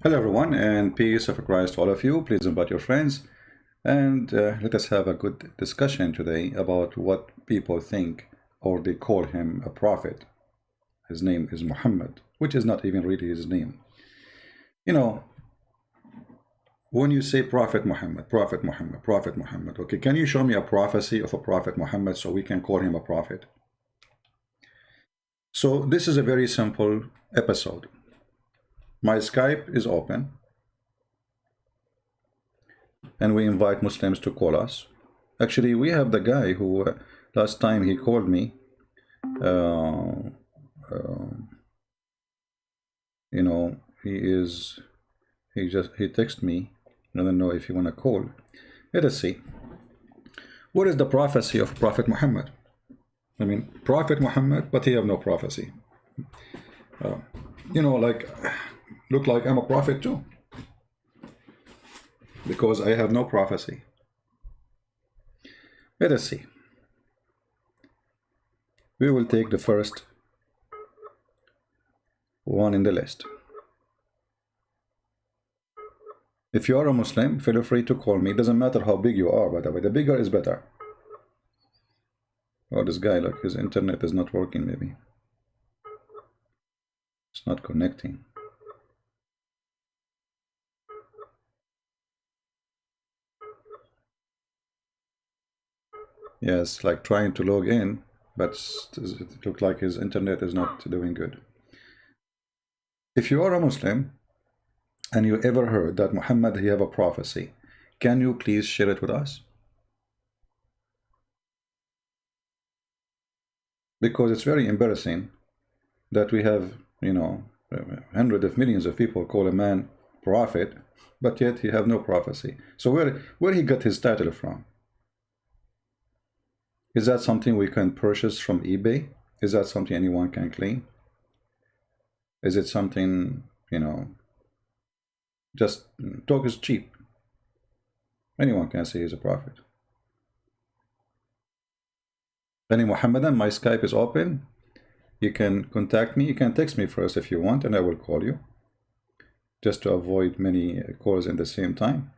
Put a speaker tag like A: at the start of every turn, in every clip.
A: Hello, everyone, and peace of Christ to all of you. Please invite your friends and let us have a good discussion today about what people think or they call him a prophet. His name is Muhammad, which is not even really his name. You know, when you say Prophet Muhammad, Prophet Muhammad, Prophet Muhammad, okay, can you show me a prophecy of a Prophet Muhammad so we can call him a prophet? So this is a very simple episode. My Skype is open, and we invite Muslims to call us. Actually, we have the guy who last time he called me. You know, he texted me. I don't know if you want to call. Let us see. What is the prophecy of Prophet Muhammad? I mean, Prophet Muhammad, but he have no prophecy. You know, look like I'm a prophet too, because I have no prophecy. Let us see. We will take the first one in the list. If you are a Muslim, feel free to call me. It doesn't matter how big you are, by the way. The bigger is better. Oh, this guy, look, his internet is not working, maybe. It's not connecting. Yes, like trying to log in, but it looks like his internet is not doing good. If you are a Muslim and you ever heard that Muhammad he have a prophecy, can you please share it with us? Because it's very embarrassing that we have, you know, hundreds of millions of people call a man prophet, but yet he have no prophecy. So where he got his title from? Is that something we can purchase from eBay? Is that something anyone can claim? Is it something, you know, just talk is cheap? Anyone can say he's a prophet. Any Muhammadan, my Skype is open. You can contact me. You can text me first if you want, and I will call you, just to avoid many calls in the same time.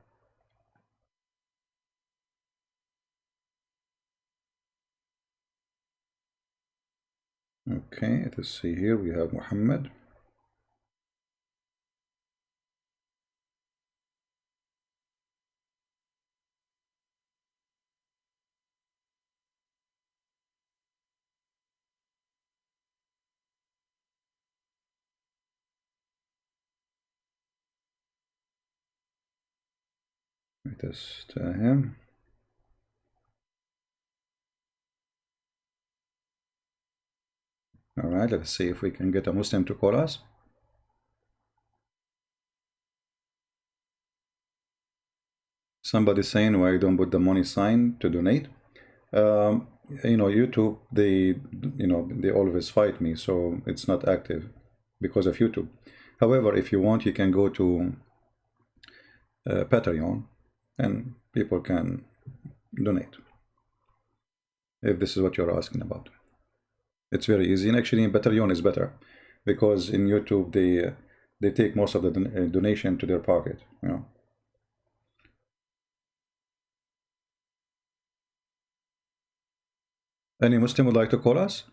A: Okay, let's see here. We have Muhammad. Let us tell him. All right, let's see if we can get a Muslim to call us. Somebody saying why you don't put the money sign to donate. You know, YouTube, they always fight me, so it's not active because of YouTube. However, if you want, you can go to Patreon and people can donate, if this is what you're asking about. It's very easy, and actually in Patreon is better, because in YouTube they take most of the donation to their pocket, you know. Any Muslim would like to call us?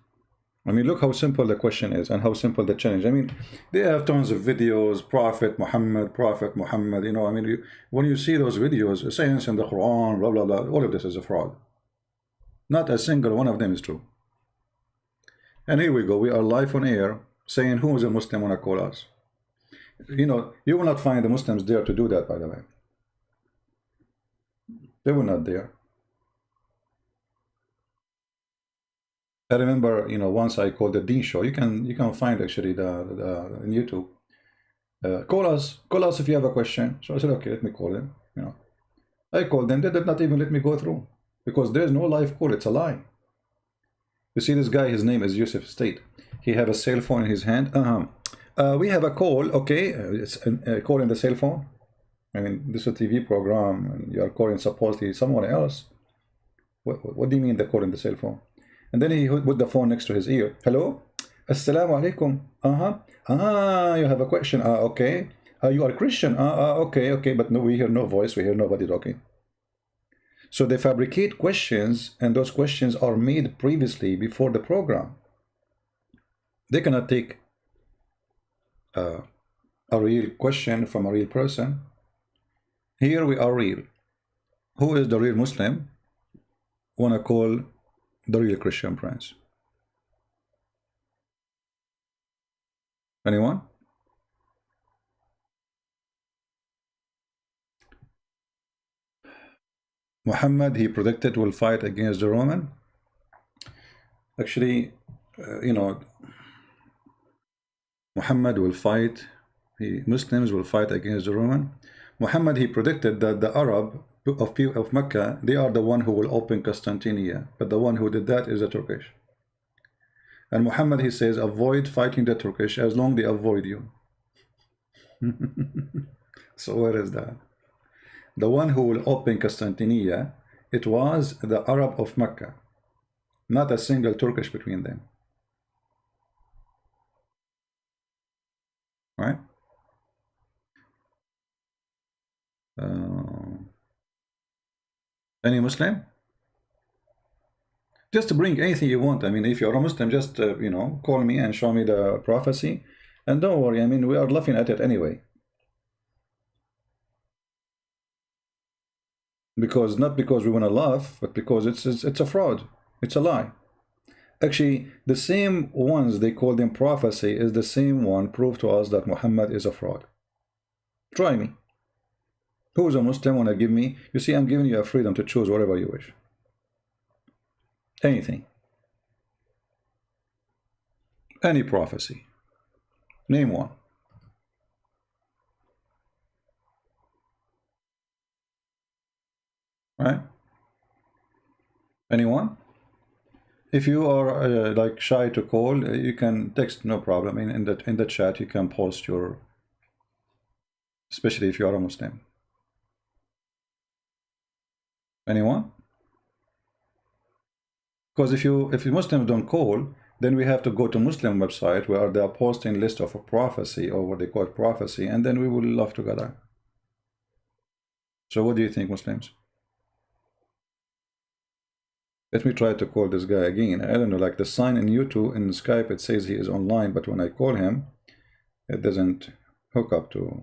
A: I mean, look how simple the question is and how simple the challenge. I mean, they have tons of videos, Prophet Muhammad, you know, I mean, when you see those videos, sayings in the Quran, blah, blah, blah, all of this is a fraud. Not a single one of them is true. And here we go, we are live on air saying who is a Muslim want to call us. You know, you will not find the Muslims there to do that, by the way. They were not there. I remember, you know, once I called the Dean Show. You can find actually the in YouTube. Call us if you have a question. So I said, okay, let me call them. You know, I called them. They did not even let me go through, because there is no live call. It's a lie. You see this guy? His name is Yusuf State. He have a cell phone in his hand. We have a call. Okay, it's a call in the cell phone. I mean, this is a TV program, and you are calling supposedly someone else. What do you mean the call in the cell phone? And then he put the phone next to his ear. Hello? Assalamu alaikum. You have a question. Okay. You are Christian. Okay, okay, but no, we hear no voice. We hear nobody talking. So they fabricate questions, and those questions are made previously before the program. They cannot take a real question from a real person. Here we are real. Who is the real Muslim? Wanna call the real Christian Prince? Anyone? Muhammad, he predicted, will fight against the Roman. Actually, you know, Muhammad will fight, Muslims will fight against the Roman. Muhammad, he predicted that the Arab of Mecca, they are the one who will open Constantinople, but the one who did that is the Turkish. And Muhammad, he says, avoid fighting the Turkish as long they avoid you. So where is that? The one who will open Constantinople, it was the Arab of Mecca, not a single Turkish between them. Right? Any Muslim? Just bring anything you want. I mean, if you're a Muslim, just, you know, call me and show me the prophecy. And don't worry, I mean, we are laughing at it anyway. Because, not because we want to laugh, but because it's a fraud. It's a lie. Actually, the same ones they call them prophecy is the same one prove to us that Muhammad is a fraud. Try me. Who is a Muslim want to give me? You see, I'm giving you a freedom to choose whatever you wish. Anything. Any prophecy. Name one. Right? Anyone? If you are like shy to call, you can text, no problem. In the chat, you can post your, especially if you are a Muslim. Anyone? Because if Muslims don't call, then we have to go to Muslim website where they are posting list of a prophecy, or what they call prophecy, and then we will laugh together. So what do you think, Muslims? Let me try to call this guy again. I don't know, like the sign in YouTube, in Skype, it says he is online, but when I call him, it doesn't hook up to.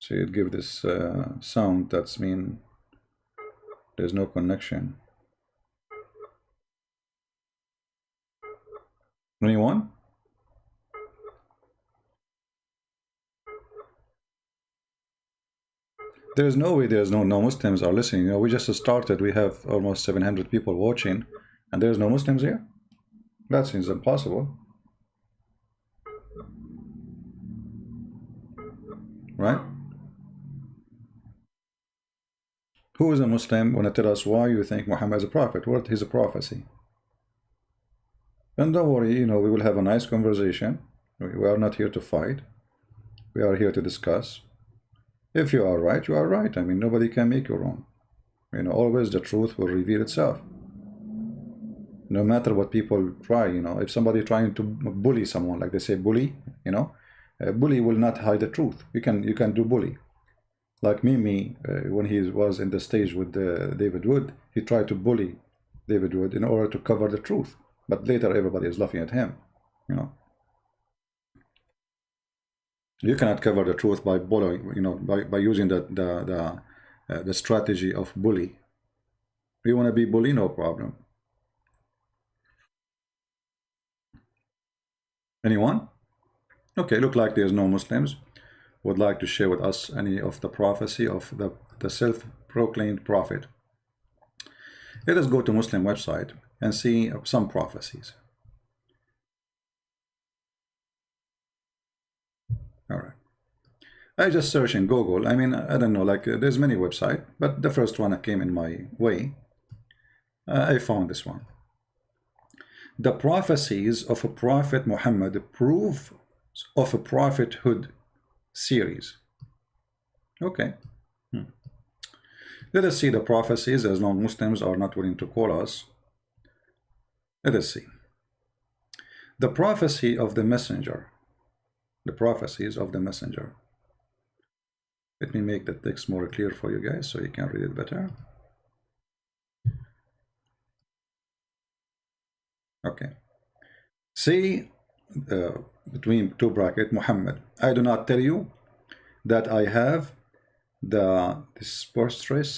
A: So it gives this sound, that's mean there's no connection. Anyone? There's no way there's no Muslims are listening. You know, we just started, we have almost 700 people watching, and there's no Muslims here? That seems impossible. Right? Who is a Muslim want to tell us why you think Muhammad is a prophet? What is a prophecy? And don't worry, you know, we will have a nice conversation. We are not here to fight. We are here to discuss. If you are right, you are right. I mean, nobody can make you wrong. You know, always the truth will reveal itself. No matter what people try, you know, if somebody trying to bully someone, like they say bully, you know, a bully will not hide the truth. You can do bully. Like Mimi, when he was in the stage with David Wood, he tried to bully David Wood in order to cover the truth. But later everybody is laughing at him, you know. You cannot cover the truth by bullying, you know, by using the strategy of bully. You want to be bully, no problem. Anyone? Okay, look like there's no Muslims would like to share with us any of the prophecy of the self-proclaimed prophet. Let us go to Muslim website and see some prophecies. All right. I just search in Google. I mean, I don't know, like there's many websites, but the first one that came in my way, I found this one. The prophecies of a prophet Muhammad, proof of a prophethood series. Okay. Let us see the prophecies, as non-Muslims are not willing to call us. Let us see. The prophecy of the messenger. the prophecies of the messenger. Let me make the text more clear for you guys so you can read it better. Okay. Say between two brackets, Muhammad, I do not tell you that I have the disperstress,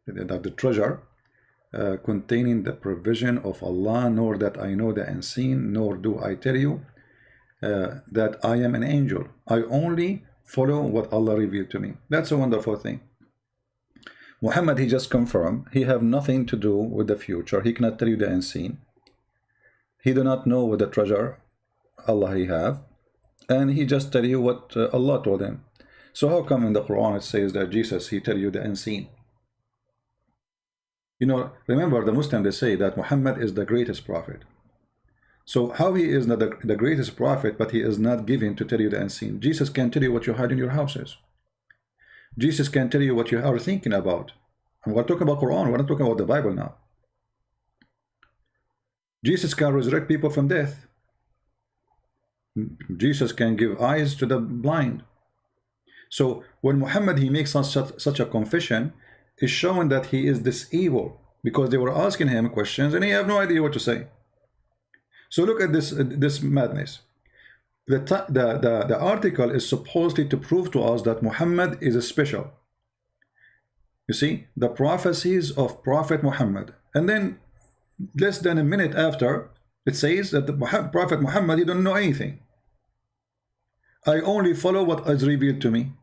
A: the treasure containing the provision of Allah, nor that I know the unseen, nor do I tell you that I am an angel. I only follow what Allah revealed to me. That's a wonderful thing. Muhammad, he just confirmed he have nothing to do with the future. He cannot tell you the unseen. He do not know what the treasure Allah he have, and he just tell you what Allah told him. So how come in the Quran it says that Jesus, he tell you the unseen? You know, remember the Muslims, they say that Muhammad is the greatest prophet. So how he is not the greatest prophet, but he is not given to tell you the unseen? Jesus can tell you what you hide in your houses. Jesus can tell you what you are thinking about. And we're talking about Quran, we're not talking about the Bible now. Jesus can resurrect people from death. Jesus can give eyes to the blind. So when Muhammad, he makes such a confession, is showing that he is this evil, because they were asking him questions and he have no idea what to say. So look at this madness. The article is supposedly to prove to us that Muhammad is a special. You see, the prophecies of Prophet Muhammad, and then less than a minute after, it says that the Prophet Muhammad, he don't know anything. I only follow what is revealed to me.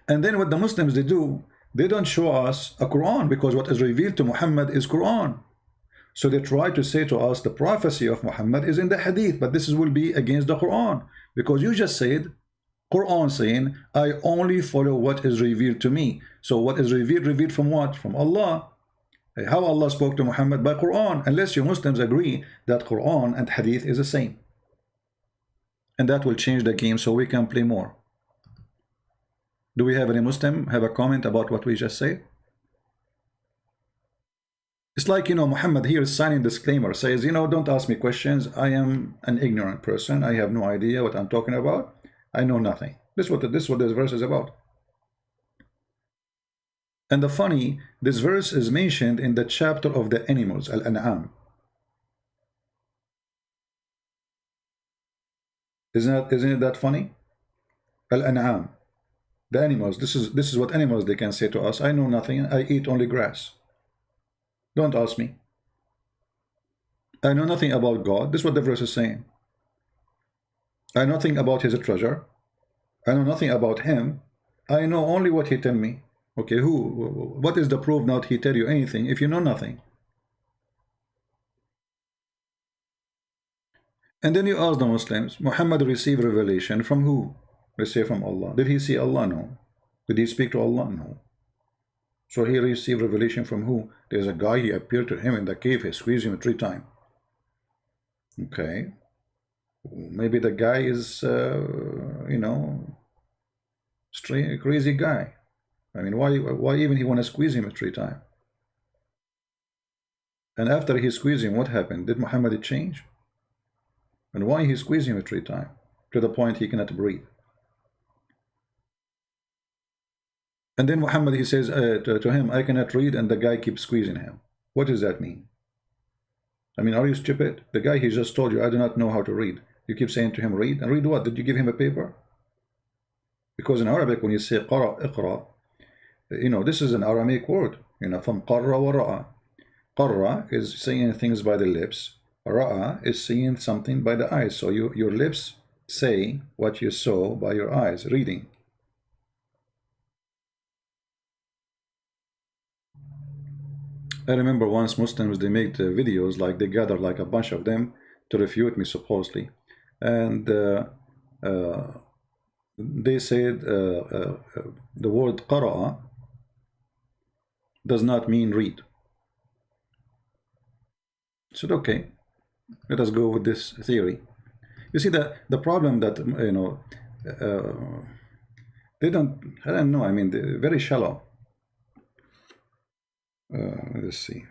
A: And then what the Muslims, they do, they don't show us a Quran, because what is revealed to Muhammad is Quran. So they try to say to us the prophecy of Muhammad is in the hadith, but this will be against the Quran, because you just said Quran saying I only follow what is revealed to me. So what is revealed from what? From Allah. How Allah spoke to Muhammad? By Quran, unless you Muslims agree that Quran and hadith is the same. And that will change the game so we can play more. Do we have any Muslim have a comment about what we just said? It's like, you know, Muhammad here is signing disclaimer, says, you know, don't ask me questions. I am an ignorant person. I have no idea what I'm talking about. I know nothing. This is what this verse is about. And the funny, this verse is mentioned in the chapter of the animals, Al-An'am. Isn't it that funny? Al-An'am, the animals. This is what animals they can say to us. I know nothing. I eat only grass. Don't ask me. I know nothing about God. This is what the verse is saying. I know nothing about his treasure. I know nothing about him. I know only what he tell me. Okay, what is the proof now that he tell you anything if you know nothing? And then you ask the Muslims, Muhammad received revelation from who? They say from Allah. Did he see Allah? No. Did he speak to Allah? No. So he received revelation from who? There's a guy, he appeared to him in the cave, he squeezed him 3 times. Okay. Maybe the guy is, you know, crazy guy. I mean, why even he want to squeeze him 3 times? And after he squeezed him, what happened? Did Muhammad change? And why he squeezed him 3 times? To the point he cannot breathe. And then Muhammad, he says to him, I cannot read, and the guy keeps squeezing him. What does that mean? I mean, are you stupid? The guy, he just told you, I do not know how to read. You keep saying to him, read. And read what? Did you give him a paper? Because in Arabic, when you say qara, iqra, you know, this is an Aramaic word, you know, from qarra wa ra'a. Qarra is saying things by the lips. Ra'a is seeing something by the eyes. So your lips say what you saw by your eyes, reading. I remember once Muslims, they made videos, like they gathered like a bunch of them to refute me supposedly. And they said the word qara'a does not mean read. I said, okay, let us go with this theory. You see, the problem that, you know, they don't, I don't know, I mean, they're very shallow. Let's see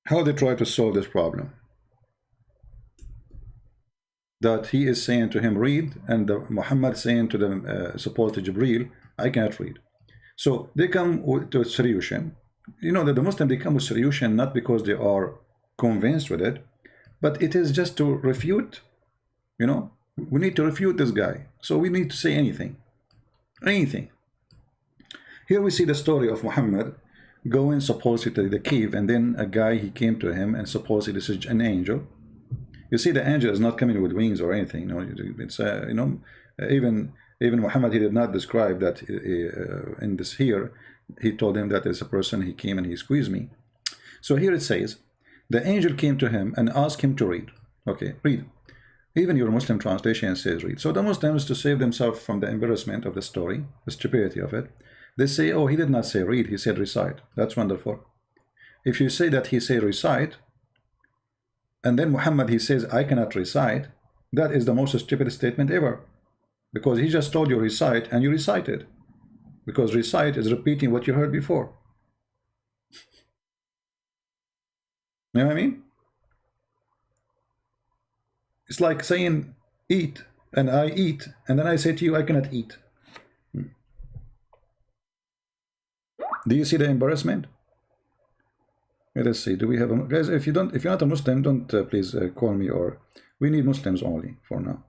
A: how they try to solve this problem. that he is saying to him, read, and Muhammad saying to the supposed Jibreel, I cannot read. So they come to a solution. You know that the Muslim, they come with solution not because they are convinced with it, but it is just to refute. You know, we need to refute this guy. So we need to say anything. Anything. Here we see the story of Muhammad going supposedly to the cave, and then a guy, he came to him, and supposedly this is an angel. You see, the angel is not coming with wings or anything. You know, it's you know, even Muhammad, he did not describe that in this here. He told him that as a person, he came and he squeezed me. So here it says, the angel came to him and asked him to read. Okay, read. Even your Muslim translation says read. So the Muslims, to save themselves from the embarrassment of the story, the stupidity of it, they say, oh, he did not say read, he said recite. That's wonderful. If you say that he said recite, and then Muhammad, he says, I cannot recite, that is the most stupid statement ever. Because he just told you recite, and you recited. Because recite is repeating what you heard before. You know what I mean? It's like saying eat, and I eat, and then I say to you, I cannot eat. Do you see the embarrassment? Let us see. Do we have a, guys? If you're not a Muslim, don't please call me. Or we need Muslims only for now.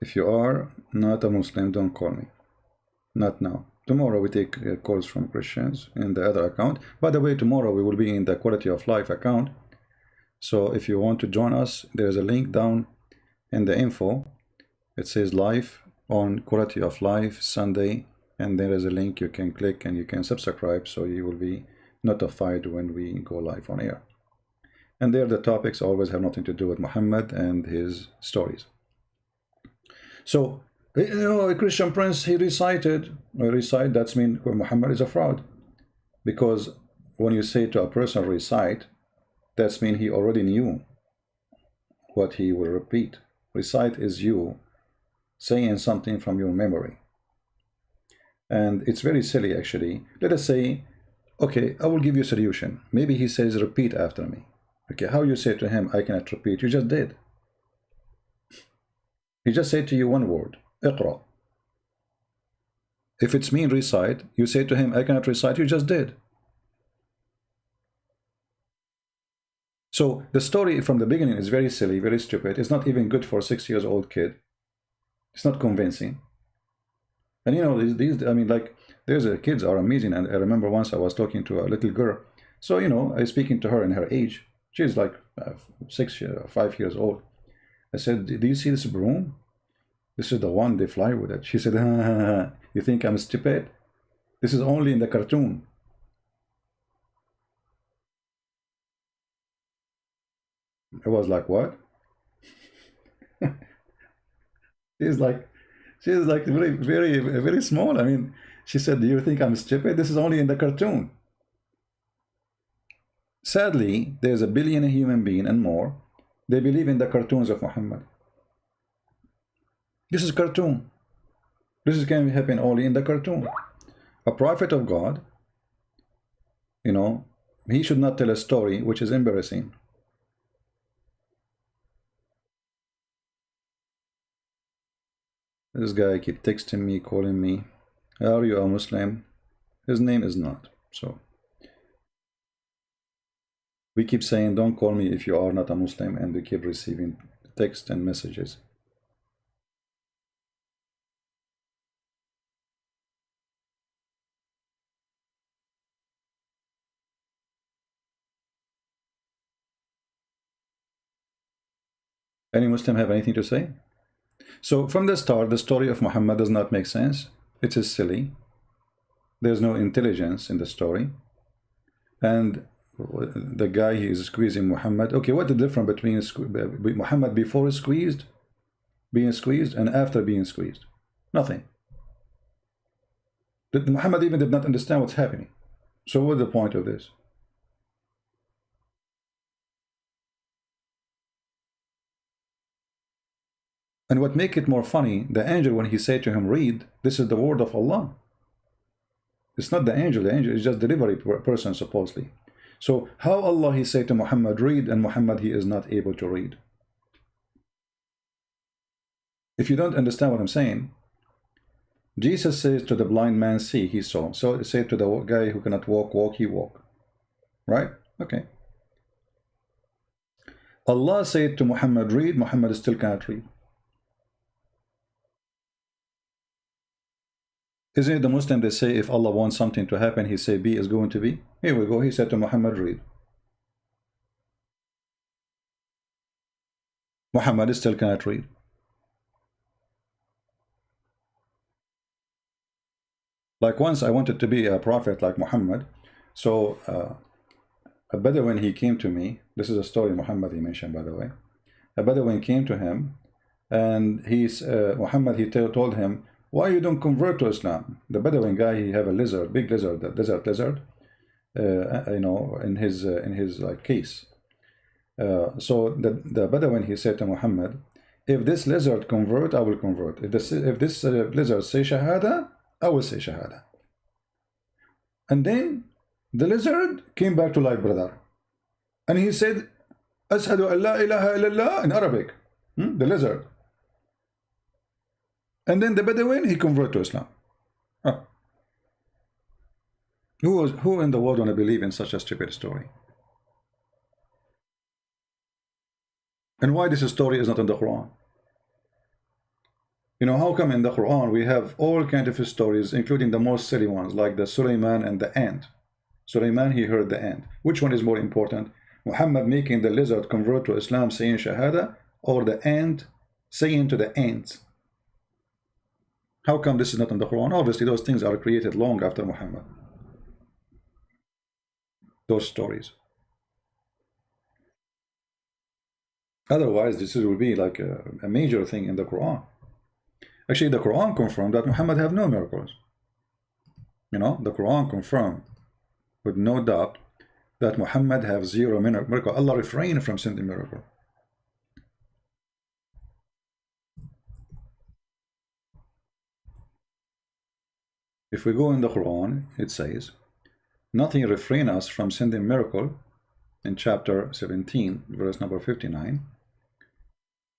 A: If you are not a Muslim, don't call me. Not now. Tomorrow we take calls from Christians in the other account. By the way, tomorrow we will be in the quality of life account. So if you want to join us, there's a link down in the info. It says live on quality of life Sunday, and there is a link you can click and you can subscribe, so you will be notified when we go live on air. And there the topics always have nothing to do with Muhammad and his stories. So, you know, a Christian prince, he recited, recite, that's mean Muhammad is a fraud. Because when you say to a person recite, that's mean he already knew what he will repeat. Recite is you saying something from your memory. And it's very silly actually. Let us say, okay, I will give you a solution. Maybe he says repeat after me. Okay, how you say to him, I cannot repeat? You just did. He just said to you one word, اقرأ. If it's mean recite, you say to him, I cannot recite, you just did. So the story from the beginning is very silly, very stupid. It's not even good for a 6-year-old kid. It's not convincing. And you know, these I mean, like, there's kids are amazing. And I remember once I was talking to a little girl. So, you know, I was speaking to her in her age. She's like 5 years old. I said, do you see this broom? This is the one they fly with it. She said, you think I'm stupid? This is only in the cartoon. I was like, what? she's like very, very, very small. I mean, she said, do you think I'm stupid? This is only in the cartoon. Sadly, there's a billion human being and more. They believe in the cartoons of Muhammad. This is cartoon. This can happen only in the cartoon. A prophet of God, you know, he should not tell a story which is embarrassing. This guy keep texting me, calling me. Are you a Muslim? His name is not. So we keep saying, don't call me if you are not a Muslim, and we keep receiving text and messages. Any Muslim have anything to say? So from the start, the story of Muhammad does not make sense. It is silly. There's no intelligence in the story. And the guy, he is squeezing Muhammad. Okay, what the difference between Muhammad before being squeezed, and after being squeezed? Nothing. Muhammad even did not understand what's happening. So what's the point of this? And what make it more funny, the angel, when he said to him, read, this is the word of Allah. It's not the angel is just delivery person, supposedly. So how Allah, he said to Muhammad, read, and Muhammad, he is not able to read? If you don't understand what I'm saying, Jesus says to the blind man, see, he saw. So it said to the guy who cannot walk, he walk. Right? Okay. Allah said to Muhammad, read, Muhammad still cannot read. Isn't it the Muslim, they say if Allah wants something to happen, he say be is going to be? Here we go, he said to Muhammad, read. Muhammad still cannot read. Like once I wanted to be a prophet like Muhammad, so a Bedouin, he came to me. This is a story Muhammad, he mentioned, by the way. A Bedouin came to him, and Muhammad, he told him, why you don't convert to Islam? The Bedouin guy, he have a lizard, big lizard, the desert lizard, you know, in his like case. So the Bedouin, he said to Muhammad, if this lizard convert, I will convert. If this lizard say Shahada, I will say Shahada. And then the lizard came back to life, brother. And he said, Ashhadu an la ilaha illallah in Arabic. The lizard. And then the Bedouin, he converted to Islam. Oh. Who in the world want to believe in such a stupid story? And why this story is not in the Quran? You know, how come in the Quran we have all kinds of stories, including the most silly ones, like the Sulaiman and the ant. Sulaiman, he heard the ant. Which one is more important? Muhammad making the lizard convert to Islam, saying Shahada, or the ant saying to the ants? How come this is not in the Quran? Obviously, those things are created long after Muhammad. Those stories. Otherwise, this will be like a major thing in the Quran. Actually, the Quran confirmed that Muhammad have no miracles. You know, the Quran confirmed with no doubt that Muhammad have zero miracle. Allah refrained from sending miracle. If we go in the Quran, it says, nothing refrain us from sending miracle in chapter 17, verse number 59.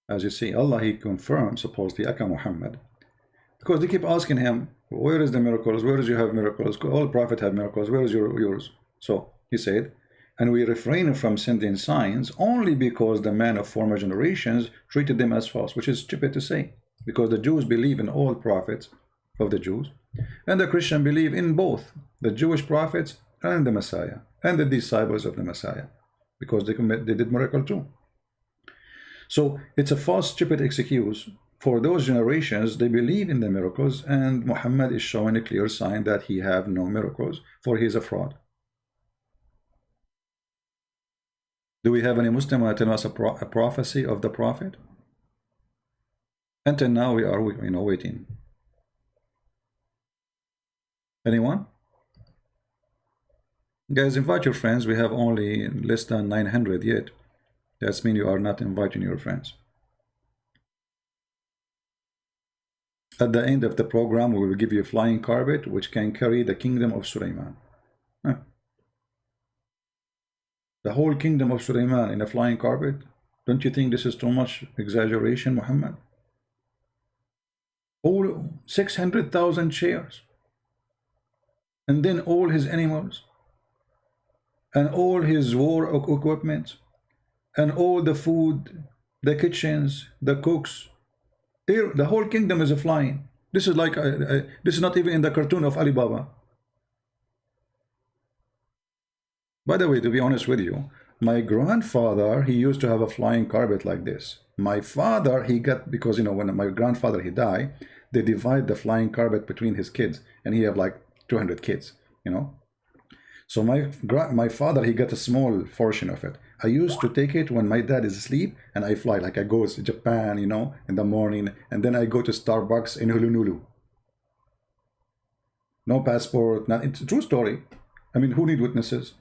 A: As you see, Allah, he confirmed, supposedly, Aka Muhammad, because they keep asking him, where is the miracles? Where is you have miracles? All prophets have miracles. Where is yours? So he said, and we refrain from sending signs only because the men of former generations treated them as false, which is stupid to say, because the Jews believe in all prophets of the Jews, and the Christian believe in both the Jewish prophets and the Messiah and the disciples of the Messiah, because they did miracle too. So it's a false, stupid excuse for those generations. They believe in the miracles, and Muhammad is showing a clear sign that he have no miracles, for he is a fraud. Do we have any Muslim who tell us a prophecy of the Prophet? Until now, we are, waiting. Anyone? Guys, invite your friends. We have only less than 900 yet. That means you are not inviting your friends. At the end of the program, we will give you a flying carpet which can carry the kingdom of Sulaiman. The whole kingdom of Sulaiman in a flying carpet? Don't you think this is too much exaggeration, Muhammad? All 600,000 chairs. And then all his animals. And all his war equipment. And all the food, the kitchens, the cooks. The whole kingdom is flying. This is like this is not even in the cartoon of Alibaba. By the way, to be honest with you, my grandfather, he used to have a flying carpet like this. My father, he got, because when my grandfather he died, they divide the flying carpet between his kids, and he have like 200 kids, So my father, he got a small portion of it. I used to take it when my dad is asleep, and I fly, like I go to Japan, in the morning, and then I go to Starbucks in Honolulu. No passport, it's a true story. I mean, who need witnesses?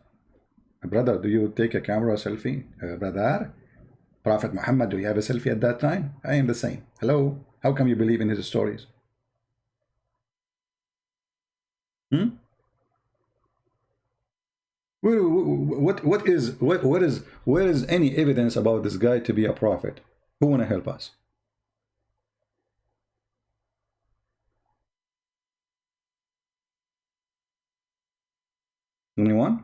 A: Brother, do you take a camera selfie? Brother? Prophet Muhammad, do you have a selfie at that time? I am the same. Hello? How come you believe in his stories? Hmm? Where is any evidence about this guy to be a prophet? Who wanna help us? Anyone?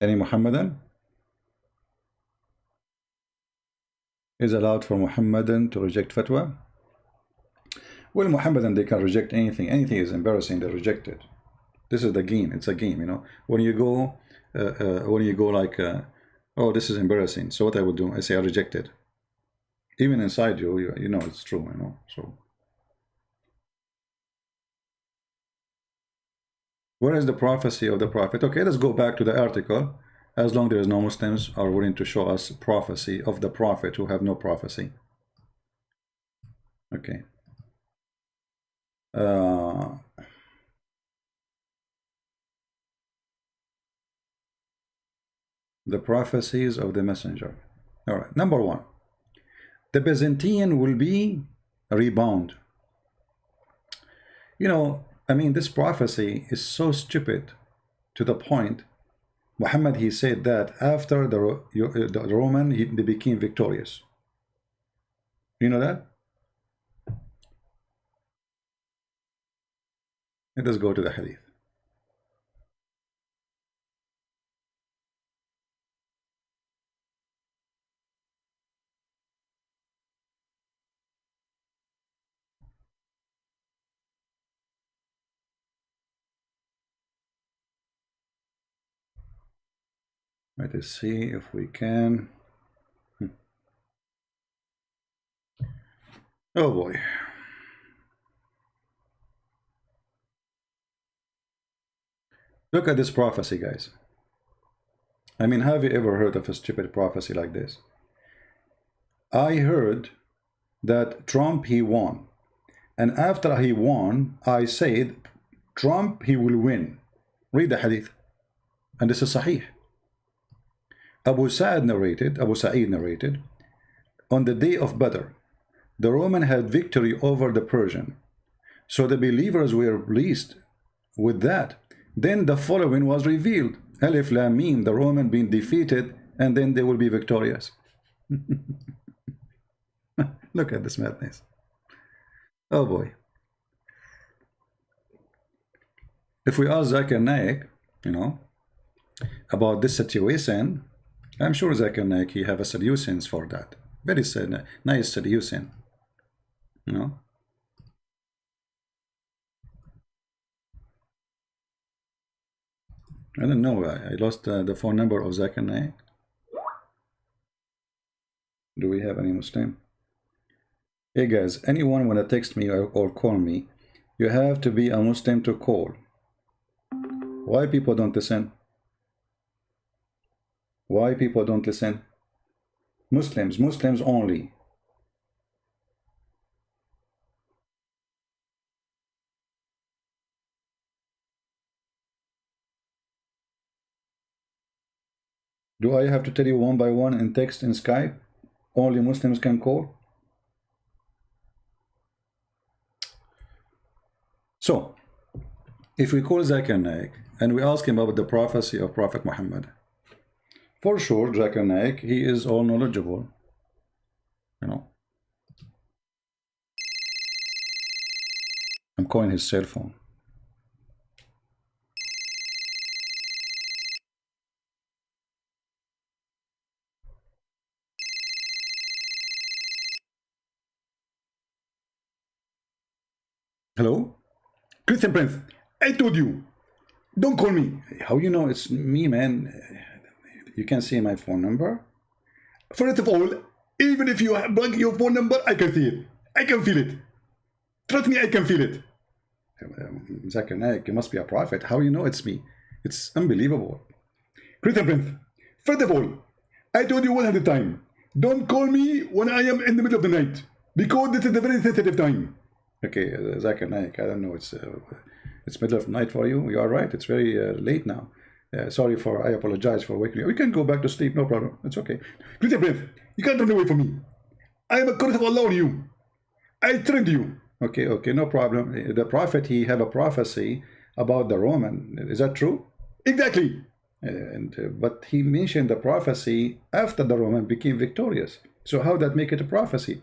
A: Any Muhammadan? Is allowed for Muhammadan to reject fatwa? Well, Muhammadan, they can reject anything. Anything is embarrassing, they reject it. This is the game. It's a game, you know. When you go like, oh, this is embarrassing. So what I would do? I say I reject it. Even inside you, you know it's true, you know. So where is the prophecy of the prophet? Okay, let's go back to the article. As long there is no Muslims are willing to show us prophecy of the prophet who have no prophecy. Okay. The prophecies of the messenger. All right. Number one, the Byzantine will be a rebound. You know, I mean, this prophecy is so stupid to the point. Muhammad, he said that after the Roman, they became victorious. You know that? Let us go to the hadith. Let us see if we can. Oh boy. Look at this prophecy, guys. I mean, have you ever heard of a stupid prophecy like this? I heard that Trump, he won. And after he won, I said, Trump, he will win. Read the hadith. And this is Sahih. Abu Sa'id narrated, on the day of Badr, the Roman had victory over the Persian. So the believers were pleased with that. Then the following was revealed. Alif Lam Mim, the Roman being defeated, and then they will be victorious. Look at this madness. Oh boy. If we ask Zakir Naik, you know, about this situation, I'm sure Zakir Naik, he have a solutions for that. Very nice solution, you know. I don't know, I lost the phone number of Zakir Naik. Do we have any Muslim? Hey guys, anyone wanna text me or call me, you have to be a Muslim to call. Why people don't listen? Why people don't listen? Muslims only. Do I have to tell you one by one in text in Skype? Only Muslims can call? So, if we call Zakir Naik and we ask him about the prophecy of Prophet Muhammad, for sure, Zakir Naik, he is all knowledgeable, you know. I'm calling his cell phone. Hello? Christian Prince, I told you, don't call me. How you know it's me, man? You can see my phone number. First of all, even if you block your phone number, I can see it. I can feel it. Trust me, I can feel it. Zakir Naik, you must be a prophet. How you know it's me? It's unbelievable. Christian Prince, first of all, I told you 100 times, don't call me when I am in the middle of the night. because this is a very sensitive time. Okay, Zakir Naik, I don't know, it's middle of night for you. You are right, it's very late now. Sorry for, I apologize for waking you. We can go back to sleep, no problem. It's okay. Please, breath. You can't run away from me. I am a curse of Allah on you. I trained you. Okay, okay, no problem. The prophet, he have a prophecy about the Roman. Is that true? Exactly. But he mentioned the prophecy after the Roman became victorious. So how that make it a prophecy?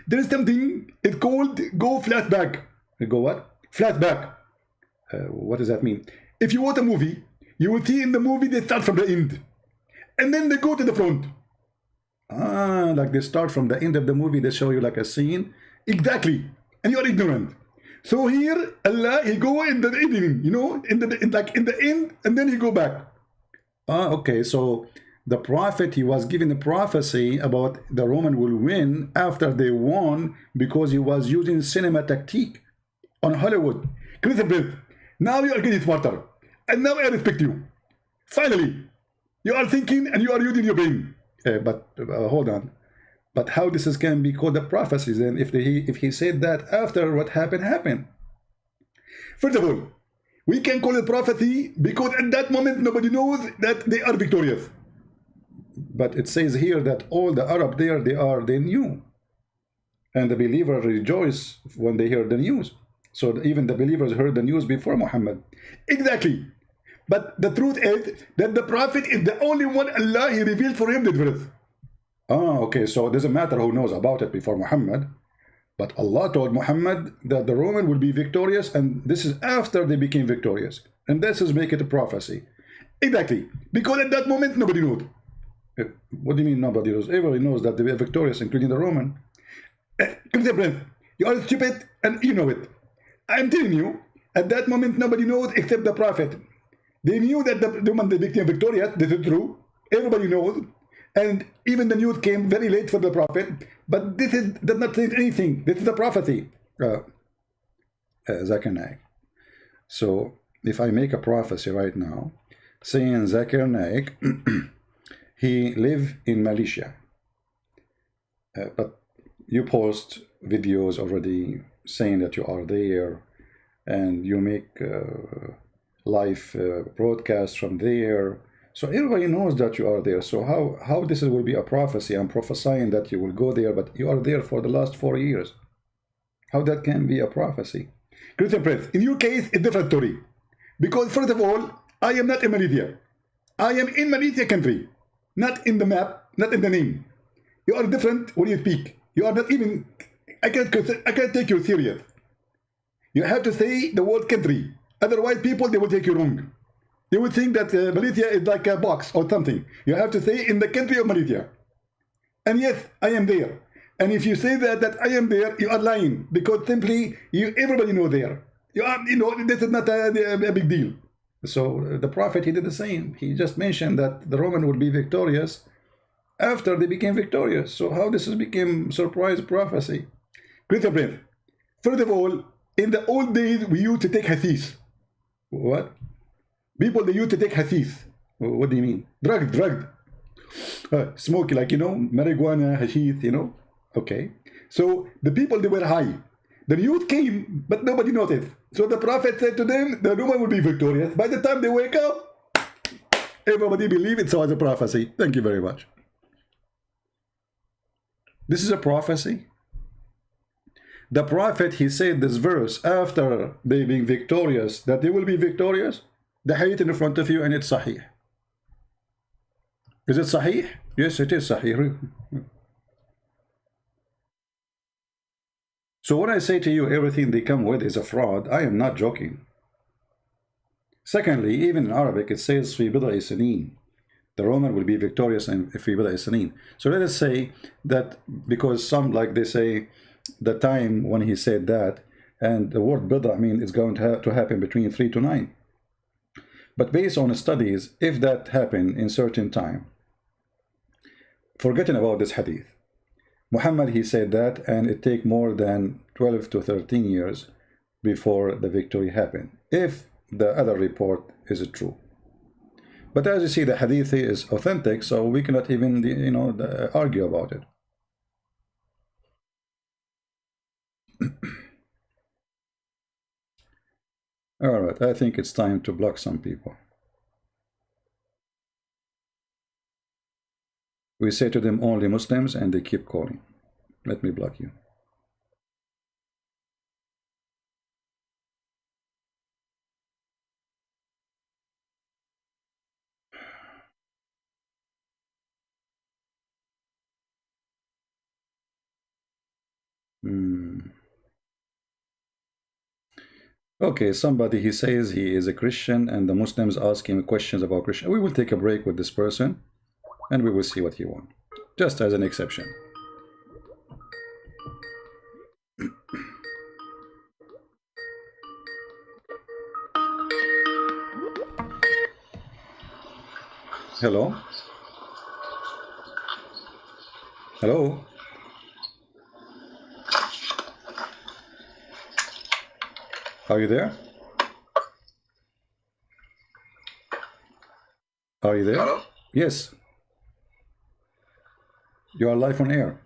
A: There is something, it's called go flat back. Go what? Flat back. What does that mean? If you watch a movie, you will see in the movie they start from the end. And then they go to the front. Ah, like they start from the end of the movie, they show you like a scene. Exactly. And you are ignorant. So here, Allah, he go in the beginning, you know, in the end, and then he go back. Ah, okay, so the prophet, he was given a prophecy about the Roman will win after they won because he was using cinema tactique on Hollywood. Now you are getting smarter, and now I respect you. Finally, you are thinking and you are using your brain. But hold on. But how this can be called a prophecy then if he said that after what happened? First of all, we can call it prophecy because at that moment nobody knows that they are victorious. But it says here that all the Arab there, they knew. And the believers rejoice when they hear the news. So even the believers heard the news before Muhammad. Exactly. But the truth is that the prophet is the only one Allah, he revealed for him the truth. Ah, okay, so it doesn't matter who knows about it before Muhammad. But Allah told Muhammad that the Roman will be victorious, and this is after they became victorious. And this is make it a prophecy. Exactly. Because at that moment, nobody knows. What do you mean nobody knows? Everybody knows that they were victorious, including the Roman. You are stupid, and you know it. I'm telling you, at that moment, nobody knows except the prophet. They knew that the Roman became victorious. This is true. Everybody knows. And even the news came very late for the prophet. But this does not say anything. This is a prophecy. Zakir Naik. So if I make a prophecy right now, saying Zakir Naik, he live in Malaysia. But you post videos already saying that you are there, and you make live broadcasts from there. So everybody knows that you are there. So how this will be a prophecy? I'm prophesying that you will go there, but you are there for the last 4 years. How that can be a prophecy? Christian Prince, in your case, it's a different story. Because first of all, I am not in Malaysia. I am in Malaysia country. Not in the map, not in the name. You are different when you speak. You are not even, I can't take you serious. You have to say the word country. Otherwise, people, they will take you wrong. They would think that Malaysia is like a box or something. You have to say in the country of Malaysia. And yes, I am there. And if you say that I am there, you are lying, because simply everybody know there. This is not a big deal. So the prophet, he did the same. He just mentioned that the Roman would be victorious after they became victorious. So how this became surprise prophecy? Christian Prince, first of all, in the old days, we used to take hadith. What? People, they used to take hadith. What do you mean? Drugged. Smoke, like, marijuana, hashish, Okay. So the people, they were high. The news came, but nobody noticed. So the prophet said to them, the Roman will be victorious. By the time they wake up, everybody believed it was a prophecy. Thank you very much. This is a prophecy. The prophet, he said this verse after they being victorious, that they will be victorious. The hadith in front of you, and it's sahih. Is it sahih? Yes, it is sahih. So when I say to you everything they come with is a fraud, I am not joking. Secondly, even in Arabic, it says fi bid'i sinin. The Roman will be victorious in fi bid'i sinin. So let us say that, because some, like they say, the time when he said that, and the word bid'a, it's going to happen between 3 to 9. But based on studies, if that happened in certain time, forgetting about this hadith, Muhammad, he said that, and it take more than 12 to 13 years before the victory happened, if the other report is true. But as you see, the hadith is authentic, so we cannot even, argue about it. All right, I think it's time to block some people. We say to them only Muslims and they keep calling. Let me block you. Okay, somebody, he says he is a Christian and the Muslims ask him questions about Christian. We will take a break with this person and we will see what he wants, just as an exception. Hello? Hello? Are you there? Are you there?
B: Hello?
A: Yes. You are live on air.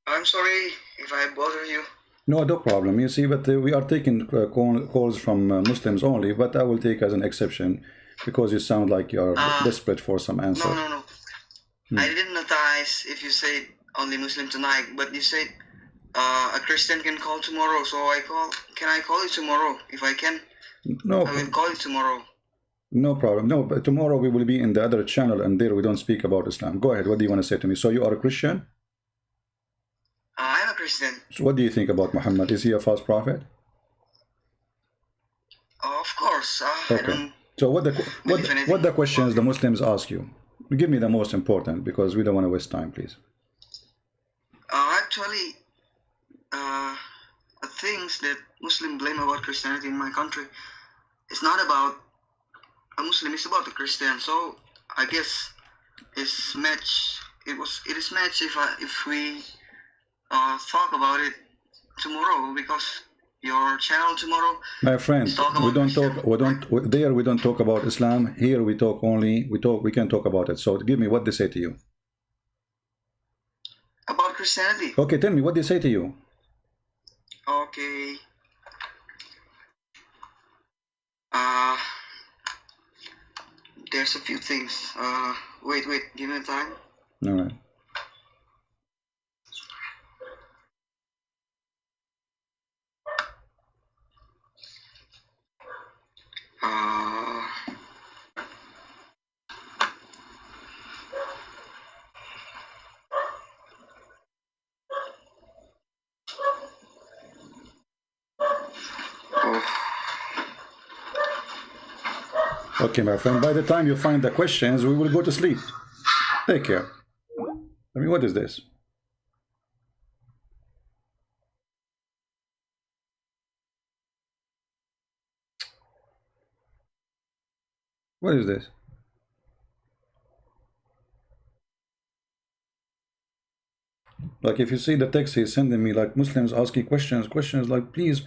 B: I'm sorry if I bother you.
A: No, no problem. You see, but we are taking calls from Muslims only, but I will take as an exception because you sound like you are desperate for some answer.
B: No. I didn't notice if you said only Muslim tonight, but you said a Christian can call tomorrow, so I call. Can I call you tomorrow if I can?
A: No.
B: I will call you tomorrow.
A: No problem. No, but tomorrow we will be in the other channel and there we don't speak about Islam. Go ahead. What do you want to say to me? So you are a Christian?
B: I'm a Christian.
A: So what do you think about Muhammad? Is he a false prophet?
B: Of course.
A: Okay. So what the questions the Muslims ask you? Give me the most important because we don't want to waste time, please.
B: Actually, the things that Muslims blame about Christianity in my country, it's not about a Muslim, it's about a Christian. So I guess it's match. It is match if we talk about it tomorrow, because your channel tomorrow.
A: My friend, we don't talk about Islam. Here we can talk about it. So give me what they say to you.
B: About Christianity.
A: Okay, tell me what they say to you.
B: Okay. There's a few things. Wait, give me time.
A: All right. Okay, my friend, by the time you find the questions, we will go to sleep. Take care. I mean, what is this? What is this? Like, if you see the text he's sending me, like Muslims asking questions like, please.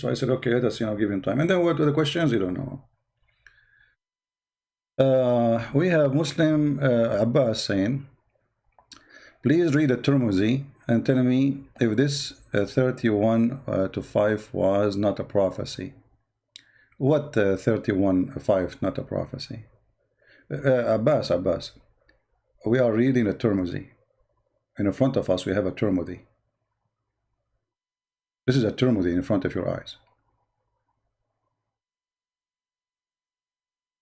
A: So I said, okay, let us, give him time. And then what are the questions? You don't know. We have Muslim Abbas saying, please read the Tirmidhi and tell me if this 31:5 was not a prophecy. What 31:5 not a prophecy? Abbas, we are reading a Tirmidhi. And in front of us, we have a Tirmidhi. This is a Tirmidhi in front of your eyes.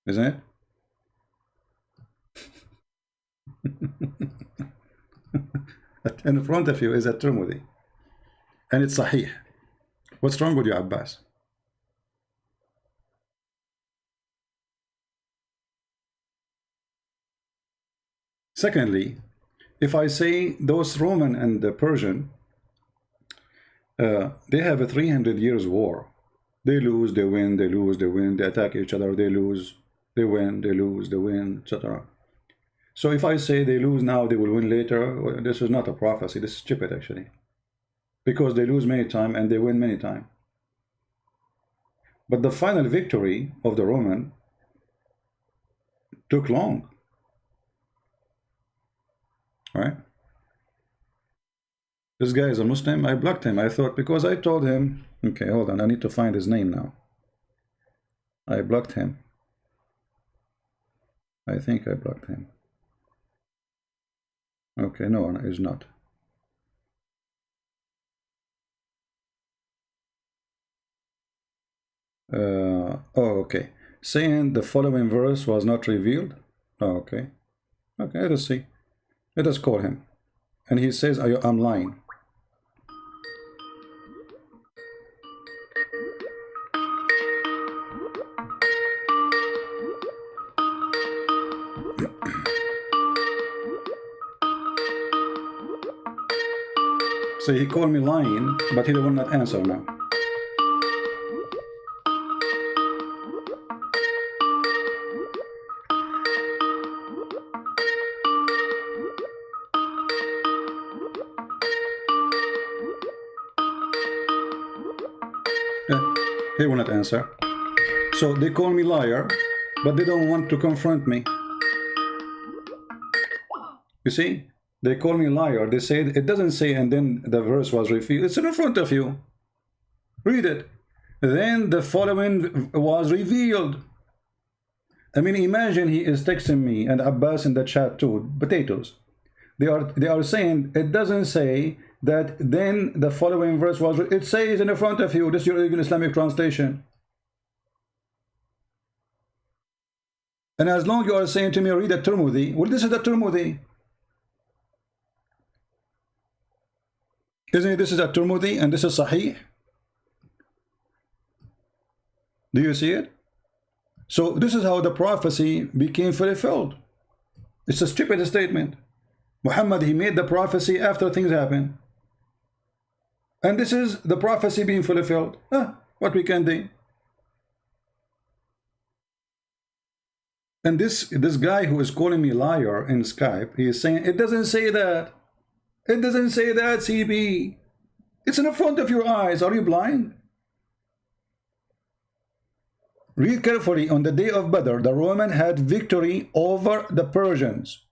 A: Isn't it? In front of you is a Tirmidhi. And it's Sahih. What's wrong with you, Abbas? Secondly, if I say those Roman and the Persian, they have a 300 years war. They lose, they win, they lose, they win, they attack each other, they lose, they win, they lose, they win, etc. So if I say they lose now, they will win later, well, this is not a prophecy, this is stupid actually. Because they lose many times and they win many times. But the final victory of the Roman took long. Right? This guy is a Muslim. I blocked him. I thought, because I told him, okay, hold on, I need to find his name now. I blocked him. I think I blocked him. Okay, no, he's not. Oh, okay. Saying the following verse was not revealed. Oh, okay. Okay, let us see. Let us call him. And he says, I'm lying. So he called me lying, but he will not answer now. He will not answer. So they call me liar, but they don't want to confront me. You see? They call me liar. They say, it doesn't say, and then the verse was revealed. It's in front of you. Read it. Then the following was revealed. I mean, imagine he is texting me and Abbas in the chat too. Potatoes. They are saying, it doesn't say that then the following verse was, it says in front of you. This is your Islamic translation. And as long as you are saying to me, read the Tirmidhi, well, this is the Tirmidhi. Isn't it? This is a Tirmidhi and this is Sahih. Do you see it? So this is how the prophecy became fulfilled. It's a stupid statement. Muhammad, he made the prophecy after things happen. And this is the prophecy being fulfilled. What we can do. And this guy who is calling me liar in Skype, he is saying, it doesn't say that. It doesn't say that, CB. It's in the front of your eyes. Are you blind? Read carefully. On the day of Badr, the Roman had victory over the Persians.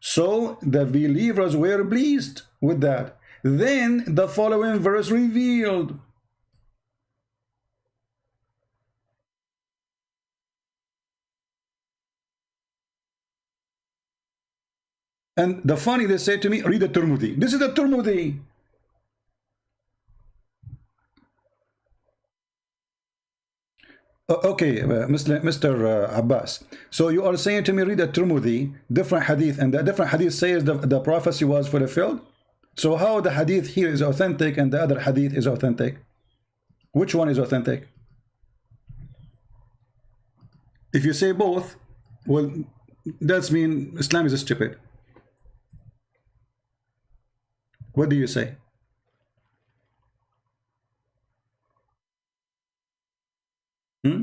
A: So the believers were pleased with that. Then the following verse revealed. And the funny, they say to me, read the Tirmidhi. This is the Tirmidhi. Okay, Mr. Abbas. So you are saying to me, read the Tirmidhi, different hadith, and the different hadith says the prophecy was fulfilled? So how the hadith here is authentic and the other hadith is authentic? Which one is authentic? If you say both, well, that's mean Islam is stupid. What do you say? Hmm?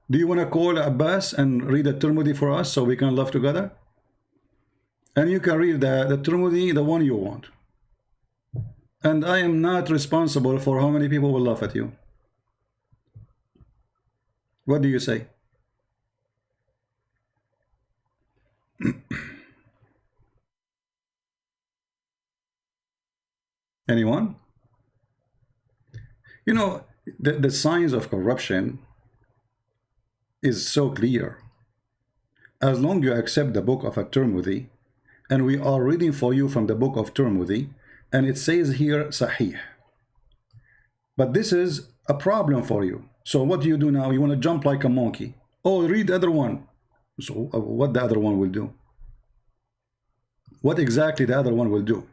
A: Do you want to call Abbas and read the Tirmidhi for us so we can laugh together? And you can read the Tirmidhi, the one you want. And I am not responsible for how many people will laugh at you. What do you say? Anyone? You know, the signs of corruption is so clear. As long as you accept the book of Tirmidhi, and we are reading for you from the book of Tirmidhi, and it says here Sahih. But this is a problem for you. So what do you do now? You want to jump like a monkey. Oh, read the other one. So what the other one will do? What exactly the other one will do?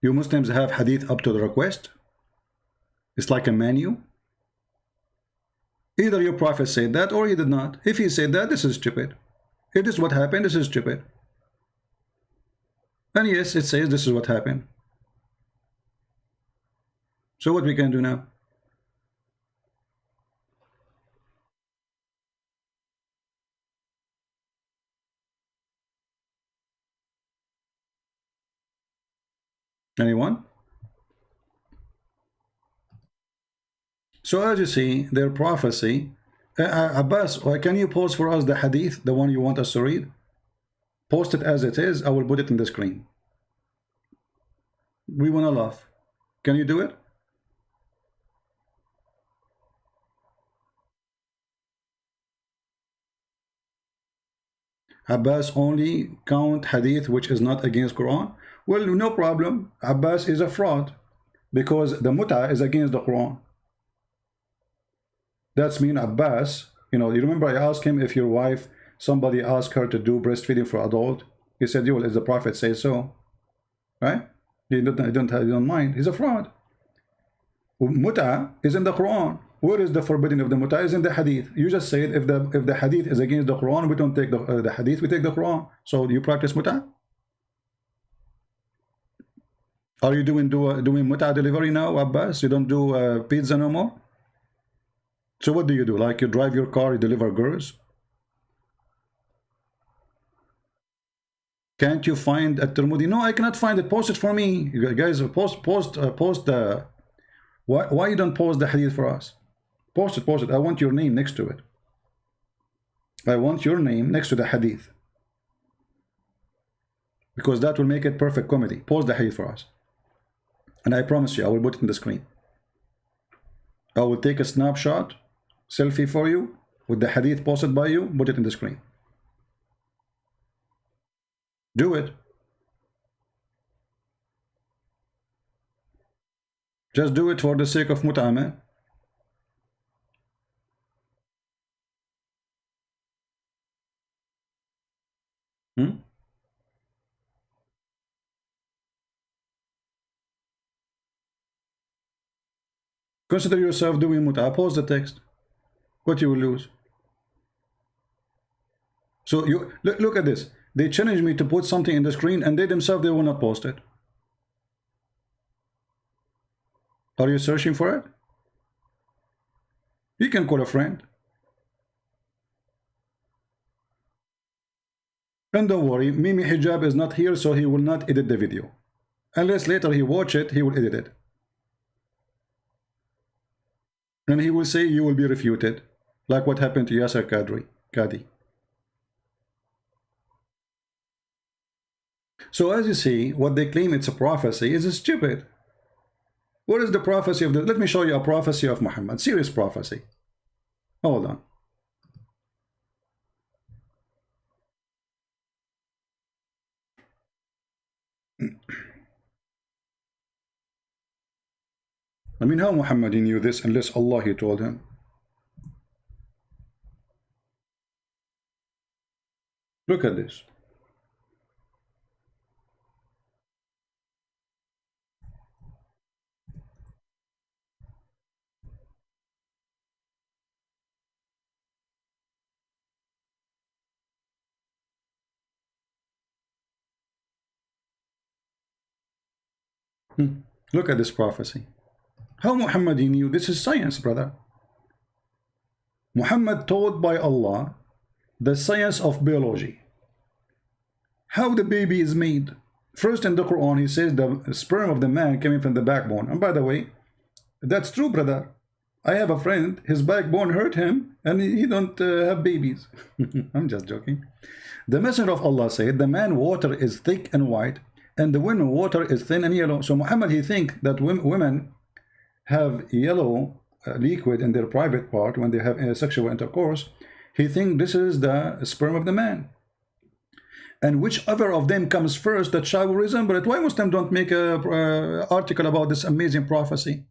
A: You Muslims have hadith up to the request. It's like a menu. Either your prophet said that or he did not. If he said that, this is stupid. If this is what happened, this is stupid. And yes, it says this is what happened. So what we can do now? Anyone? So as you see, their prophecy Abbas, can you post for us the hadith, the one you want us to read? Post it as it is. I will put it in the screen. We want to laugh. Can you do it? Abbas only count hadith which is not against Quran. Well, no problem. Abbas is a fraud because the muta is against the Quran. That's mean Abbas, you know, you remember I asked him if your wife, somebody asked her to do breastfeeding for adult. He said, well, as the Prophet says so. Right? He don't mind. He's a fraud. Muta is in the Quran. Where is the forbidding of the muta? Is in the hadith. You just said if the hadith is against the Quran, we don't take the hadith, we take the Quran. So you practice muta? Are you doing muta delivery now, Abbas? You don't do pizza no more? So what do you do? Like you drive your car, you deliver girls? Can't you find at Tirmidhi? No, I cannot find it. Post it for me, you guys. Post the. Why you don't post the hadith for us? Post it. I want your name next to it. I want your name next to the hadith because that will make it perfect comedy. Post the hadith for us, and I promise you, I will put it in the screen. I will take a snapshot, selfie for you with the hadith posted by you. Put it in the screen. Do it. Just do it for the sake of mut'ah, man. Consider yourself doing mut'ah. Pause the text. What you will lose. So you look at this. They challenge me to put something in the screen, and they themselves, they will not post it. Are you searching for it? You can call a friend. And don't worry, Mimi Hijab is not here, so he will not edit the video. Unless later he watch it, he will edit it. And he will say you will be refuted, like what happened to Yasir Qadhi. So as you see, what they claim it's a prophecy is stupid. What is the prophecy of the... Let me show you a prophecy of Muhammad. Serious prophecy. Hold on. I mean, how Muhammad knew this unless Allah he told him? Look at this. Look at this prophecy. How Muhammad knew? This is science, brother. Muhammad taught by Allah the science of biology. How the baby is made. First in the Quran, he says the sperm of the man coming from the backbone. And by the way, that's true, brother. I have a friend, his backbone hurt him, and he don't have babies. I'm just joking. The Messenger of Allah said, the man water is thick and white, and the women water is thin and yellow. So Muhammad, he think that women have yellow liquid in their private part when they have sexual intercourse. He think this is the sperm of the man. And whichever of them comes first, that child will resemble it. Why Muslims don't make a article about this amazing prophecy?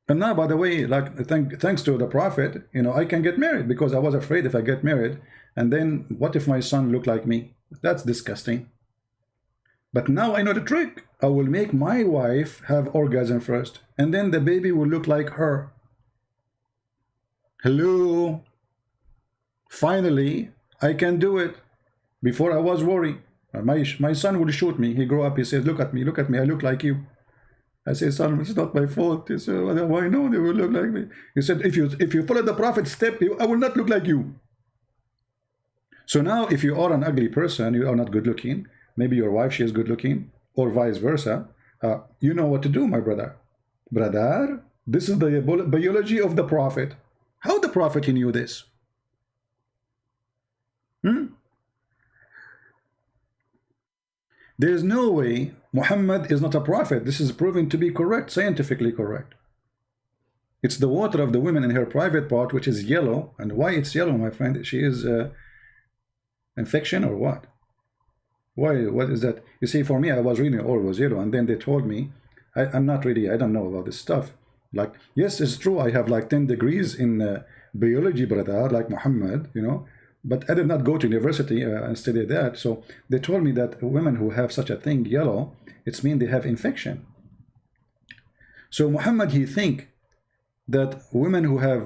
A: And now, by the way, like thanks to the Prophet, you know, I can get married because I was afraid if I get married, and then what if my son look like me? That's disgusting. But now I know the trick. I will make my wife have orgasm first, and then the baby will look like her. Hello. Finally, I can do it. Before I was worried. My son would shoot me. He grew up, he says, look at me, I look like you. I say, son, it's not my fault. He said, why no, they will look like me. He said, if you follow the Prophet's step, I will not look like you. So now, if you are an ugly person, you are not good looking, maybe your wife, she is good looking, or vice versa, you know what to do, my brother. Brother, this is the biology of the Prophet. prophet he knew this? There is no way Muhammad is not a prophet. This is proven to be correct, scientifically correct. It's the water of the woman in her private part, which is yellow. And why it's yellow, my friend? She is infection or what? Why? What is that? You see, for me, I was reading all was yellow, and then they told me, I'm not really, I don't know about this stuff. Like, yes, it's true, I have like 10 degrees in biology, brother, like Muhammad, you know, but I did not go to university and study that. So they told me that women who have such a thing, yellow, it's mean they have infection. So Muhammad, he think that women who have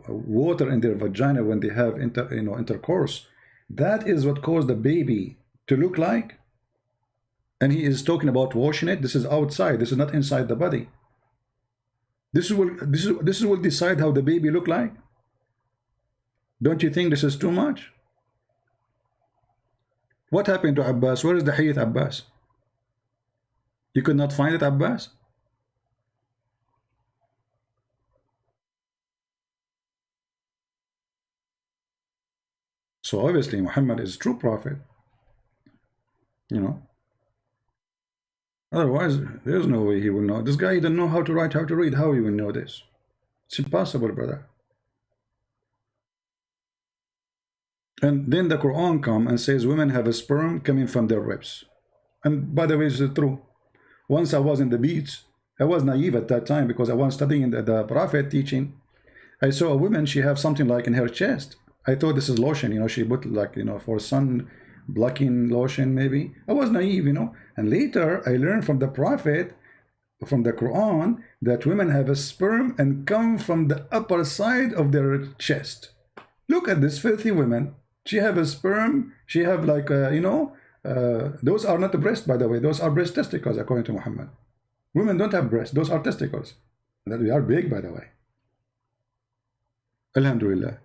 A: water in their vagina when they have intercourse, that is what caused the baby to look like. And he is talking about washing it. This is outside. This is not inside the body. This will decide how the baby look like. Don't you think this is too much? What happened to Abbas? Where is the hadith, Abbas? You could not find it, Abbas? So obviously Muhammad is a true prophet, you know. Otherwise, there's no way he will know. This guy doesn't know how to write, how to read. How he will know this? It's impossible, brother. And then the Quran comes and says women have a sperm coming from their ribs. And by the way, it's true. Once I was in the beach, I was naive at that time because I was studying the prophet teaching. I saw a woman, she have something like in her chest. I thought this is lotion, you know, she put like, you know, for sun blocking lotion maybe. I was naive, you know. And later I learned from the prophet, from the Quran, that women have a sperm and come from the upper side of their chest. Look at this filthy woman. She have a sperm, she have like, you know, those are not the breast, by the way. Those are breast testicles, according to Muhammad. Women don't have breasts. Those are testicles. That we are big, by the way. Alhamdulillah.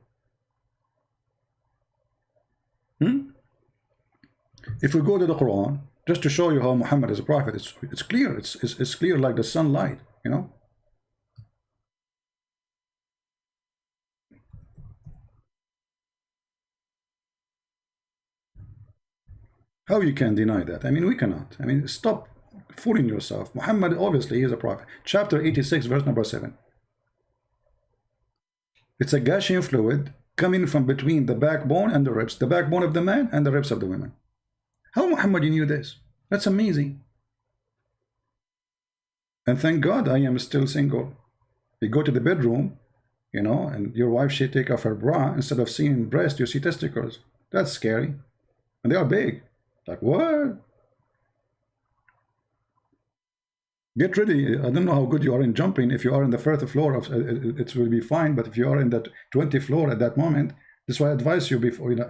A: If we go to the Quran, just to show you how Muhammad is a prophet, it's clear. It's clear like the sunlight, you know. How you can deny that? I mean, we cannot. I mean, stop fooling yourself. Muhammad, obviously, is a prophet. Chapter 86, verse number 7. It's a gushing fluid coming from between the backbone and the ribs, the backbone of the man and the ribs of the women. How Muhammad knew this? That's amazing. And thank God I am still single. You go to the bedroom, you know, and your wife, she take off her bra. Instead of seeing breast, you see testicles. That's scary. And they are big. Like, what? Get ready. I don't know how good you are in jumping. If you are in the first floor, it will be fine. But if you are in that 20th floor at that moment, this is why I advise you before, you know,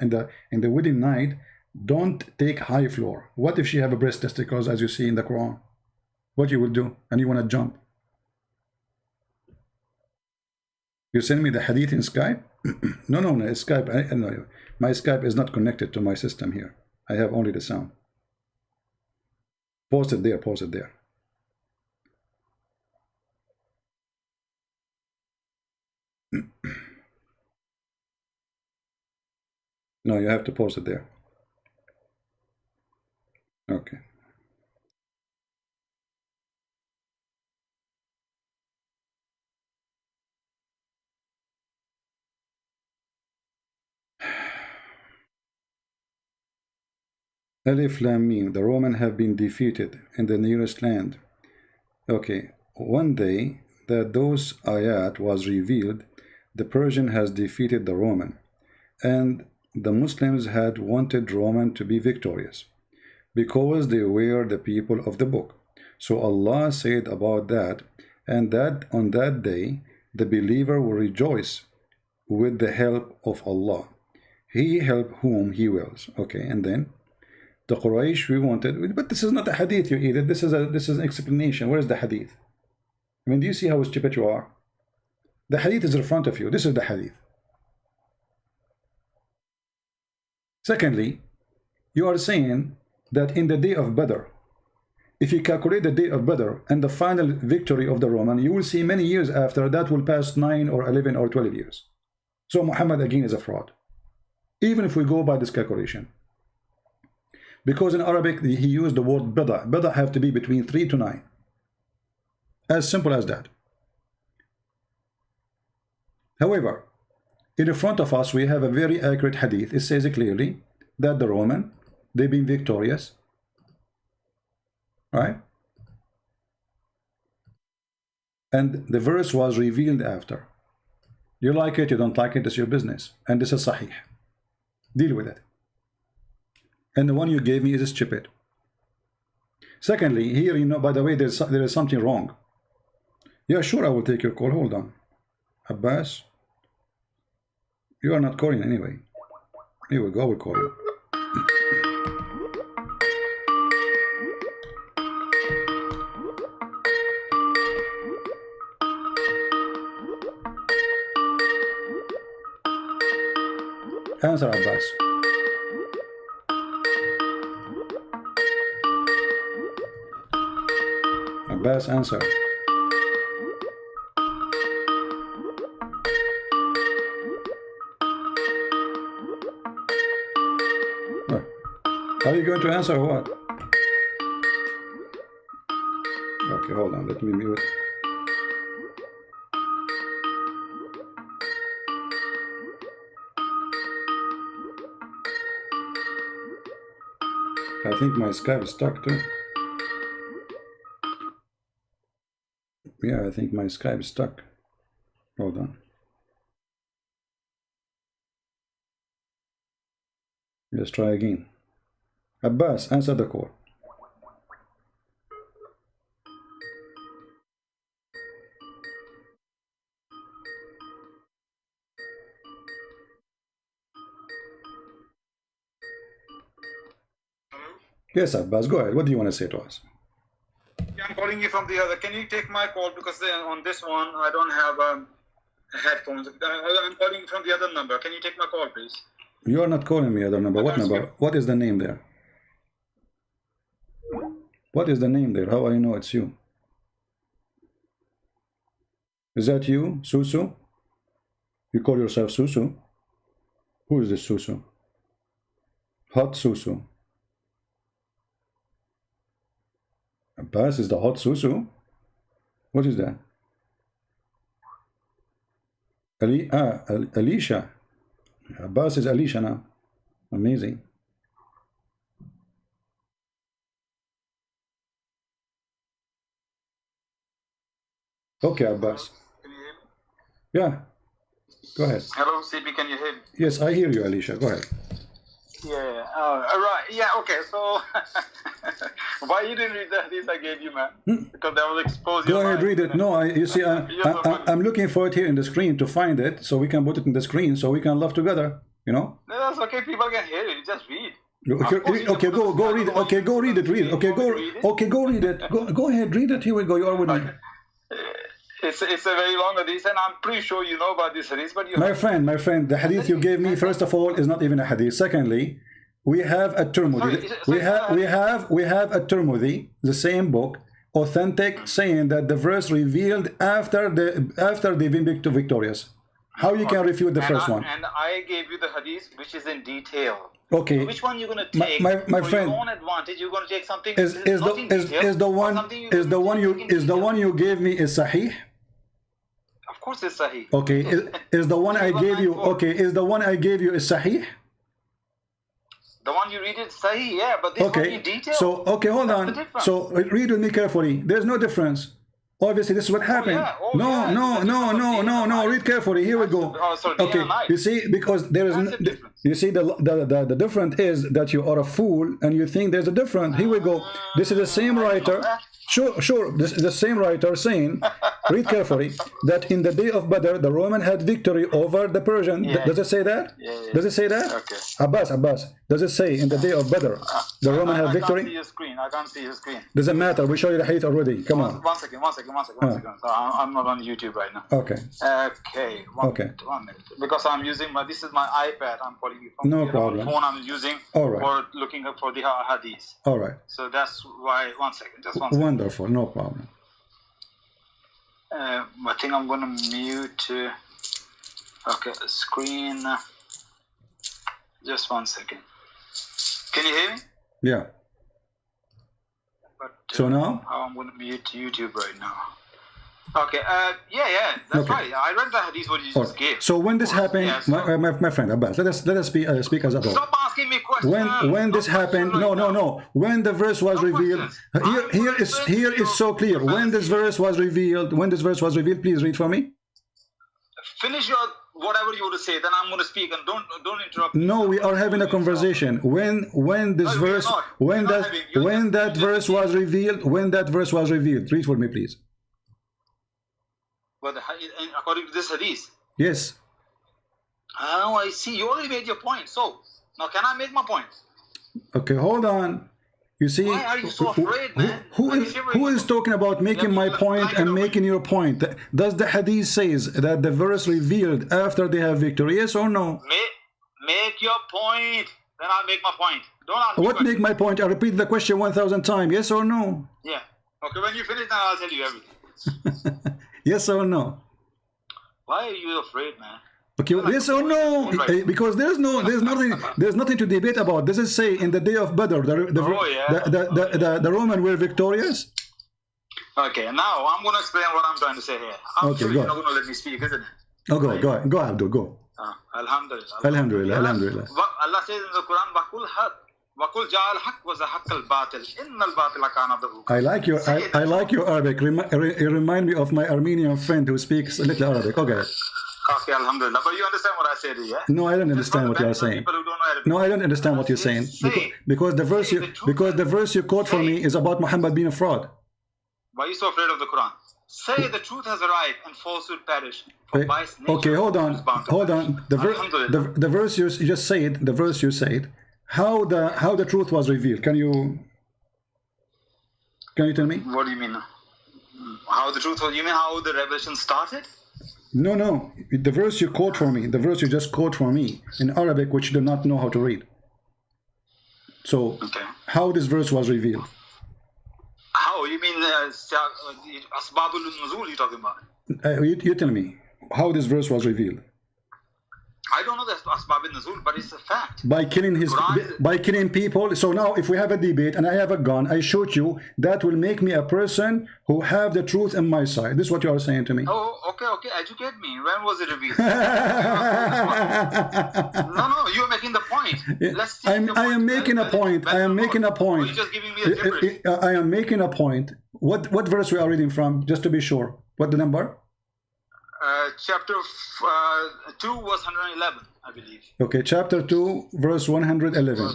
A: in the wedding night, don't take high floor. What if she have a breast testicles, as you see in the Quran? What you will do? And you want to jump? You send me the hadith in Skype? No, Skype. No, my Skype is not connected to my system here. I have only the sound. Post it there. Post it there. No, you have to post it there. Okay. Alif Lam Mim, the Roman have been defeated in the nearest land. Okay, one day that those ayat was revealed, the Persian has defeated the Roman, and the Muslims had wanted Roman to be victorious, because they were the people of the book. So Allah said about that, and that on that day, the believer will rejoice with the help of Allah. He help whom He wills. Okay, and then the Quraysh we wanted, but this is not a hadith you either. This is an explanation. Where is the hadith? I mean, do you see how stupid you are? The hadith is in front of you. This is the hadith. Secondly, you are saying that in the day of Badr, if you calculate the date of Badr and the final victory of the Roman, you will see many years after that will pass 9 or 11 or 12 years. So Muhammad again is a fraud, even if we go by this calculation. Because in Arabic he used the word bida. Bida have to be between 3 to 9. As simple as that. However, in front of us we have a very accurate hadith. It says clearly that the Roman, they've been victorious, right? And the verse was revealed after. You like it, you don't like it, it's your business. And this is sahih. Deal with it. And the one you gave me is stupid. Secondly, here, you know, by the way, there is something wrong. Yeah, sure, I will take your call. Hold on. Abbas, you are not calling anyway. Here we go, we'll call you. Answer, Abbas. Abbas, answer. What? Are you going to answer or what? Okay, hold on, let me mute. I think my Skype is stuck too. Yeah, I think my Skype is stuck. Hold on. Let's try again. Abbas, answer the call. Yes, Abbas, go ahead. What do you want to say to us?
C: I'm calling you from the other. Can you take my call, because on this one I don't have headphones. I'm calling from the other number. Can you take my call, please?
A: You are not calling me other number. What number? What is the name there? What is the name there? How I know it's you? Is that you, Susu? You call yourself Susu? Who is this Susu? Hot Susu. Abbas is the hot Susu? What is that? Alicia. Abbas is Alicia now. Amazing. Okay, Abbas.
C: Can you hear me?
A: Yeah. Go ahead.
C: Hello, CP, can you hear me?
A: Yes, I hear you, Alicia. Go ahead.
C: Yeah. Right. Yeah. Okay. So, why you didn't read the hadith I gave you, man? Because that was exposed.
A: Go ahead, read it. No, you see, I'm looking for it here in the screen to find it, so we can put it in the screen, so we can laugh together. You know.
C: No, that's okay. People can hear it. Just read.
A: Okay, go read it. Okay, go read it. Read it. Okay, go read it. Go ahead, read it. Here we go. You are with me.
C: It's a very long hadith, and I'm pretty sure you know about this hadith, but you...
A: My friend, the hadith you gave me, first of all, is not even a hadith. Secondly, we have a Tirmidhi. We have a Tirmidhi, the same book, authentic, saying that the verse revealed after they've been victorious. How you can refute the first one?
C: And I gave you the hadith, which is in detail.
A: Okay.
C: So which one you're going to take?
A: My
C: for
A: friend,
C: your own advantage, you're going to take something
A: is the one you gave me is sahih?
C: Of course it's sahih.
A: Okay, is the one I gave you, okay, is the one I gave you is sahih?
C: The one you read is sahih, yeah, but this one in detail.
A: So, okay, hold on. So, read with me carefully. There's no difference. Obviously, this is what happened. No, read carefully. Here we go. Okay, you see, because there is, you see, the difference is that you are a fool and you think there's a difference. Here we go. This is the same writer. Sure, this is the same writer saying read carefully, that in the day of Badr, the Roman had victory over the Persian.
D: Yeah.
A: Does it say that?
D: Yeah.
A: Does it say that?
D: Okay.
A: Abbas, does it say in the day of Badr, the Roman had
D: I can't see
A: victory?
D: your screen. I can't see your screen.
A: Doesn't matter, we show you the hadith already. Come on.
D: One second. So I'm not on YouTube right now.
A: Okay.
D: Okay. One minute. Because I'm using this is my iPad. I'm calling you from
A: No
D: the
A: problem.
D: phone I'm using
A: All right.
D: for looking up for the hadith.
A: All right.
D: So that's why. One second. Just one second.
A: Wonderful, no problem.
D: I think I'm gonna mute. Okay, screen. Just one second. Can you hear me?
A: Yeah.
D: But,
A: So now?
D: how I'm gonna mute YouTube right now. Okay. Yeah. That's
A: Okay.
D: right. I read the hadith what you just gave.
A: So when this happened,
D: Yeah, so-
A: my friend Abbas, let us speak as a whole.
D: Stop asking me questions.
A: When this happened, no. When the verse was revealed, here is so clear. When this verse was revealed, please read for me.
D: Finish your whatever you want to say, then I'm going to speak, and don't interrupt me.
A: No, we are having a conversation. When this
D: No, we are
A: verse,
D: not.
A: when
D: We're not
A: that
D: having- you're
A: when
D: just-
A: that verse was revealed, read for me, please.
D: But according to this hadith,
A: Yes.
D: oh, I see. You already made your point. So now, can I make my point?
A: Okay, hold on. You see,
D: Why are you so afraid, man?
A: who is talking about making my point and making your point? Does the hadith says that the verse revealed after they have victory? Yes or no?
D: Make your point. Then I'll make my point. Don't ask me
A: What
D: questions.
A: make my point? I repeat the question 1,000 times. Yes or no?
D: Yeah. Okay, when you finish, then I'll tell you everything.
A: Yes or no?
D: Why are you afraid, man?
A: Okay, yes or no? Because there's nothing to debate about. Does it say in the day of Badr the Roman were victorious?
D: Okay, now I'm going to explain what I'm trying to say here. I'm
A: Okay,
D: sure
A: go
D: you're
A: on.
D: not going to let me speak, isn't it?
A: Oh, go, Abdul, go.
D: Alhamdulillah.
A: Alhamdulillah.
D: Allah says in the Quran, وَقُلْ جَعَ الْحَقِّ وَزَحَقَّ الْبَاطِلِ إِنَّ الْبَاطِلَ كَانَ ظَهُوقًا.
A: I like your Arabic. You remind me of my Armenian friend who speaks a little Arabic. Okay.
D: Okay, alhamdulillah. But you understand what I said here, yeah?
A: No, I don't understand what you are saying.
D: People who don't know Arabic.
A: No, I don't understand what you're saying. Because the verse you quote for me is about Muhammad being a fraud.
D: Why are you so afraid of the Quran? Say the truth has arrived and falsehood perish. For vice nature
A: Okay, hold on.
D: is bound to perish. Alhamdulillah.
A: The verse you just said, how the truth was revealed. Can you tell me?
D: What do you mean? How the truth was? You mean how the revelation started?
A: No. The verse you quote for me, the verse you just quote for me in Arabic, which you do not know how to read. So,
D: Okay.
A: how this verse was revealed?
D: How? You mean Asbabul Nuzul you're talking about?
A: You tell me how this verse was revealed.
D: I don't know the Asbab Nuzul, but it's a fact.
A: By killing people. So now if we have a debate and I have a gun, I shoot you, that will make me a person who have the truth in my side. This is what you are saying to me.
D: Oh, okay. Educate me. When was it revealed? No, you're making the point. Let's see.
A: I am making a point.
D: You're just giving me a gibberish.
A: I am making a point. What verse we are reading from, just to be sure? What the number?
D: Chapter 2, verse 111, I believe.
A: Okay, chapter 2, verse 111.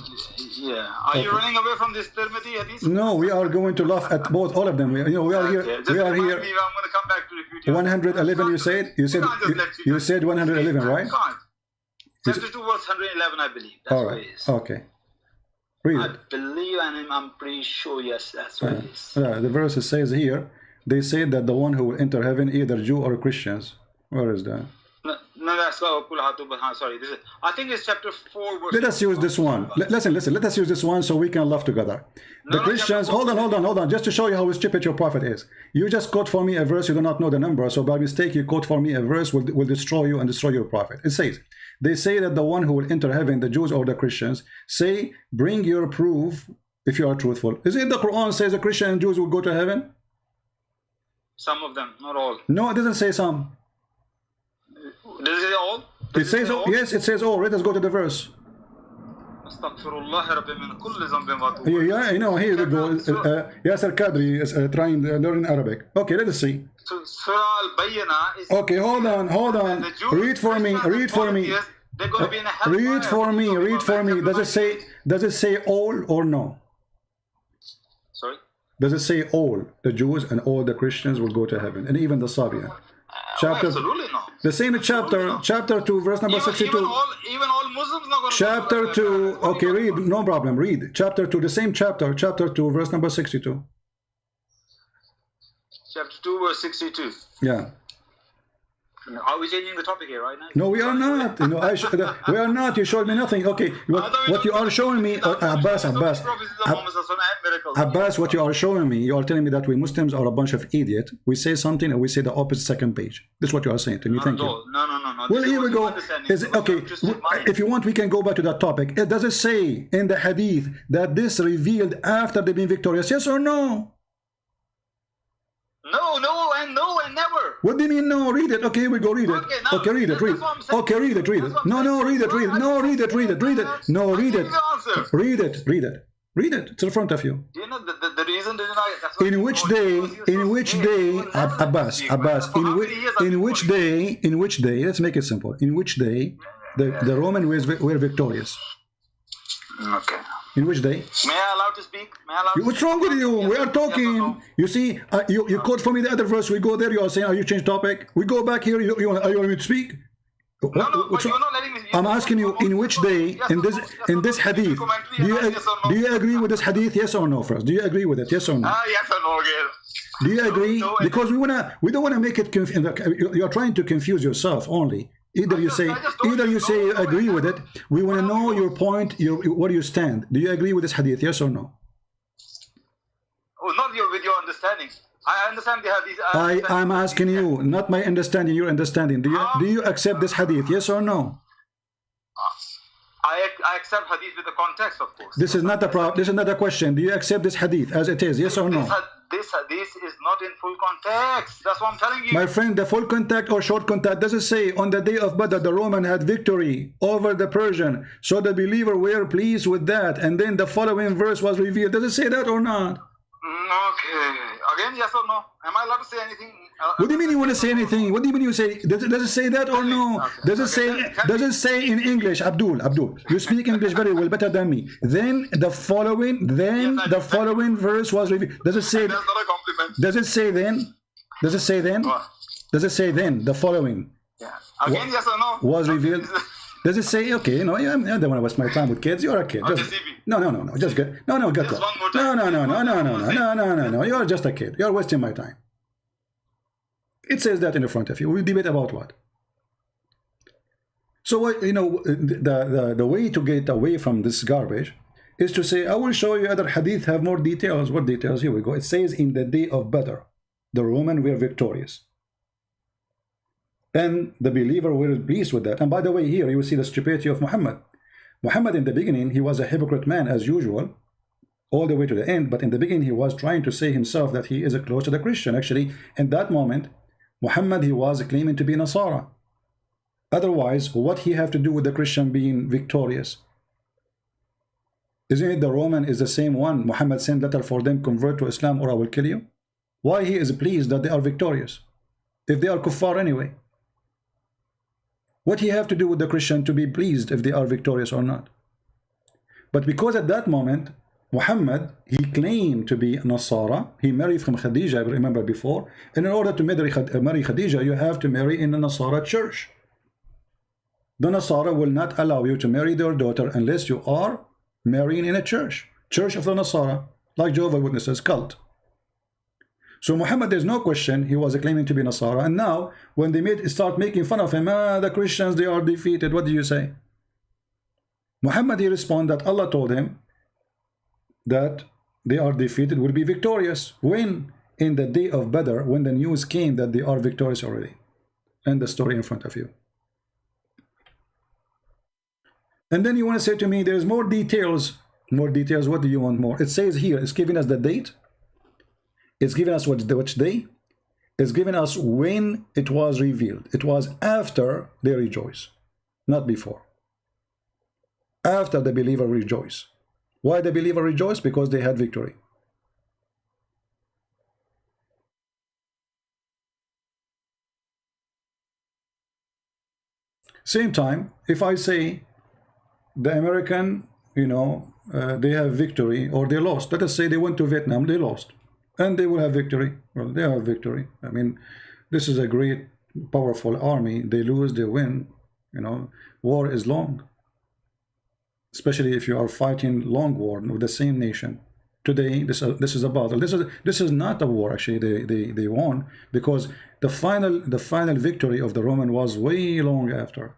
D: Yeah. Are you running away from this Tirmidhi hadith?
A: No, we are going to laugh at all of them. We are here.
D: Just
A: We are
D: remind
A: here.
D: me, I'm going to come back to repeat you.
A: 111. You said 111, right?
D: Can't. Chapter 2, verse 111, I believe. That's
A: All
D: what
A: right.
D: it is.
A: Okay. Read
D: I
A: it.
D: believe, and I'm pretty sure, yes, that's what it is.
A: The verse says here, they say that the one who will enter heaven, either Jew or Christians. Where is that?
D: No, that's sorry. I think it's chapter 4, verse.
A: Let us use this one. Listen. Let us use this one so we can laugh together. The Christians. Hold on. Just to show you how stupid your prophet is. You just quote for me a verse. You do not know the number. So by mistake, you quote for me a verse will destroy you and destroy your prophet. It says, they say that the one who will enter heaven, the Jews or the Christians, say, bring your proof if you are truthful. Is it the Quran says the Christian and Jews will go to heaven?
D: Some of them, not all.
A: No, it doesn't say some.
D: Does it say all?
A: It says all. Yes, it says all. Let us go to the verse. Yeah, you know, here we go. Yasir Qadhi is trying to learn Arabic. Okay, let us see.
D: Surah Al-Bayyinah is...
A: Okay, hold on. Read for me.
D: They're going to be in a hellfire.
A: Read for me. Does it say all or no?
D: Sorry?
A: Does it say all the Jews and all the Christians will go to heaven, and even the Serbian? Chapter,
D: absolutely no.
A: the same chapter, chapter 2, verse number 62.
D: Even all Muslims not going to
A: Chapter 2, okay, read, no problem, read. Chapter 2, the same chapter, chapter 2, verse number 62.
D: Chapter 2, verse 62.
A: Yeah.
D: Are we changing the topic here right now?
A: No, we are not. You know, we are not. You showed me nothing. Okay, what you are showing me, Abbas, what you are showing me, you are telling me that we Muslims are a bunch of idiots. We say something and we say the opposite second page. This is what you are saying to me. Thank you.
D: No.
A: Well, here we go. Okay, if you want, we can go back to that topic. Does it say in the hadith that this revealed after they've been victorious? Yes or no?
D: No, and never.
A: What do you mean no? Read it. Okay, here we go. Read it. Okay, read it. Read. Okay, read it. Read it. No, read it. Read it. No, read it. Read it. Read it. No, read it. Read it. Read it. Read it. It's in front of you.
D: Do you know the reason?
A: In which day, Abbas, in which day, let's make it simple. In which day the Romans were victorious?
D: Okay.
A: In which day?
D: May I allow to speak?
A: What's wrong with you? We are talking.
D: No?
A: You see, you quote for me the other verse. We go there. You are saying, "Are you change topic?" We go back here. You want me to speak?
D: No, but you're not letting me.
A: I'm asking you, in which day, in this hadith, do you agree with this hadith? Yes or no? First, do you agree with it? Yes or no?
D: Yes or no, again.
A: Do you agree? Because we don't wanna make it. You're trying to confuse yourself only. Either you say you agree with it. We want to know your point, where you stand. Do you agree with this hadith? Yes or no?
D: Oh, not with your understanding. I understand the hadith.
A: I'm asking you, not my understanding, your understanding. Do you accept this hadith? Yes or no?
D: I accept hadith with the context, of course.
A: This is not a question. Do you accept this hadith as it is? Yes or no?
D: This hadith is not in full context. That's what I'm telling you.
A: My friend, the full contact or short contact, does it say on the day of Badr the Roman had victory over the Persian, so the believer were pleased with that, and then the following verse was revealed? Does it say that or not?
D: Okay. Again, yes or no? Am I allowed to say anything?
A: What do you mean you want to say anything? What do you mean you say? Does it say that or no? Okay. Does it say in English, Abdul, you speak English very well, better than me. Then the following verse was revealed. Does it say?
D: That's not a compliment.
A: Does it say then? Does it say then?
D: What?
A: Does it say then the following?
D: Yeah. Again, yes or no?
A: Was revealed. Does it say, okay, you know, I don't want to waste my time with kids. You're a kid. Just, no, just get, no, get that. No, you're just a kid. You're wasting my time. It says that in the front of you. We'll debate about what. So, what, you know, the way to get away from this garbage is to say, I will show you other hadith have more details. What details? Here we go. It says in the day of Badr, the Romans were victorious. And the believer were pleased with that. And by the way, here you will see the stupidity of Muhammad. Muhammad in the beginning, he was a hypocrite man as usual, all the way to the end. But in the beginning, he was trying to say himself that he is close to the Christian. Actually, in that moment, Muhammad, he was claiming to be Nasara. Otherwise, what he have to do with the Christian being victorious? Isn't it the Roman is the same one? Muhammad sent letter for them, convert to Islam or I will kill you. Why he is pleased that they are victorious? If they are kuffar anyway. What he have to do with the Christian to be pleased if they are victorious or not? But because at that moment, Muhammad, he claimed to be Nasara. He married from Khadija, I remember before. And in order to marry Khadija, you have to marry in a Nasara church. The Nasara will not allow you to marry their daughter unless you are marrying in a church. Church of the Nasara, like Jehovah's Witnesses cult. So Muhammad, there's no question, he was claiming to be Nasara. And now, when they start making fun of him, the Christians, they are defeated. What do you say? Muhammad, he responded that Allah told him that they are defeated, will be victorious. When? In the day of Badr, when the news came that they are victorious already. And the story in front of you. And then you want to say to me, there's more details. More details, what do you want more? It says here, it's giving us the date. It's given us which day. It's given us when it was revealed. It was after they rejoice, not before. After the believer rejoice. Why the believer rejoice? Because they had victory. Same time, if I say the American, you know, they have victory or they lost. Let us say they went to Vietnam, they lost. and they will have victory. Well, they have victory. I mean, this is a great, powerful army. They lose, they win. You know, war is long, especially if you are fighting long war with the same nation. Today, this is a battle. This is not a war. Actually, they won, because the final victory of the Roman was way long after.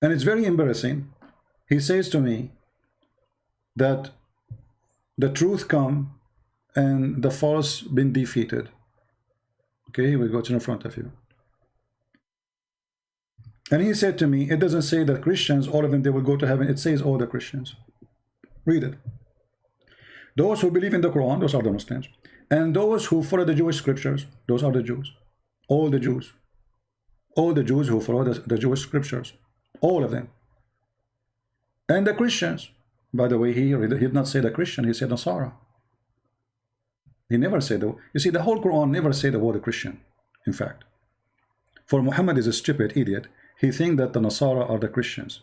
A: And it's very embarrassing. He says to me that the truth come and the false been defeated. Okay, here we go. It's in front of you. And he said to me, it doesn't say that Christians, all of them, they will go to heaven. It says all the Christians. Read it. Those who believe in the Quran, those are the Muslims. And those who follow the Jewish scriptures, those are the Jews. All the Jews. All the Jews who follow the Jewish scriptures. All of them. And the Christians. By the way, he did not say the Christian, he said Nasara. He never said the, you see, the whole Quran never said the word Christian, in fact. For Muhammad is a stupid idiot. He thinks that the Nasara are the Christians.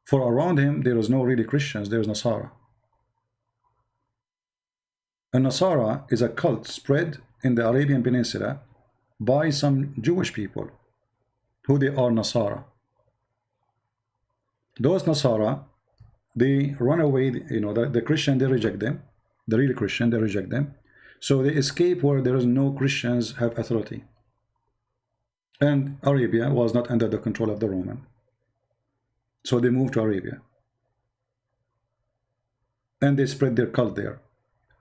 A: For around him, there is no really Christians, there is Nasara. And Nasara is a cult spread in the Arabian Peninsula by some Jewish people, who they are Nasara. Those Nasara, they run away, you know, the Christian, they reject them. The real Christian, they reject them. So they escape where there is no Christians have authority. And Arabia was not under the control of the Roman. So they moved to Arabia. And they spread their cult there.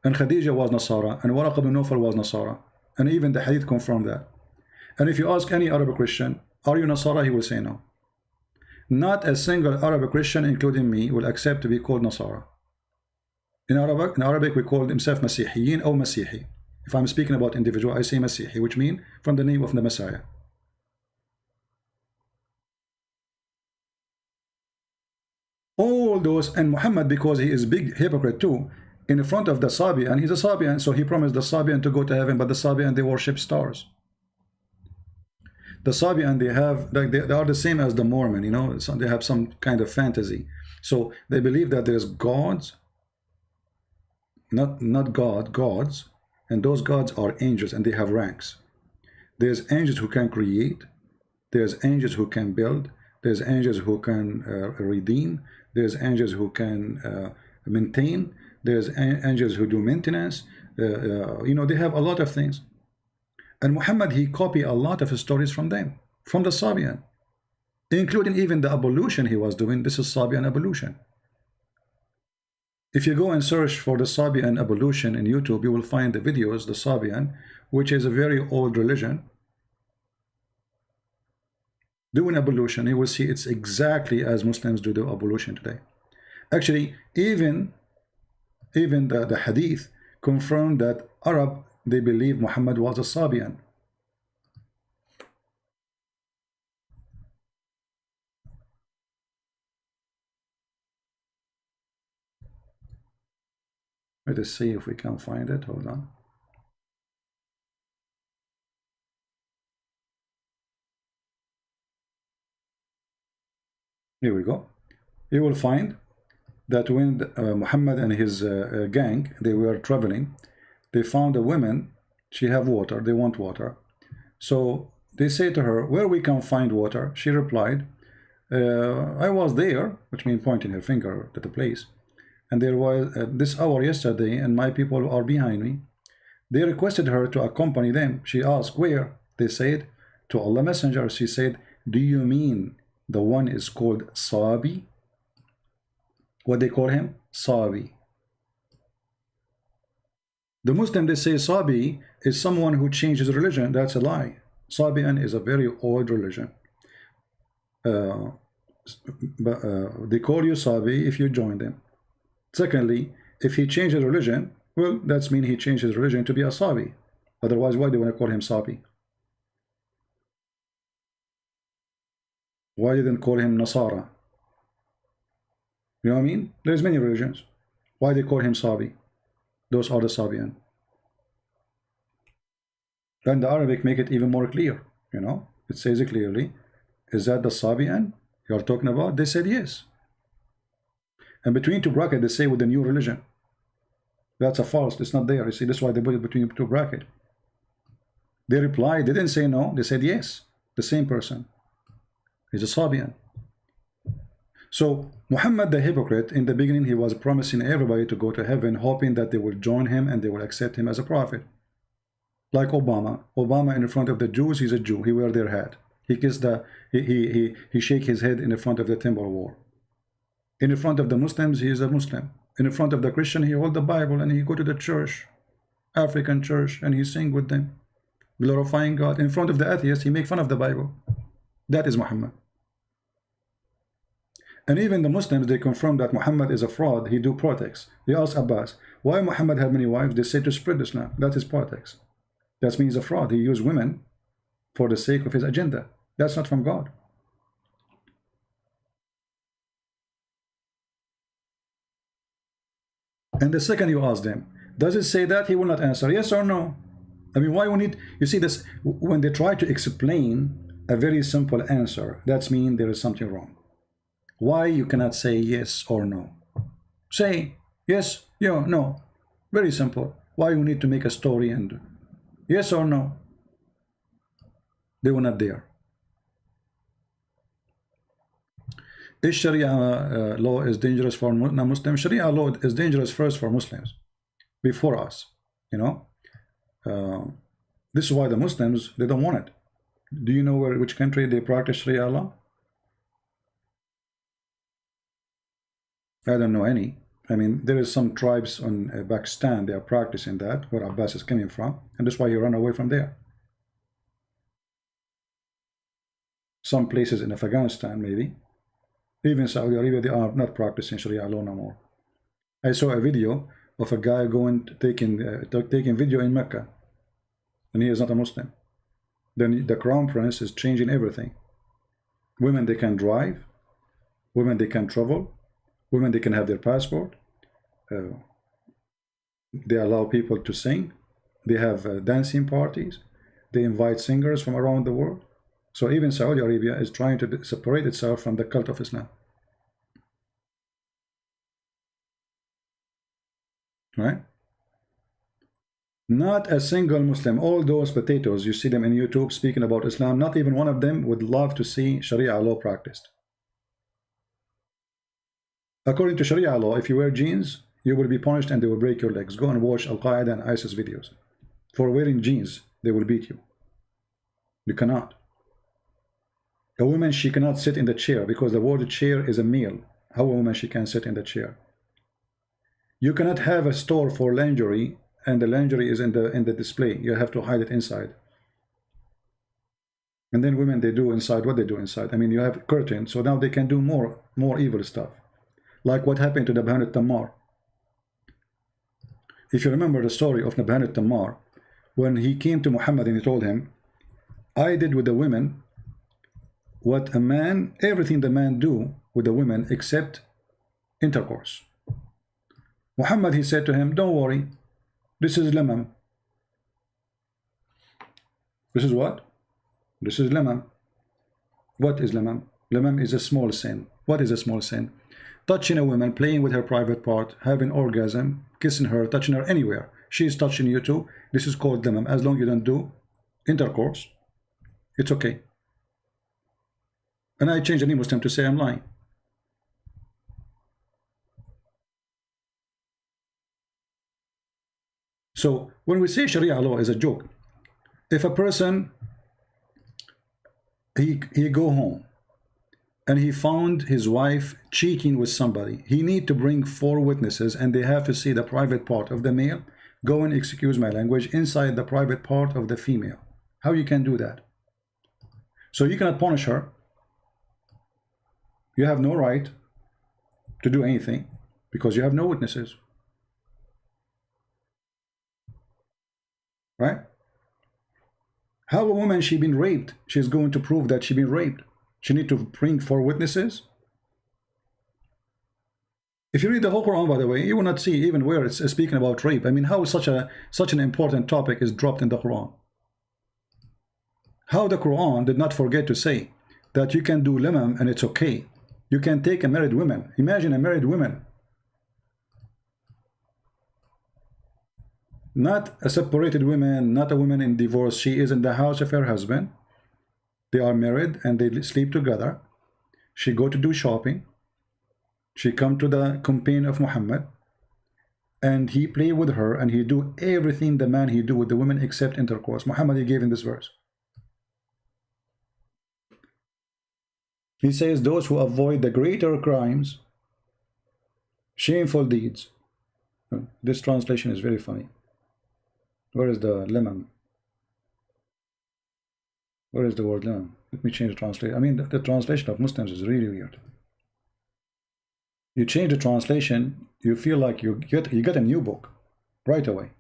A: And Khadija was Nasara, and Waraq ibn Nawfal was Nasara. And even the Hadith confirmed that. And if you ask any Arab Christian, are you Nasara? He will say no. Not a single Arab Christian, including me, will accept to be called Nasara. In Arabic we call themselves Masihiyin or Masihi. If I'm speaking about individual, I say Masihi, which means from the name of the Messiah. All those, and Muhammad, because he is big hypocrite too, in front of the Serbian, he's a Serbian, so he promised the Serbian to go to heaven, but the Serbian, they worship stars. The Serbian, they have, like, they are the same as the Mormon, you know, so they have some kind of fantasy. So they believe that there's gods, not God, gods, and those gods are angels, and they have ranks. There's angels who can create, there's angels who can build, there's angels who can redeem, there's angels who can maintain, there's angels who do maintenance, you know, they have a lot of things. And Muhammad, he copied a lot of stories from them, from the Serbian, including even the ablution he was doing. This is Serbian ablution. If you go and search for the Serbian ablution in YouTube, you will find the videos, the Serbian, which is a very old religion, doing ablution. You will see it's exactly as Muslims do the ablution today. Actually, even the Hadith confirmed that Arab, they believe Muhammad was a Serbian. Let us see if we can find it. Hold on. Here we go. You will find that when Muhammad and his gang, they were traveling, they found a woman, she have water, they want water. So they say to her, where we can find water? She replied, I was there, which means pointing her finger to the place. And there was this hour yesterday, and my people are behind me. They requested her to accompany them. She asked, where? They said, to Allah Messenger. She said, do you mean the one is called Sabi? What they call him? Sabi. The Muslim, they say Sabi is someone who changes religion. That's a lie. Sabian is a very old religion. They call you Sabi if you join them. Secondly, if he changes religion, well, that's mean he changes religion to be a Sabi. Otherwise, why do you want to call him Sabi? Why didn't call him Nasara? You know what I mean? There's many religions. Why they call him Sabi? Those are the Sabian. And the Arabic make it even more clear. You know, it says it clearly. Is that the Sabian you're talking about? They said yes. And between two brackets, they say with the new religion. That's a false. It's not there. You see, that's why they put it between two brackets. They replied. They didn't say no. They said yes. The same person. He's a Serbian. So Muhammad the hypocrite, in the beginning, he was promising everybody to go to heaven, hoping that they will join him and they will accept him as a prophet. Like Obama. Obama in front of the Jews, he's a Jew. He wear their hat. He kissed the he shake his head in front of the temple wall. In front of the Muslims, he is a Muslim. In front of the Christian, he hold the Bible and he go to the church, African church, and he sing with them, glorifying God. In front of the atheist, he make fun of the Bible. That is Muhammad. And even the Muslims, they confirm that Muhammad is a fraud. He do politics. They ask Abbas, why Muhammad had many wives? They say to spread Islam. That is politics. That means a fraud. He used women for the sake of his agenda. That's not from God. And the second you ask them, does it say that? He will not answer yes or no. I mean, why we need, you see this, when they try to explain a very simple answer, that means there is something wrong. Why you cannot say yes or no? Say yes, yeah, no. Very simple. Why you need to make a story and yes or no? They were not there. Is Sharia law is dangerous for non-Muslims? Sharia law is dangerous first for Muslims, before us. You know, this is why the Muslims, they don't want it. Do you know which country they practice Sharia law? I don't know any. I mean, there is some tribes in Pakistan, they are practicing that, where Abbas is coming from, and that's why he ran away from there. Some places in Afghanistan, maybe. Even Saudi Arabia, they are not practicing Sharia law no more. I saw a video of a guy going taking video in Mecca, and he is not a Muslim. Then the crown prince is changing everything. Women, they can drive. Women, they can travel. Women, they can have their passport. They allow people to sing. They have dancing parties. They invite singers from around the world. So even Saudi Arabia is trying to separate itself from the cult of Islam. Right? Not a single Muslim, all those potatoes, you see them in YouTube speaking about Islam, not even one of them would love to see Sharia law practiced. According to Sharia law, if you wear jeans, you will be punished and they will break your legs. Go and watch Al-Qaeda and ISIS videos. For wearing jeans, they will beat you. You cannot. A woman, she cannot sit in the chair because the word chair is a male. How a woman, she can sit in the chair? You cannot have a store for lingerie and the lingerie is in the display. You have to hide it inside. And then women, they do inside what they do inside. I mean, you have curtains, so now they can do more evil stuff. Like what happened to Nabhan al-Tammar. If you remember the story of Nabhan al-Tammar, when he came to Muhammad and he told him, I did with the women what a man, everything the man do with the women except intercourse. Muhammad, he said to him, don't worry, this is lamam. This is what? This is lamam. What is lamam? Lamam is a small sin. What is a small sin? Touching a woman, playing with her private part, having orgasm, kissing her, touching her anywhere. She is touching you too. This is called lamam. As long as you don't do intercourse, it's okay. And I change any Muslim to say I'm lying. So when we say Sharia law is a joke, if a person he go home and he found his wife cheating with somebody, he need to bring 4 witnesses and they have to see the private part of the male go and, excuse my language, inside the private part of the female. How you can do that? So you cannot punish her. You have no right to do anything because you have no witnesses. Right? How a woman, she been raped, she's going to prove that she been raped? She need to bring 4 witnesses? If you read the whole Quran, by the way, you will not see even where it's speaking about rape. I mean, how such an important topic is dropped in the Quran? How the Quran did not forget to say that you can do lamam and it's okay. You can take a married woman. Imagine a married woman Not a separated woman, not a woman in divorce. She is in the house of her husband. They are married and they sleep together. She go to do shopping. She come to the companion of Muhammad, and he play with her, and he do everything the man he do with the women except intercourse. Muhammad, he gave in this verse. He says those who avoid the greater crimes, shameful deeds. This translation is very funny. Where is the lemon? Where is the word lemon? Let me change the translation. I mean, the translation of Muslims is really weird. You change the translation, you feel like you get a new book right away.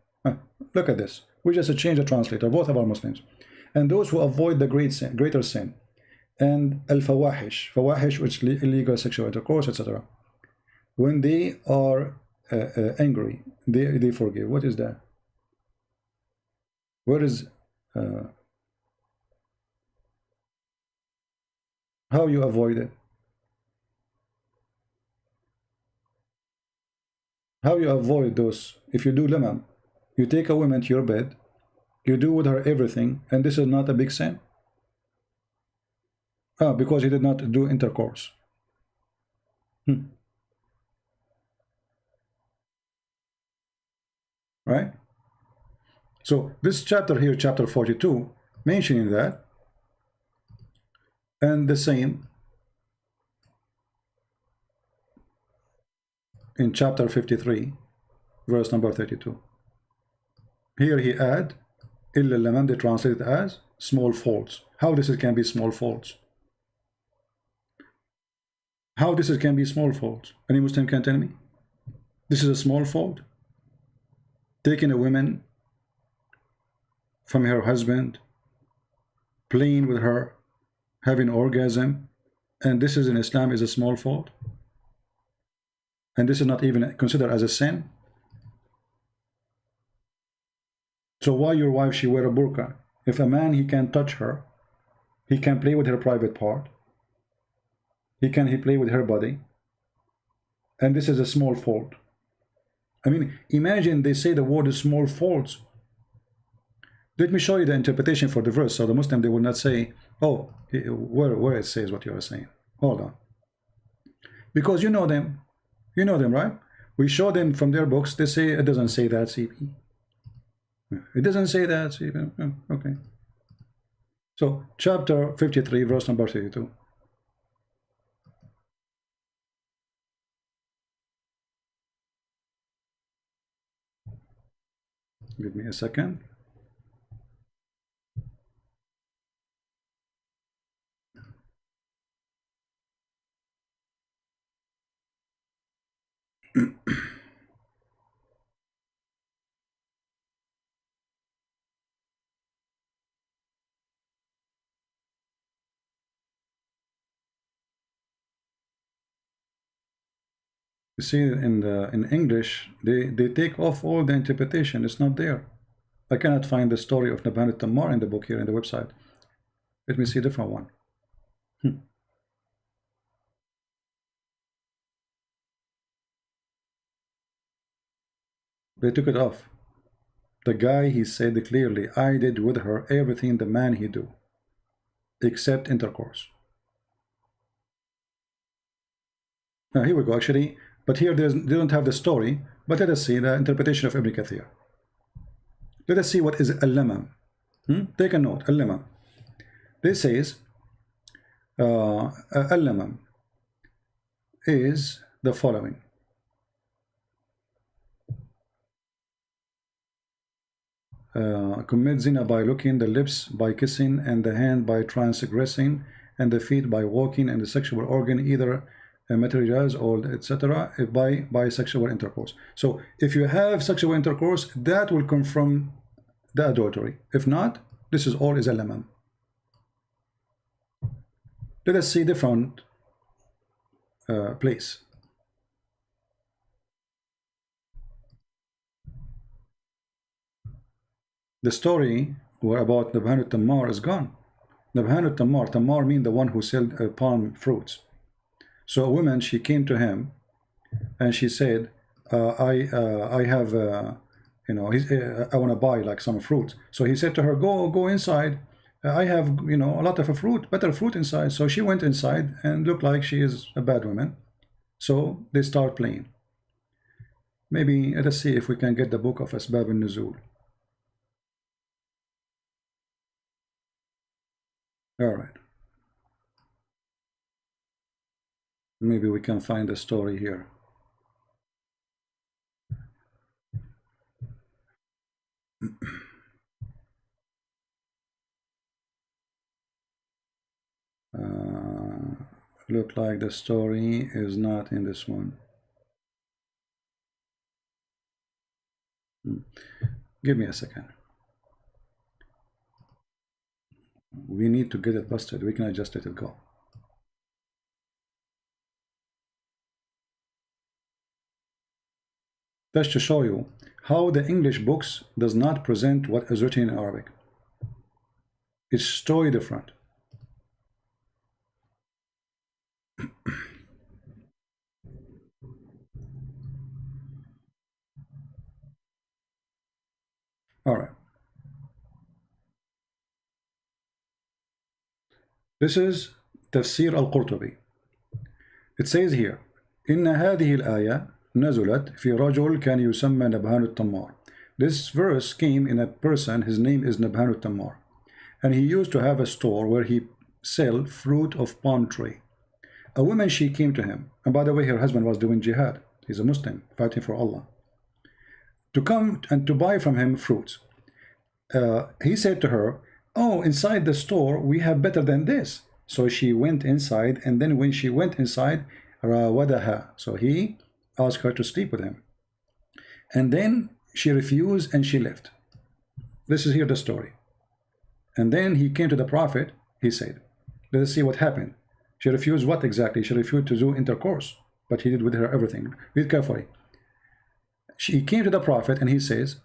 A: Look at this. We just changed the translator, both of our Muslims. And those who avoid the greater sin, and al-fawahish, fawahish, which is illegal sexual intercourse, etc. When they are angry, they forgive. What is that? Where is how you avoid it? How you avoid those? If you do lemon, you take a woman to your bed, you do with her everything, and this is not a big sin. Because he did not do intercourse. Right? So this chapter here, chapter 42, mentioning that, and the same in chapter 53, verse number 32. Here he add, illa laman, they translate it as small faults. How this can be small faults? How this can be small faults? Any Muslim can tell me? This is a small fault? Taking a woman from her husband, playing with her, having orgasm, and this is in Islam is a small fault? And this is not even considered as a sin? So why your wife, she wear a burqa? If a man, he can touch her, he can play with her private part, he play with her body, and this is a small fault. I mean, imagine they say the word is small faults. Let me show you the interpretation for the verse, so the Muslim, they will not say, oh, where it says what you are saying. Hold on. Because you know them, right? We show them from their books, they say it doesn't say that, CP. It doesn't say that, CP. Okay. So, chapter 53, verse number 32. Give me a second. You see, in English, they take off all the interpretation. It's not there. I cannot find the story of Nabhan al-Tammar in the book here in the website. Let me see a different one. They took it off. The guy, he said clearly, I did with her everything the man he do, except intercourse. Now here we go, actually, but here they don't have the story, but let us see the interpretation of Ibn Kathir. Let us see what is al-lamam. Take a note, al-lamam. This says, al-lamam is the following. Commit zina by looking, the lips by kissing, and the hand by transgressing, and the feet by walking, and the sexual organ either materials or etc. by sexual intercourse. So if you have sexual intercourse, that will come from the adultery. If not, this is all is a lamam. Let us see different place. The story about Nabhan al-Tammar is gone. Nabhan al-Tammar, Tammar means the one who sold palm fruits. So a woman, she came to him and she said, I have You know, I want to buy like some fruit. So he said to her, go inside. I have, you know, a lot of fruit, better fruit inside. So she went inside and looked like she is a bad woman. So they start playing. Maybe let's see if we can get the book of Asbab al-Nuzul. All right. Maybe we can find a story here. Look like the story is not in this one. Give me a second. We need to get it busted. We cannot just let it go. That's to show you how the English books does not present what is written in Arabic. It's totally different. All right. This is Tafsir al-Qurtubi. It says here, إن هذه الآية نزلت في رجل كان يسمى نبهان التمار. This verse came in a person, his name is Nabhan al-Tammar, and he used to have a store where he sell fruit of palm tree. A woman, she came to him, and by the way, her husband was doing jihad. He's a Muslim, fighting for Allah, to come and to buy from him fruits. He said to her, oh, inside the store we have better than this. So she went inside, and then when she went inside, rawadaha, so he asked her to sleep with him, and then she refused and she left. This is here the story. And then he came to the Prophet. He said, let us see what happened. She refused what exactly? She refused to do intercourse, but he did with her everything. Read carefully. He came to the Prophet and he says,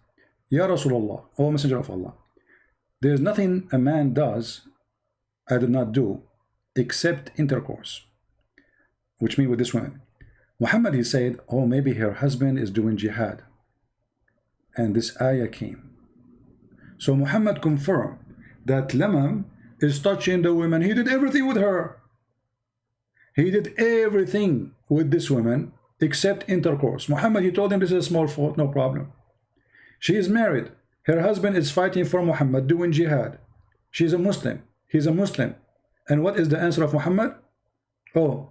A: Ya Rasulullah, O Messenger of Allah, there is nothing a man does I did not do except intercourse, which means with this woman. Muhammad, he said, oh, maybe her husband is doing jihad, and this ayah came. So Muhammad confirmed that Lamam is touching the woman. He did everything with her. He did everything with this woman except intercourse. Muhammad, he told him this is a small fault, no problem. She is married. Her husband is fighting for Muhammad, doing jihad. She's a Muslim. He's a Muslim. And what is the answer of Muhammad? Oh,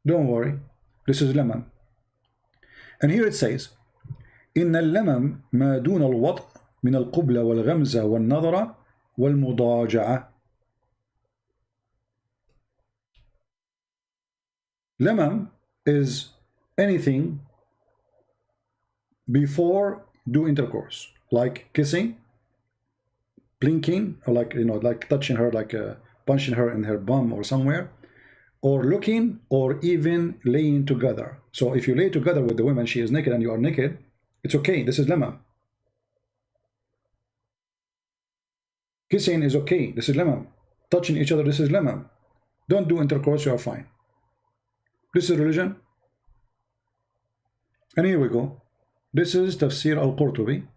A: don't worry. This is Lamam. And here it says, إن اللمم ما دون الوطء من القبلة والغمزة والنظرة والمضاجعة. Lamam is anything before do intercourse, like kissing, blinking, or like, you know, like touching her, like punching her in her bum or somewhere, or looking, or even laying together. So if you lay together with the woman, she is naked and you are naked, it's okay. This is lamam. Kissing is okay. This is lamam. Touching each other, this is lamam. Don't do intercourse, you are fine. This is religion. And here we go. This is Tafsir al-Qurtubi,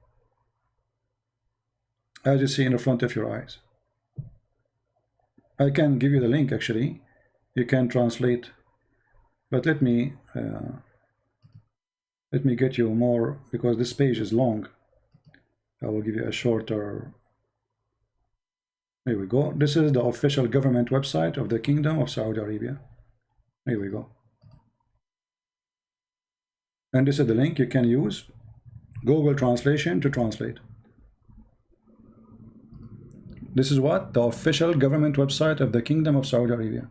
A: as you see in the front of your eyes. I can give you the link actually. You can translate, but let me get you more, because this page is long. I will give you a shorter. Here we go. This is the official government website of the Kingdom of Saudi Arabia. Here we go. And this is the link you can use Google Translation to translate. This is what? The official government website of the Kingdom of Saudi Arabia.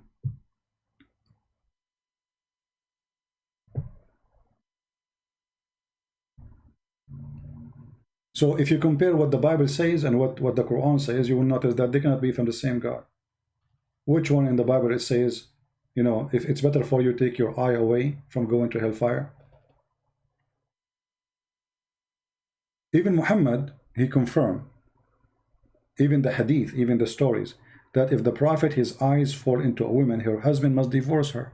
A: So if you compare what the Bible says and what the Quran says, you will notice that they cannot be from the same God. Which one in the Bible it says, you know, if it's better for you to take your eye away from going to hellfire? Even Muhammad, he confirmed, even the hadith, even the stories, that if the Prophet, his eyes fall into a woman, her husband must divorce her.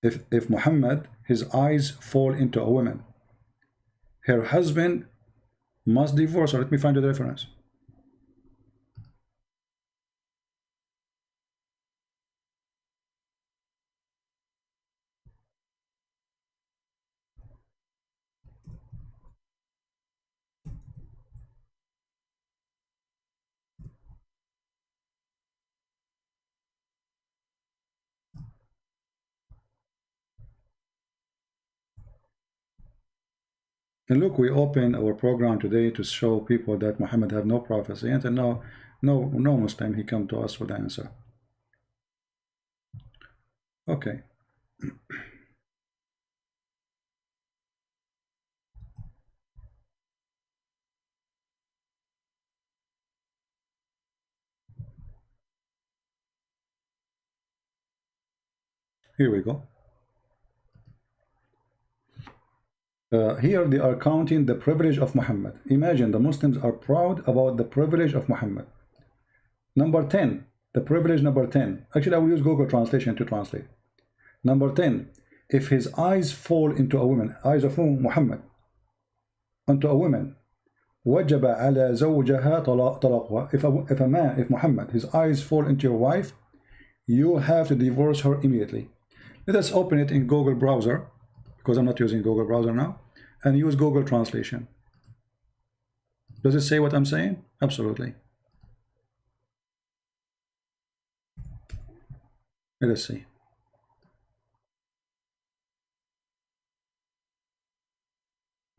A: If Muhammad, his eyes fall into a woman, her husband must divorce her. Let me find the reference. And look, we open our program today to show people that Muhammad have no prophecy, and no Muslim he come to us with the answer. Okay. Here we go. Here they are counting the privilege of Muhammad. Imagine the Muslims are proud about the privilege of Muhammad. Number 10, the privilege number 10. Actually, I will use Google Translation to translate. Number 10, if his eyes fall into a woman, eyes of whom? Muhammad, onto a woman, وجب على زوجها طلاقها. If a man, if Muhammad, his eyes fall into your wife, you have to divorce her immediately. Let us open it in Google browser, because I'm not using Google browser now, and use Google Translation. Does it say what I'm saying? Absolutely. Let us see.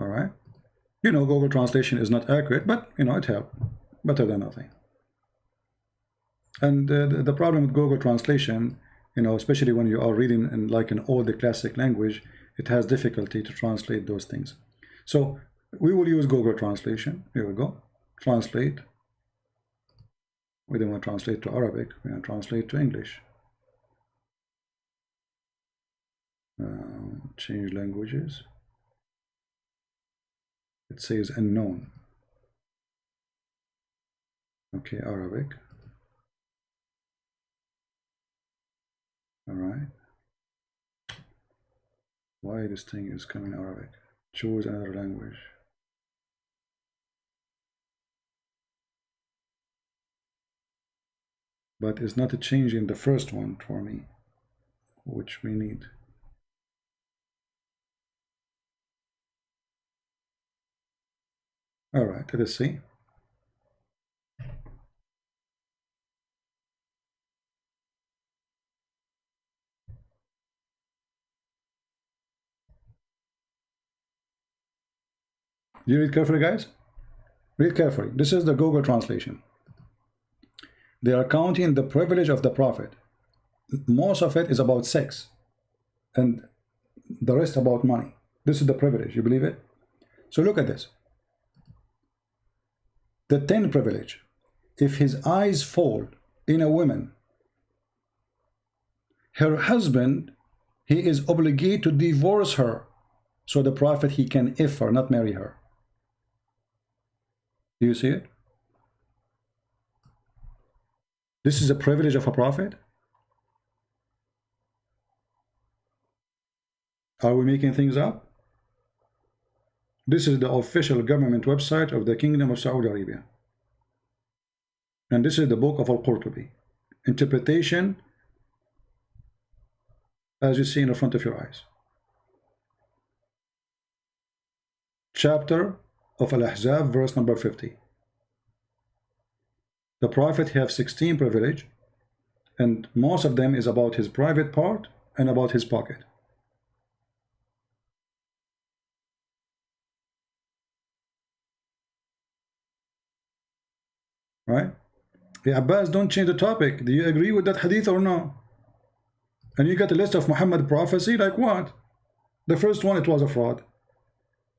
A: All right. You know, Google Translation is not accurate, but you know, it helped. Better than nothing. And the problem with Google Translation, you know, especially when you are reading in like an old classic language, it has difficulty to translate those things. So we will use Google Translation. Here we go. Translate. We don't want to translate to Arabic. We want to translate to English. Change languages. It says unknown. Okay, Arabic. All right. Why this thing is coming Arabic? Choose another language. But it's not a change in the first one for me, which we need. All right, let us see. You read carefully, guys. Read carefully. This is the Google Translation. They are counting the privilege of the Prophet. Most of it is about sex, and the rest about money. This is the privilege. You believe it? So look at this. The 10th privilege. If his eyes fall in a woman, her husband, he is obligated to divorce her, so the Prophet, he can if her, not marry her. Do you see it? This is a privilege of a Prophet? Are we making things up? This is the official government website of the Kingdom of Saudi Arabia. And this is the book of Al-Qurtubi. Interpretation, as you see in the front of your eyes. Chapter of Al-Ahzab, verse number 50. The Prophet have 16 privilege, and most of them is about his private part and about his pocket. Right? Yeah, Abbas, don't change the topic. Do you agree with that hadith or no? And you got a list of Muhammad prophecy, like what? The first one, it was a fraud.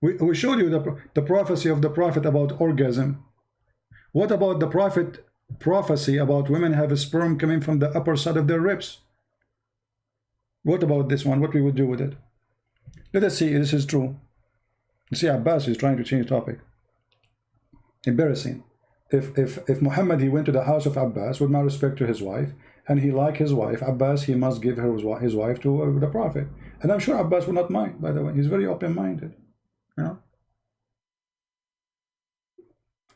A: We showed you the prophecy of the Prophet about orgasm. What about the Prophet prophecy about women have a sperm coming from the upper side of their ribs? What about this one? What we would do with it? Let us see if this is true. You see, Abbas is trying to change topic. Embarrassing. If Muhammad, he went to the house of Abbas, with my respect to his wife, and he liked his wife, Abbas, he must give her his wife to the Prophet. And I'm sure Abbas would not mind, by the way. He's very open-minded. You know?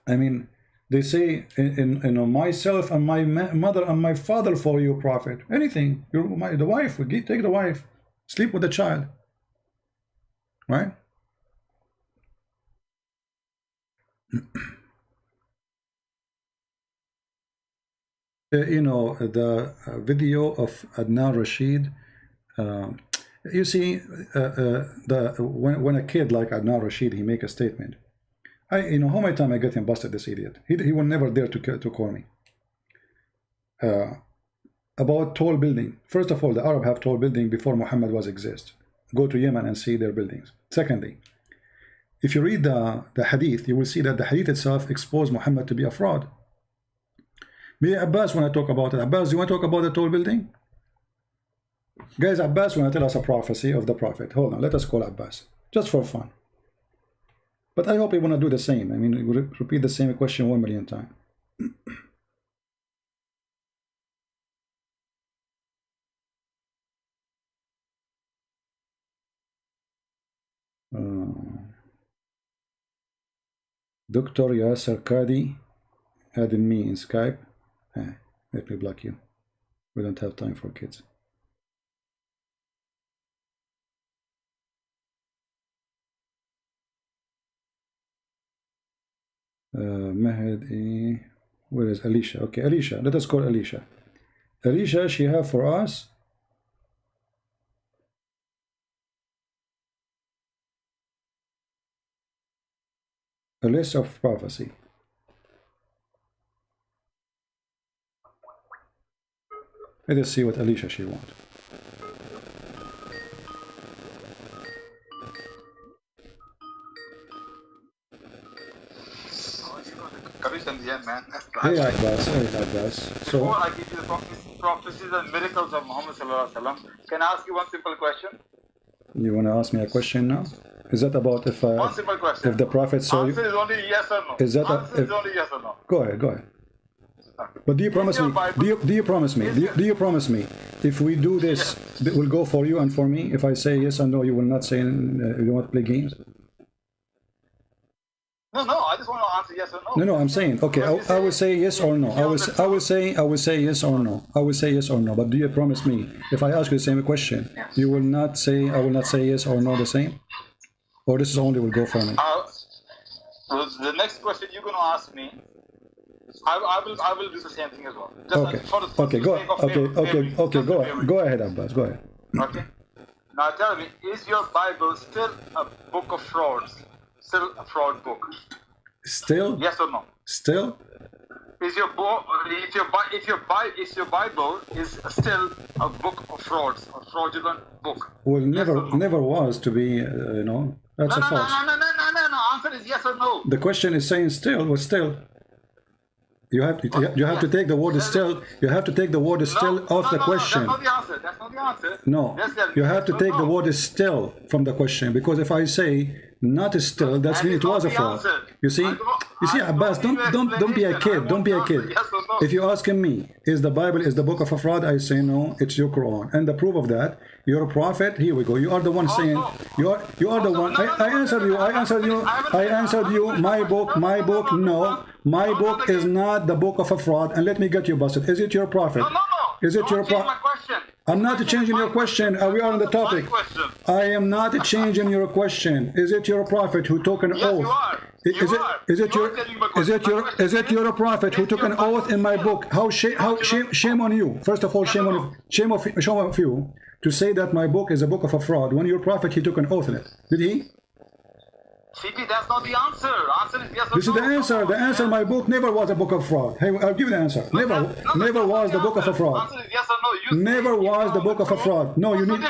A: I mean, they say, myself and my mother and my father for you, Prophet. Anything. The wife, take the wife. Sleep with the child. Right? The video of Adnan Rashid. You see, when a kid like Adnan Rashid, he make a statement. How many times I get him busted, this idiot. He will never dare to call me. About tall building. First of all, the Arab have tall building before Muhammad was exist. Go to Yemen and see their buildings. Secondly, if you read the hadith, you will see that the hadith itself exposed Muhammad to be a fraud. Me, Abbas, when I talk about it, Abbas, do you want to talk about the tall building? Guys, Abbas want to tell us a prophecy of the Prophet. Hold on, let us call Abbas, just for fun. But I hope he want to do the same. I mean, repeat the same question 1 million times. Dr. Yasir Qadhi added me in Skype. Let me block you. We don't have time for kids. Mahdi, where is Alicia? Okay, Alicia, let us call Alicia. Alicia, she have for us a list of prophecy. Let us see what Alicia she wants.
D: Man.
A: Hey Abbas, So,
D: before I give you the prophecies and miracles of Muhammad sallallahu alaihi wasallam, can I ask you one simple question?
A: You want to ask me a question now? Is that about if
D: one simple question.
A: If the Prophet saw you?
D: Answer is only yes or no.
A: Is that
D: answer is only yes or no.
A: Go ahead. But do you promise me? Do you promise me? Do you promise me? If we do this, it will go for you and for me. If I say yes or no, you will not say you want to play games.
D: No, I just want to answer yes or no.
A: No, I'm saying okay. I will say yes or no. I will say yes or no. I will say yes or no. But do you promise me? If I ask you the same question, you will not say I will not say yes or no the same, or this is only will go for me.
D: The next question you're going to ask me, I will do the same thing as well. Go ahead, Abbas. Go ahead. Okay. Now tell me, is your Bible still a book of frauds? Still a fraud book?
A: Still?
D: Yes or no?
A: Still?
D: Is your Bible is still a book of frauds, a fraudulent book?
A: Well, never was to be. That's a false.
D: No. Answer is yes or no.
A: The question is saying still. Well, still. You have to take the word still. You have to take the word still off the question.
D: That's not the answer.
A: No, you have to take the word still from the question, because if I say not still, that means it was a fraud. You see, Abbas, don't be a kid. Don't be a kid. If you're asking me, is the Bible is the book of a fraud? I say no, it's your Quran, and the proof of that, you're a prophet. Here we go. You are the one saying you are the one. I answered you. My book. No, my book is not the book of a fraud. And let me get you busted. Is it your prophet?
D: No.
A: Is it your prophet? I'm not changing your question. We are on the topic. I am not changing your question. Is it your prophet who took an oath? Is it your prophet who took an oath in my book? Shame on you. First of all, shame on you to say that my book is a book of a fraud when your prophet he took an oath in it. Did he?
D: CP, that's not the answer. Answer is yes or no.
A: This is the answer. The answer, my book never was a book of fraud. Hey, I'll give you the answer. Never was the book of a fraud.
D: Answer is yes or no.
A: Never was the book of a fraud. No, you need.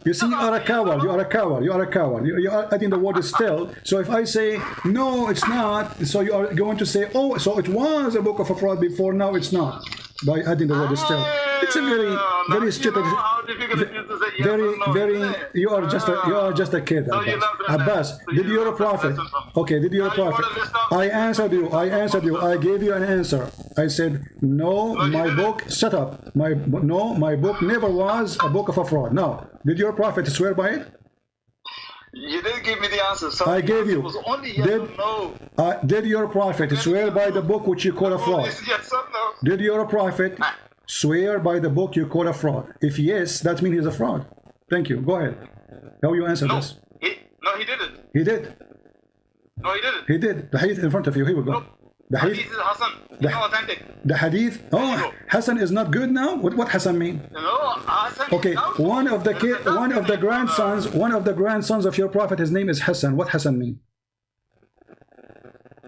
A: You see, you are a coward. You are a coward. You are adding the word still. So if I say no, it's not. So you are going to say, oh, so it was a book of a fraud before. Now it's not. By adding the word still. It's a very stupid. You are just a kid. Abbas, did you a prophet? Okay, did you a prophet? I answered you. I gave you an answer. I said no. My book. Shut up. My book never was a book of a fraud. Now, did your prophet swear by it?
D: You didn't give me the answer. So
A: I gave you.
D: It was only yes or no.
A: Did your prophet swear by the book which you call a fraud?
D: Yes or no?
A: Did your prophet swear by the book you call a fraud? If yes, that means he's a fraud. Thank you. Go ahead. How you answer this?
D: No, he didn't.
A: He did.
D: No, he didn't.
A: He did. The hadith in front of you. Here we go.
D: No.
A: The
D: Hadith
A: hadith.
D: is Hassan. It's not authentic.
A: The hadith. Oh, Hassan is not good now. What Hassan mean?
D: No, Hassan
A: Okay,
D: is doubtful.
A: one of the grandsons of your prophet, his name is Hassan. What Hassan mean?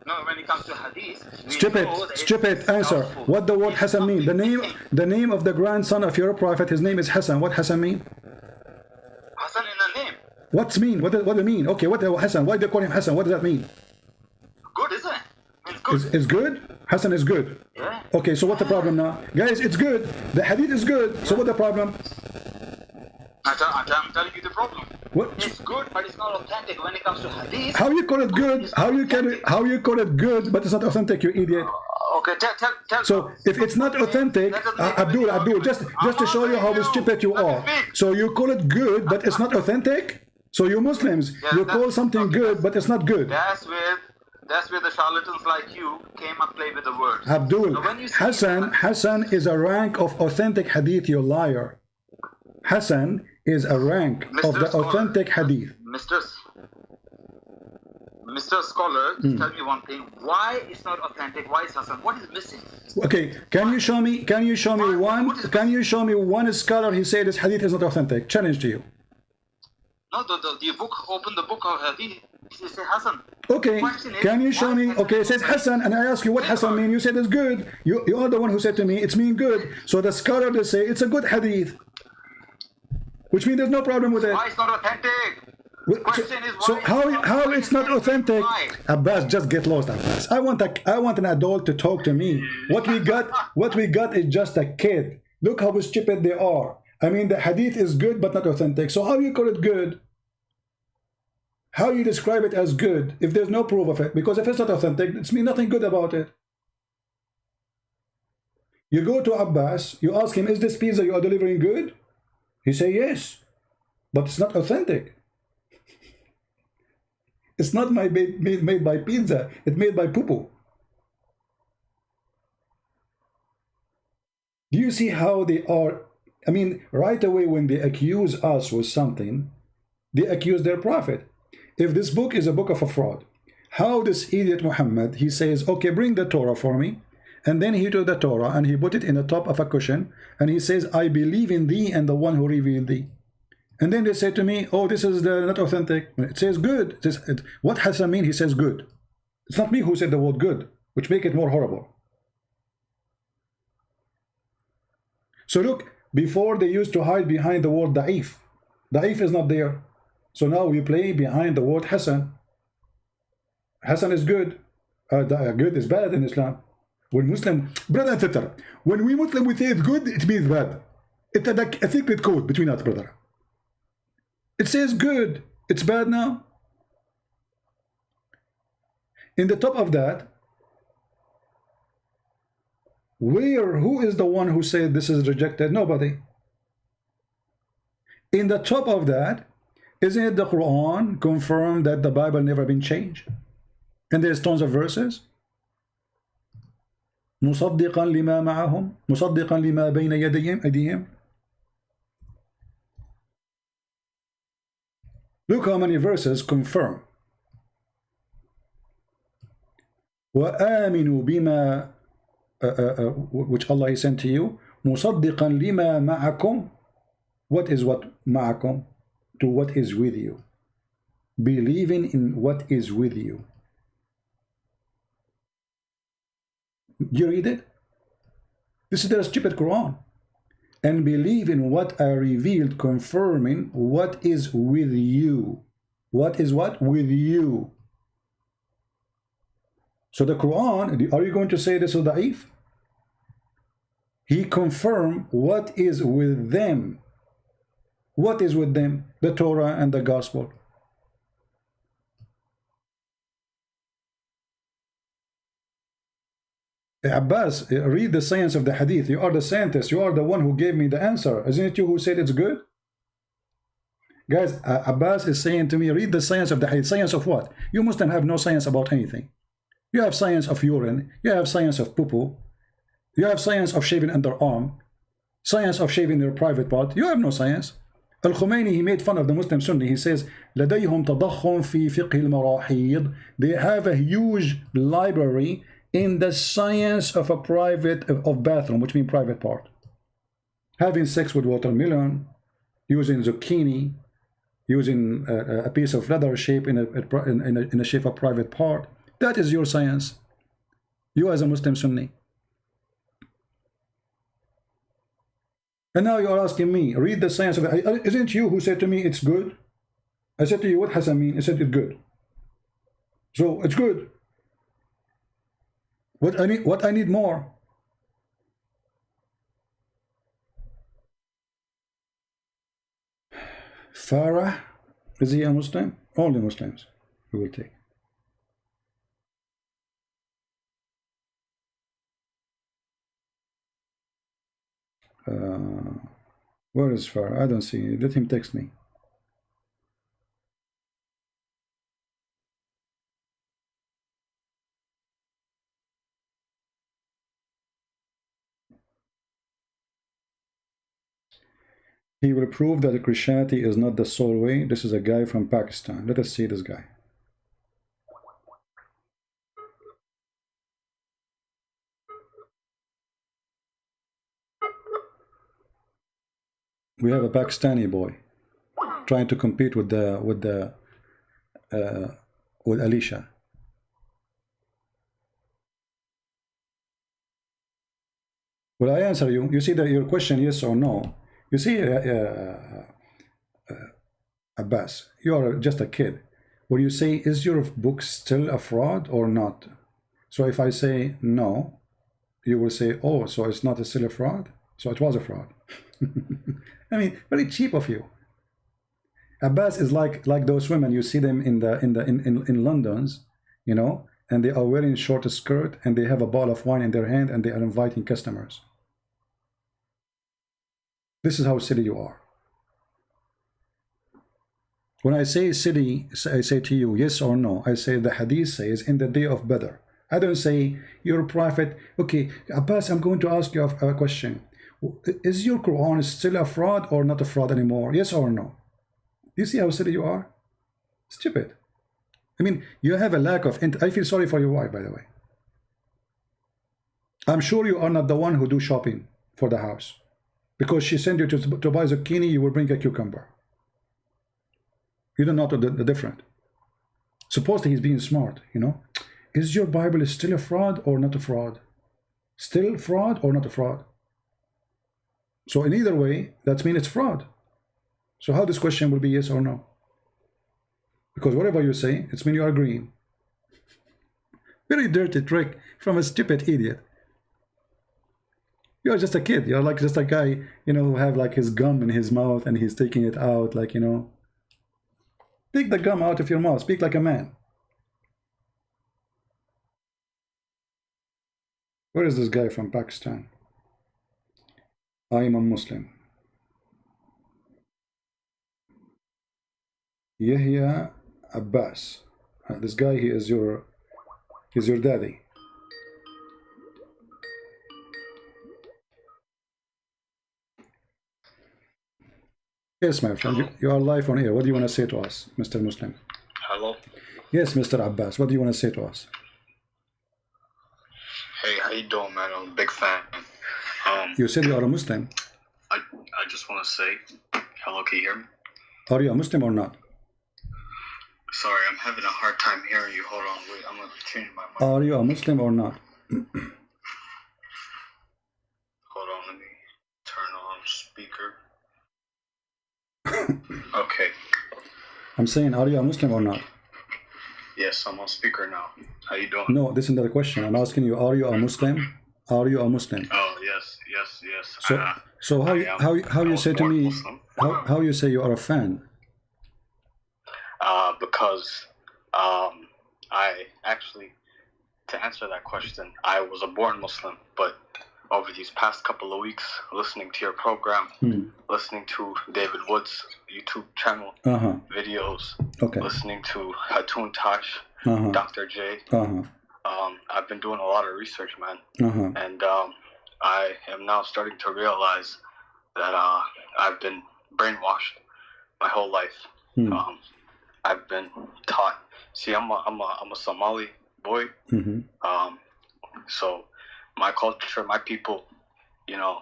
D: No, when it comes to hadith,
A: Stupid answer. What the word Hassan mean? The name of the grandson of your prophet, his name is Hassan. What Hassan mean?
D: Hassan in the name.
A: What's mean? What do you mean? Okay, what Hassan? Why do they call him Hassan? What does that mean?
D: Good, isn't it? It's good.
A: It's good? Hassan is good.
D: Yeah.
A: Okay, so what's the problem now? Guys, it's good. The hadith is good. So what's the problem?
D: I'm telling you the problem.
A: What?
D: It's good, but it's not authentic when it comes to hadith.
A: How you call it good? How you call it good, but it's not authentic, you idiot?
D: Okay, tell.
A: So if it's not authentic, Abdul, just to show you how stupid you are. So you call it good, but it's not authentic? So you Muslims, you call something good, but it's not good.
D: That's where the charlatans like you came and played with the words.
A: Abdul,
D: So
A: Hassan is a rank of authentic hadith, you liar. Hassan is a rank of the authentic hadith.
D: Mr. Scholar, tell me one thing. Why it's not authentic? Why is Hassan? What is missing?
A: Okay, can you show me one scholar he said this hadith is not authentic? Challenge to you.
D: No, the book, open the book of hadith. It says Hassan.
A: Okay, can you show me? Okay, it says Hassan, and I ask you what Hassan mean. You said it's good. You are the one who said to me it's mean good. So the scholar they say it's a good hadith, which means there's no problem with it.
D: Why it's not authentic?
A: So how it's not authentic? Abbas, just get lost, Abbas. I want an adult to talk to me. What we got is just a kid. Look how stupid they are. I mean, the hadith is good but not authentic. So how you call it good? How you describe it as good if there's no proof of it? Because if it's not authentic, it's mean nothing good about it. You go to Abbas, you ask him, is this pizza you are delivering good? He say yes, but it's not authentic. It's not made by pizza, it's made by poo-poo. Do you see how they are? I mean, right away when they accuse us with something, they accuse their prophet. If this book is a book of a fraud, how this idiot Muhammad, he says, okay, bring the Torah for me. And then he took the Torah and he put it in the top of a cushion. And he says, I believe in thee and the one who revealed thee. And then they say to me, oh, this is not authentic. It says good. What Hassan mean? He says good. It's not me who said the word good, which make it more horrible. So look, before they used to hide behind the word da'if. Da'if is not there. So now we play behind the word Hassan. Hassan is good. Good is bad in Islam. When Muslim, brother and sister, when we Muslim we say it's good, it means bad. It's like a secret code between us, brother. It says good. It's bad now. In the top of that, who is the one who said this is rejected? Nobody. In the top of that, isn't it the Quran confirmed that the Bible never been changed? And there's tons of verses. مصدقا لما معهم مصدقا لما بين يديهم. Look how many verses confirm. وآمنوا بما which Allah has sent to you مصدقا لما معكم. What is what معكم? To what is with you. Believing in what is with you. Do you read it? This is their stupid Quran. And believe in what I revealed, confirming what is with you. What is what? With you. So the Quran, are you going to say this is da'if? He confirmed what is with them. What is with them? The Torah and the Gospel. Abbas, read the science of the hadith. You are the scientist. You are the one who gave me the answer. Isn't it you who said it's good? Guys, Abbas is saying to me, read the science of the hadith. Science of what? You Muslims have no science about anything. You have science of urine. You have science of poo-poo. You have science of shaving underarm. Science of shaving your private part. You have no science. Al-Khomeini, he made fun of the Muslim Sunni. He says, لديهم تضخم في فقه المراحيض. They have a huge library in the science of a private, of bathroom, which means private part. Having sex with watermelon, using zucchini, using a piece of leather shape in a shape of private part. That is your science. You as a Muslim Sunni. And now you are asking me, read the science of it. Isn't you who said to me it's good? I said to you, what Hassan mean? I said it's good. So it's good. What I need more? Farah, is he a Muslim? Only Muslims we will take. Where is Farah? I don't see it. Let him text me. He will prove that Christianity is not the sole way. This is a guy from Pakistan. Let us see this guy. We have a Pakistani boy trying to compete with Alicia. Will I answer you? You see that your question, yes or no? You see, Abbas, you are just a kid. Will you say, is your book still a fraud or not? So if I say no, you will say, oh, so it's not still a fraud? So it was a fraud. I mean, very cheap of you. Abbas is like those women, you see them in London's, you know, and they are wearing short skirt and they have a bottle of wine in their hand and they are inviting customers. This is how silly you are. When I say silly, I say to you, yes or no. I say the hadith says in the day of Badr. I don't say you're a prophet. Okay, Abbas, I'm going to ask you a question. Is your Quran still a fraud or not a fraud anymore? Yes or no? You see how silly you are? Stupid. I mean, you have a lack of... I feel sorry for your wife, by the way. I'm sure you are not the one who do shopping for the house. Because she sent you to buy zucchini, you will bring a cucumber. You don't know the difference. Supposedly he's being smart, you know. Is your Bible still a fraud or not a fraud? Still fraud or not a fraud? So in either way, that means it's fraud. So how this question will be yes or no? Because whatever you say, it's mean you are agreeing. Very dirty trick from a stupid idiot. You're just a kid. You're like just a guy, you know, who have like his gum in his mouth and he's taking it out, like, you know. Take the gum out of your mouth. Speak like a man. Where is this guy from Pakistan? I am a Muslim. Yahya Abbas. This guy, he is your daddy. Yes, my friend, you are live on air. What do you want to say to us, Mr. Muslim?
E: Hello?
A: Yes, Mr. Abbas, what do you want to say to us?
E: Hey, how you doing, man? I'm a big fan.
A: You said you are a Muslim.
E: I just want to say, hello, can you hear me?
A: Are you a Muslim or not?
E: Sorry, I'm having a hard time hearing you. Hold on, wait, I'm going to change my mic.
A: Are you a Muslim or not?
E: Hold on, let me turn on speaker. Okay.
A: I'm saying, are you a Muslim or not?
E: Yes, I'm on speaker now. How you doing?
A: No, this is not a question. I'm asking you, are you a Muslim? Are you a Muslim?
E: Oh, yes.
A: So how you say to me, how you say you are a fan?
E: Because I actually, to answer that question, I was a born Muslim, but over these past couple of weeks, listening to your program, listening to David Wood's YouTube channel videos, listening to Hatun Tash, Dr. J. I've been doing a lot of research, man, and I am now starting to realize that I've been brainwashed my whole life. I've been taught. See, I'm a Somali boy, so my culture, my people, you know,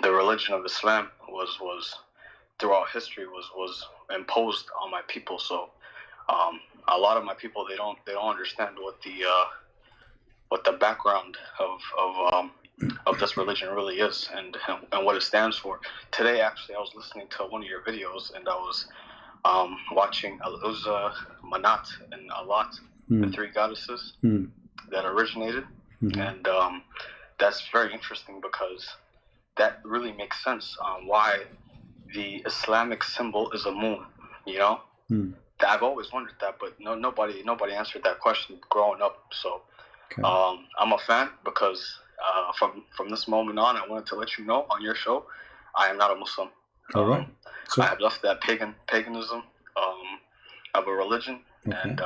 E: the religion of Islam was throughout history was imposed on my people. So a lot of my people, they don't understand what the background of this religion really is and what it stands for. Today, actually, I was listening to one of your videos, and I was watching Al-Uzza, Manat, and Alat, the three goddesses that originated. And that's very interesting because that really makes sense on why the Islamic symbol is a moon, you know? I've always wondered that, but nobody answered that question growing up. So I'm a fan because from this moment on, I wanted to let you know on your show, I am not a Muslim.
A: All right. So
E: I have left that paganism of a religion, and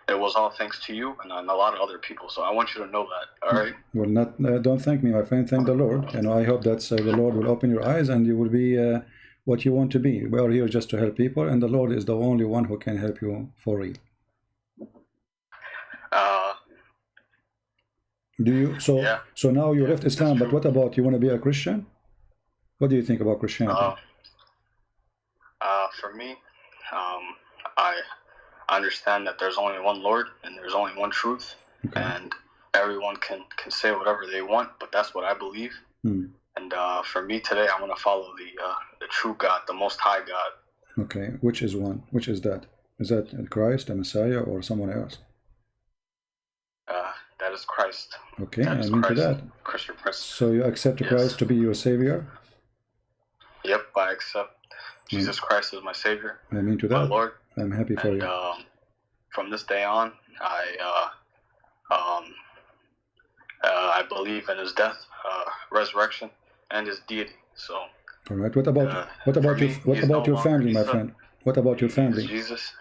E: it was all thanks to you and a lot of other people. So I want you to know that. All right.
A: Well, not don't thank me, my friend. Thank the Lord. And I hope that the Lord will open your eyes and you will be what you want to be. We are here just to help people, and the Lord is the only one who can help you for real. Do you so now you left Islam, but what about you want to be a Christian? What do you think about Christianity?
E: For me, I understand that there's only one Lord and there's only one truth, and everyone can say whatever they want, but that's what I believe. And for me today, I want to follow the true God, the Most High God.
A: Okay, which is one? Which is that? Is that Christ, the Messiah, or someone else?
E: That is Christ.
A: Okay, I'm into that.
E: Christian Christ.
A: So you accept Christ to be your savior?
E: Yep, I accept Jesus Christ as my Savior.
A: I'm into that.
E: My Lord.
A: I'm happy for you.
E: From this day on, I believe in His death, resurrection, and His deity. So.
A: All right. What about your family, my friend? What about your family?
E: Jesus.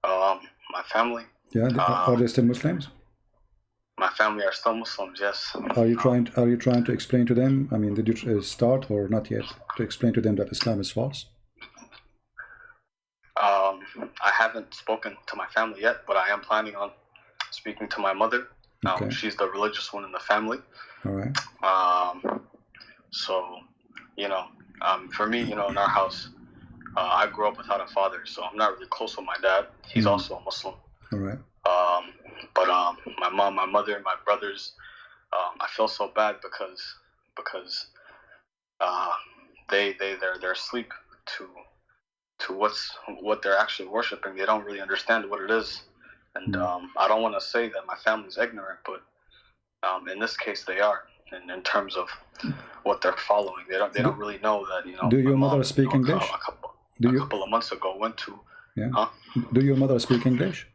E: My family.
A: Yeah. Are they still Muslims?
E: My family are still Muslims. Yes.
A: Are you trying to explain to them? I mean, did you start or not yet to explain to them that Islam is false?
E: I haven't spoken to my family yet, but I am planning on speaking to my mother. She's the religious one in the family.
A: All right.
E: So, you know, for me, you know, in our house, I grew up without a father, so I'm not really close with my dad. He's also a Muslim.
A: All right.
E: But my mom, my mother, and my brothers, I feel so bad because they're asleep to what they're actually worshiping. They don't really understand what it is, and I don't want to say that my family's ignorant, but in this case they are. In terms of what they're following, they don't really know that. You know.
A: Do your mother speak English?
E: A couple of months ago went to.
A: Yeah. Do your mother speak English?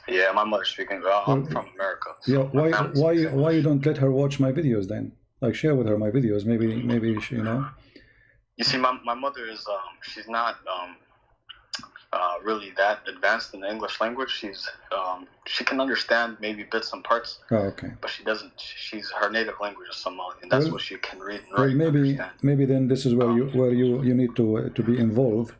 E: Yeah, my mother speaking. I'm from America. So
A: yeah. Why you don't let her watch my videos then? Like share with her my videos. Maybe she, you know.
E: You see, my mother is she's not really that advanced in the English language. She can understand maybe bits and parts.
A: Oh, okay.
E: But she doesn't. Her native language is Somali, and that's what she can read and write.
A: Well, maybe then this is where you need to be involved,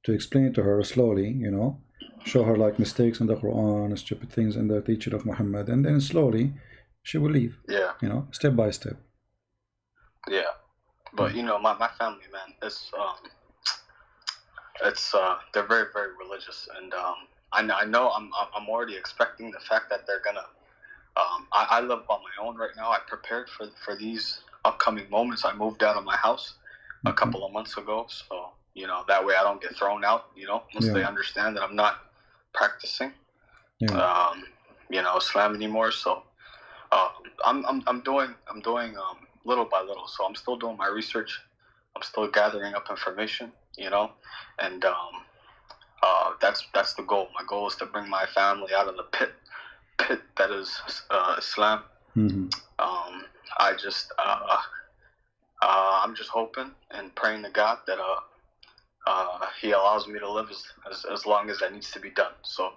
A: to explain to her slowly, you know, show her like mistakes in the Quran, stupid things in the teaching of Muhammad, and then slowly she will leave. Yeah. You know, step by step.
E: Yeah, but you know, my family, man, it's they're very, very religious, and I know I'm already expecting the fact that they're gonna. I live on my own right now. I prepared for these upcoming moments. I moved out of my house a couple of months ago, so you know that way I don't get thrown out. You know, once they understand that I'm not practicing, you know, Islam anymore. So I'm doing little by little. So I'm still doing my research. I'm still gathering up information. You know, and that's the goal. My goal is to bring my family out of the pit pit that is Islam. I just I'm just hoping and praying to God that He allows me to live as long as that needs to be done. So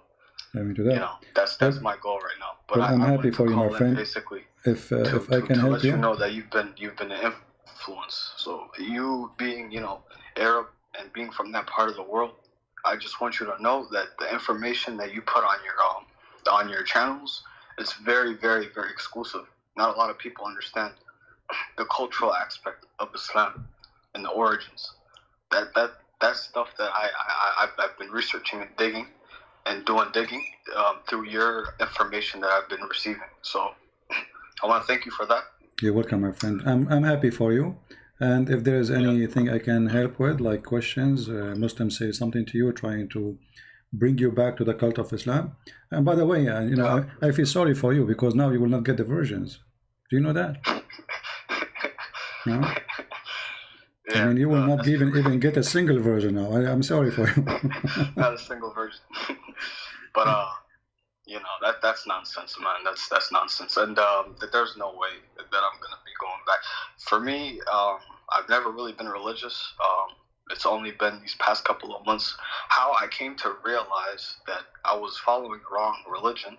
E: that's my goal right now. But
A: I'm happy for you, my friend.
E: Basically,
A: if I can help
E: you know that you've been an influence. So you being Arab and being from that part of the world, I just want you to know that the information that you put on your channels is very, very, very exclusive. Not a lot of people understand the cultural aspect of Islam and the origins. That's stuff that I've been researching and digging through your information that I've been receiving. So I want to thank you for that.
A: You're welcome, my friend. I'm happy for you. And if there is anything I can help with, like questions, Muslims say something to you, trying to bring you back to the cult of Islam. And by the way, I feel sorry for you because now you will not get the versions. Do you know that? No?
E: Yeah,
A: I mean, you will not even get a single version now. I'm sorry for you.
E: Not a single version. But that's nonsense, man. That's nonsense. And there's no way that I'm gonna be going back. For me, I've never really been religious. It's only been these past couple of months how I came to realize that I was following wrong religion.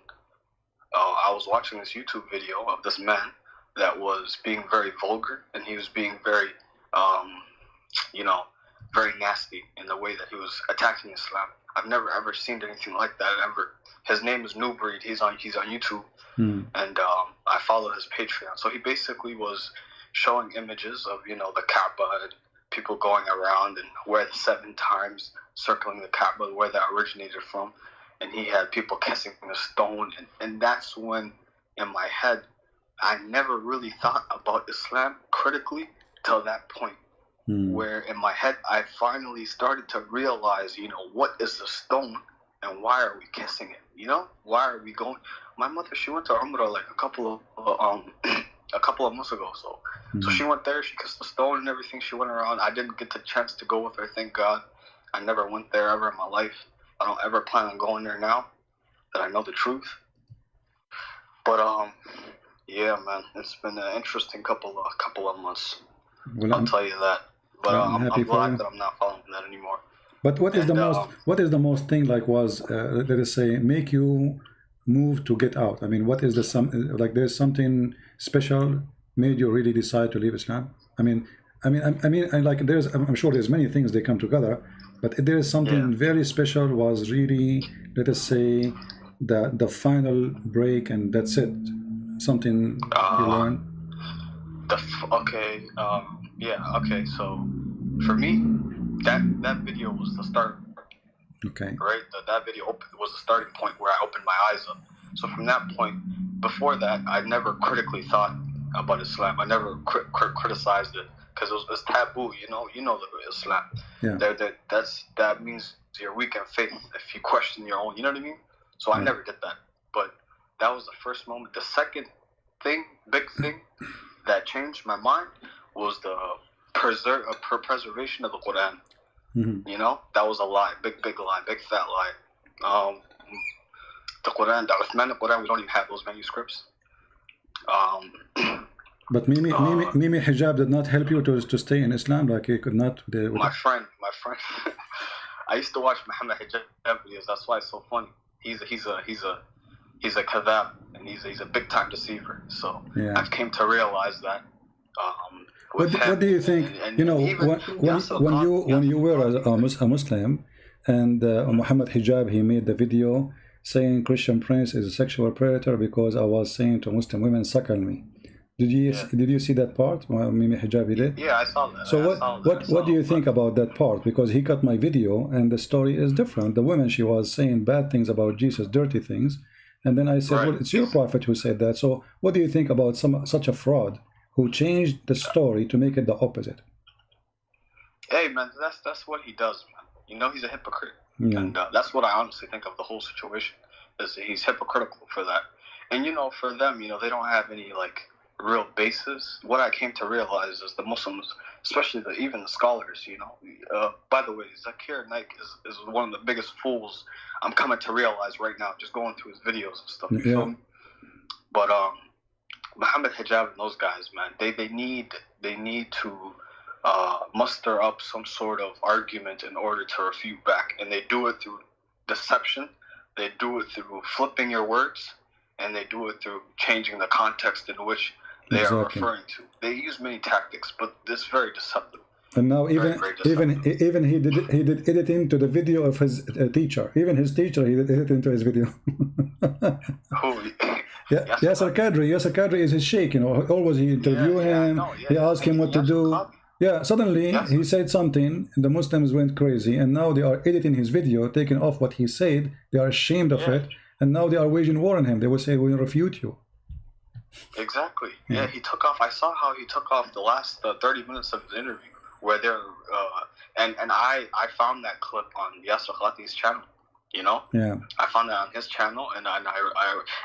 E: I was watching this YouTube video of this man that was being very vulgar, and he was being very very nasty in the way that he was attacking Islam. I've never ever seen anything like that ever. His name is New Breed. He's on YouTube, and I follow his Patreon. So he basically was showing images of the Kaaba and people going around and where the 7 times circling the Kaaba, where that originated from, and he had people kissing a stone, and that's when in my head I never really thought about Islam critically till that point. Where in my head I finally started to realize, what is the stone and why are we kissing it? Why are we going? My mother, she went to Umrah like a couple of months ago. So she went there, she kissed the stone and everything. She went around. I didn't get the chance to go with her, thank God. I never went there ever in my life. I don't ever plan on going there now that I know the truth. But yeah, man, it's been an interesting couple of months.
A: Well,
E: I'll tell you that. But I'm glad that I'm not following that anymore.
A: But what is the most thing like was let us say make you move to get out? I mean, what is there's something special made you really decide to leave Islam? I'm sure there's many things they come together, but there is something very special was really, let us say, the final break and that's it. Something you learned. So for me, that video was the start. Okay. Right? That video was the starting point where I opened my eyes up. So from that point, before that, I never critically thought about Islam. I never criticized it because it's taboo. The Islam. Yeah. That means you're weak in faith if you question your own. You know what I mean? So I never did that. But that was the first moment. The second big thing that changed my mind was the preservation of the Quran. That was a lie, big lie, big fat lie. The Quran, the Uthmanic Quran, we don't even have those manuscripts. But Mimi Hijab did not help you to stay in Islam, like he could not.
E: My friend. I used to watch Mohammed Hijab videos. That's why it's so funny. He's a kadhab, and he's a big time deceiver. So I've came to realize that.
A: What do you think? When you were a Muslim, and Muhammad Hijab, he made the video saying Christian Prince is a sexual predator because I was saying to Muslim women, suckle me. Did you see that part? Mimi Hijab did.
E: Yeah, I saw that.
A: So what do you think about that part? Because he cut my video, and the story is different. The woman, she was saying bad things about Jesus, dirty things, and then I said, well, it's your prophet who said that. So what do you think about such a fraud who changed the story to make it the opposite?
E: Hey man, that's what he does, man. He's a hypocrite, and that's what I honestly think of the whole situation. Is he's hypocritical for that, and for them, they don't have any real basis, what I came to realize is the Muslims, especially even the scholars, by the way, Zakir Naik is one of the biggest fools I'm coming to realize right now, just going through his videos and stuff. You feel me? But Muhammad Hijab and those guys, man, they need to muster up some sort of argument in order to refute back, and they do it through deception, they do it through flipping your words, and they do it through changing the context in which they are referring to. They use many tactics, but it's very deceptive.
A: And now even he did editing to the video of his teacher. Even his teacher, he did editing to his video. Yasir Qadhi is his sheikh. Always he interview him. He asked him what to do. Yeah, suddenly he said something, and the Muslims went crazy, and now they are editing his video, taking off what he said. They are ashamed of it, and now they are waging war on him. They will say, "We will refute you."
E: Exactly. Yeah, he took off. I saw how he took off the last 30 minutes of his interview, where they're and I found that clip on Yasir Qadhi's channel.
A: Yeah.
E: I found that on his channel,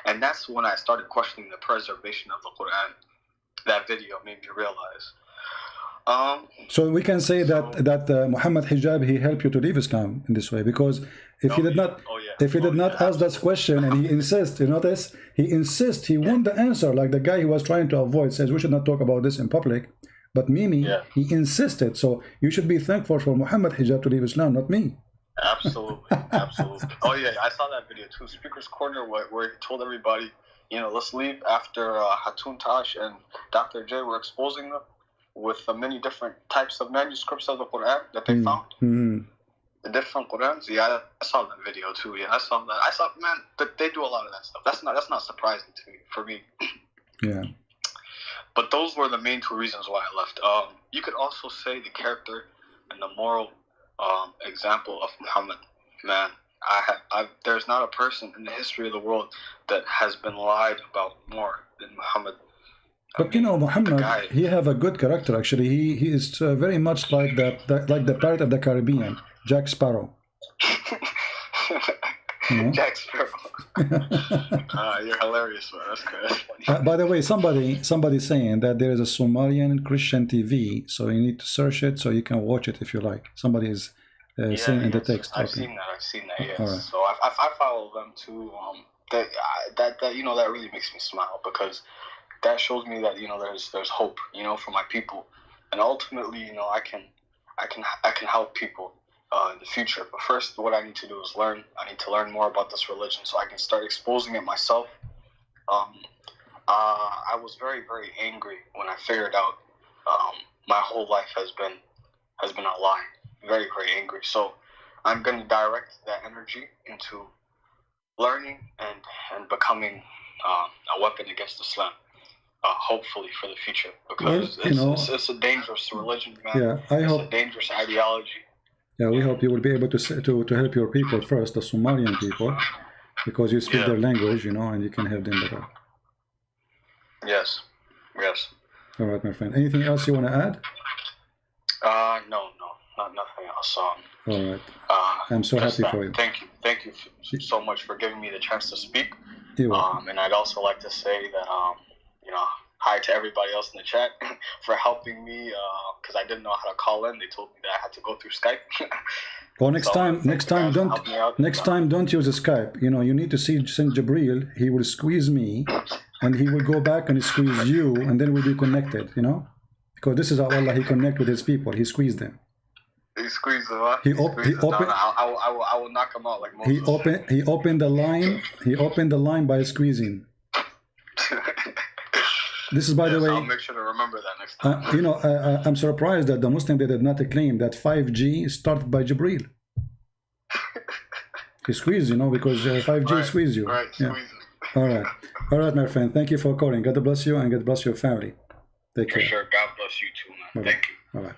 E: and that's when I started questioning the preservation of the Quran. That video made me realize.
A: So we can say that Muhammad Hijab, he helped you to leave Islam in this way, because if he did not ask that question, and he insists, you notice, he want the answer, like the guy he was trying to avoid says we should not talk about this in public, but Mimi, he insisted. So you should be thankful for Muhammad Hijab to leave Islam, not me.
E: Absolutely. Oh yeah, I saw that video too, Speaker's Corner, where he told everybody, let's leave after Hatun Tash and Dr. J were exposing them with the many different types of manuscripts of the Quran that they found. The different Qurans. Yeah, I saw that video too. Yeah, I saw that. Man, that they do a lot of that stuff. That's not surprising to me, for me.
A: Yeah.
E: But those were the main two reasons why I left. You could also say the character and the moral example of Muhammad. Man, there's not a person in the history of the world that has been lied about more than Muhammad.
A: But Muhammad, he have a good character actually. He is very much like like the Pirate of the Caribbean, Jack Sparrow.
E: Jack Sparrow. You're hilarious, man. That's good.
A: By the way, somebody saying that there is a Somalian Christian TV, so you need to search it so you can watch it if you like. Somebody is saying in the text.
E: I've seen that. Yes. Right. So I follow them too. That really makes me smile, because that shows me that there's hope for my people, and ultimately I can help people in the future. But first, what I need to do is learn. I need to learn more about this religion so I can start exposing it myself. I was very, very angry when I figured out my whole life has been a lie. Very, very angry. So I'm going to direct that energy into learning and becoming a weapon against Islam. Hopefully for the future, because it's a dangerous religion, man.
A: Yeah,
E: it's a dangerous ideology.
A: Yeah, we hope you will be able to help your people first, the Somalian people, because you speak their language, and you can help them better.
E: Yes.
A: All right, my friend. Anything else you want to add?
E: No, nothing else.
A: All right. I'm so happy for you.
E: Thank you so much for giving me the chance to speak.
A: You're welcome.
E: And I'd also like to say that hi to everybody else in the chat for helping me, because I didn't know how to call in. They told me that I had to go through Skype.
A: Well, next time don't use Skype. You need to send Jibril. He will squeeze me, and he will go back and squeeze you, and then we'll be connected. Because this is how Allah He connect with His people. He squeezed them.
E: He squeezed them up.
A: He opened.
E: I will knock him out like Moses.
A: He opened the line. He opened the line by squeezing. This is, by the way,
E: I'll make sure to remember that next time.
A: I'm surprised that the Muslim, they did not claim that 5G started by Jibril. He squeezed, because 5G squeezed you.
E: Right,
A: yeah. All right, my friend. Thank you for calling. God bless you, and God bless your family. Take care.
E: For sure. God bless you too, man.
A: Bye-bye.
E: Thank you.
A: All right.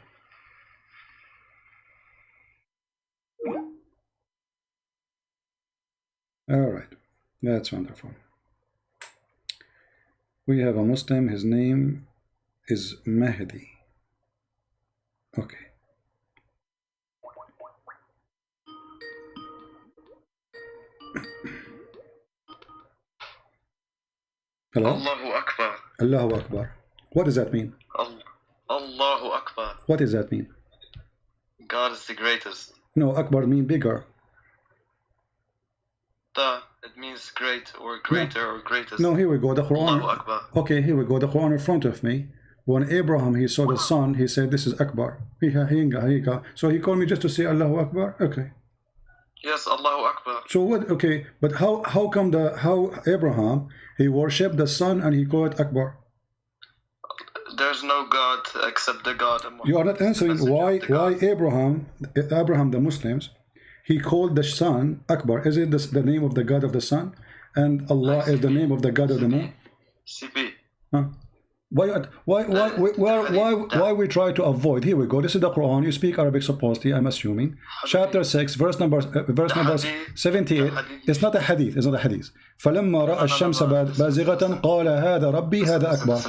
A: All right, that's wonderful. We have a Muslim, his name is Mahdi. Okay. Hello?
E: Allahu Akbar.
A: Allahu Akbar. What does that mean?
E: Allahu Akbar.
A: What does that mean?
E: God is the greatest.
A: No, Akbar mean bigger.
E: It means great or greater or greatest.
A: No, here we go. The Quran.
E: Allahu Akbar.
A: Okay, here we go. The Quran in front of me. When Abraham, he saw the sun, he said, this is Akbar. So he called me just to say Allahu Akbar? Okay.
E: Yes, Allahu Akbar.
A: So what, okay, but how come how Abraham, he worshipped the sun and he called it Akbar?
E: There's no God except the God.
A: You are not answering why Abraham, the Muslims, he called the sun Akbar. Is it the name of the God of the sun? And Allah is the name of the God of the moon?
E: CP.
A: Huh? Why we try to avoid? Here we go. This is the Quran. You speak Arabic supposedly, I'm assuming. Chapter 6, verse number 78. It's not a hadith. It's not a hadith. فلما رأى الشمس بازغة قال هذا ربي هذا أكبر.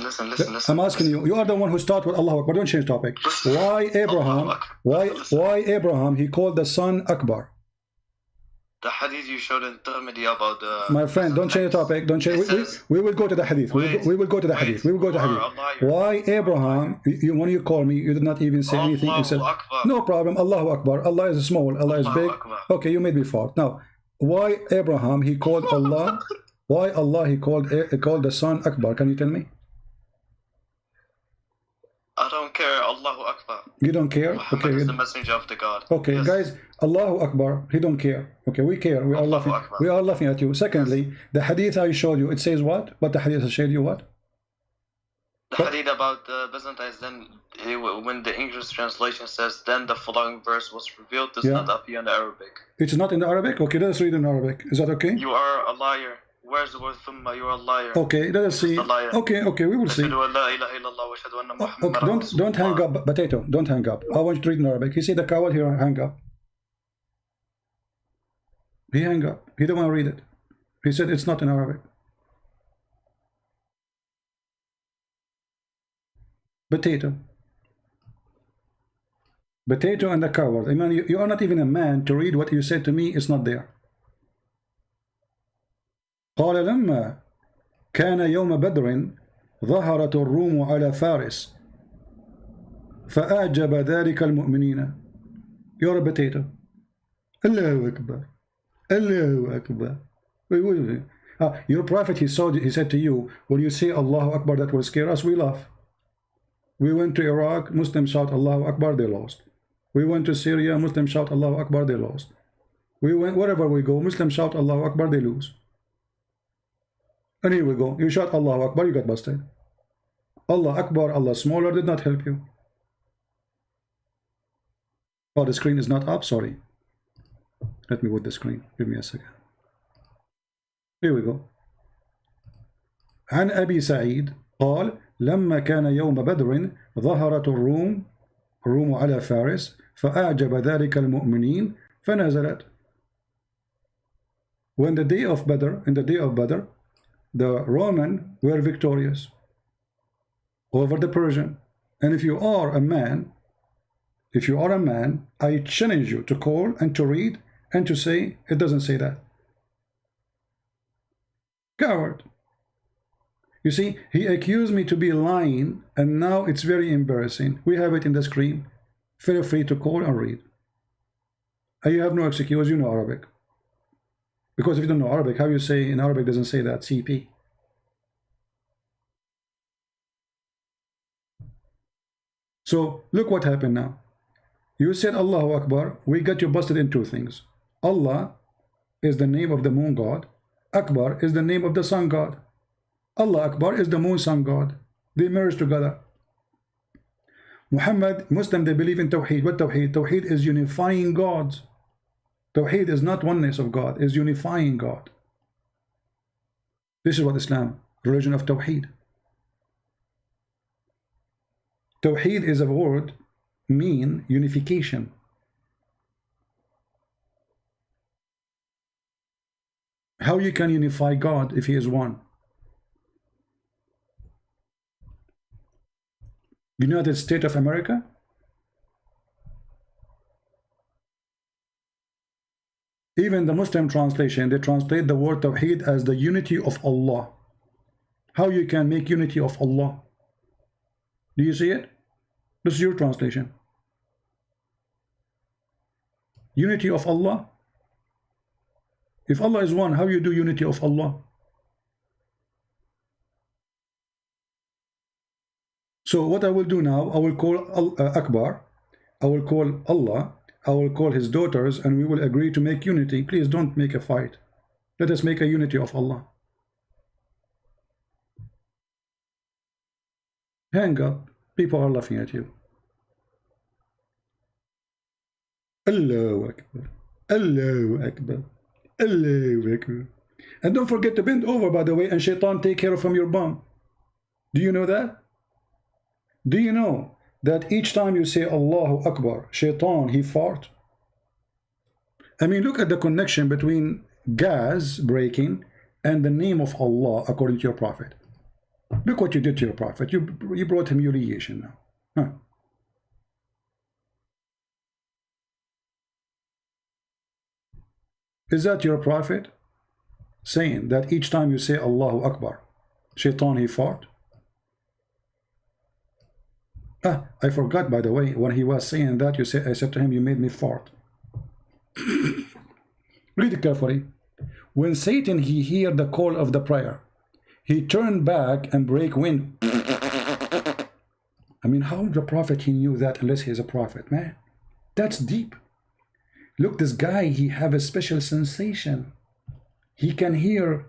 A: I'm asking you. You are the one who started with Allah Akbar. Don't change topic. Why Abraham? He called the sun Akbar.
E: The hadith you showed in Tirmidhi about the...
A: My friend, don't change the topic. Don't change. We will go to the hadith. We will go to the hadith. We will go to the hadith. Why Abraham, when you call me, you did not even say anything except... No problem. Allahu Akbar. Allah is small. Allah is big. Okay, you made me fart. Now, why Abraham, he called Allah... Why Allah, he called the sun Akbar? Can you tell me?
E: I don't care. Allahu Akbar.
A: You don't care?
E: Muhammad
A: okay.
E: is the messenger of the God.
A: Okay,
E: yes.
A: Guys, Allahu Akbar. He don't care. Okay, we care. We are laughing.
E: Akbar.
A: We are laughing at you. Secondly, the hadith I showed you, it says what? What the hadith I showed you what?
E: The hadith about the Byzantines, then when the English translation says, then the following verse was revealed, does not appear in the Arabic.
A: It's not in the Arabic? Okay, let us read in Arabic. Is that okay?
E: You are a liar. Where's the word thumma? You are a liar.
A: Okay, let us see. Okay, we will see. Don't hang up, Potato. Don't hang up. I want you to read in Arabic. You see the coward here, hang up. He hang up. He don't want to read it. He said it's not in Arabic. Potato and the coward. I mean, you are not even a man to read what you said to me. It's not there. قال لما كان يوم بدر ظهرت الروم على فارس فأعجب ذلك المؤمنين. You're a potato. Allahu Akbar. Allahu Akbar. Your prophet, he said to you, when you say Allahu Akbar, that will scare us, we laugh. We went to Iraq, Muslims shout Allahu Akbar, they lost. We went to Syria, Muslims shout Allahu Akbar, they lost. We went wherever we go, Muslims shout Allahu Akbar, they lose. And here we go. You shout Allahu Akbar, you got busted. Allah Akbar, Allah smaller did not help you. Oh, the screen is not up, sorry. Let me put the screen. Give me a second. Here we go. عن أبي سعيد قال لما كان يوم بدر ظهرت الروم على فارس فأعجب ذلك المؤمنين فنزلت. When the day of Badr, in the day of Badr, the Roman were victorious over the Persian. And if you are a man, I challenge you to call and to read and to say, it doesn't say that. Coward. You see, he accused me to be lying, and now it's very embarrassing. We have it in the screen. Feel free to call and read. And you have no excuse, you know Arabic. Because if you don't know Arabic, how you say in Arabic doesn't say that, CP. So, look what happened now. You said Allahu Akbar, we got you busted in two things. Allah is the name of the moon god. Akbar is the name of the sun god. Allah Akbar is the moon sun god. They merge together. Muhammad, Muslim, they believe in Tawheed. What Tawheed? Tawheed is unifying gods. Tawheed is not oneness of God, is unifying God. This is what Islam, religion of Tawheed. Tawheed is a word, mean unification. How you can unify God if he is one? United States of America? Even the Muslim translation, they translate the word Tawheed as the unity of Allah. how you can make unity of Allah. Do you see it? This is your translation. Unity of Allah. If Allah is one, how you do unity of Allah? So what I will do now, I will call Akbar, I will call Allah, I will call his daughters, and we will agree to make unity. Please don't make a fight. Let us make a unity of Allah. Hang up. People are laughing at you. Allahu Akbar. Allahu Akbar. Allahu Akbar. And don't forget to bend over, by the way, and shaitan take care from your bum. Do you know that? Do you know that each time you say Allahu Akbar, shaitan, he fart? I mean, look at the connection between gas breaking and the name of Allah according to your prophet. Look what you did to your prophet. You brought humiliation now. Huh. Is that your prophet saying that each time you say Allahu Akbar, shaitan, he fart? I forgot, by the way, when he was saying that, I said to him, you made me fart. Read it carefully. When Satan, he heard the call of the prayer, he turned back and break wind. I mean, how the prophet, he knew that unless he is a prophet, man? That's deep. Look, this guy, he have a special sensation. He can hear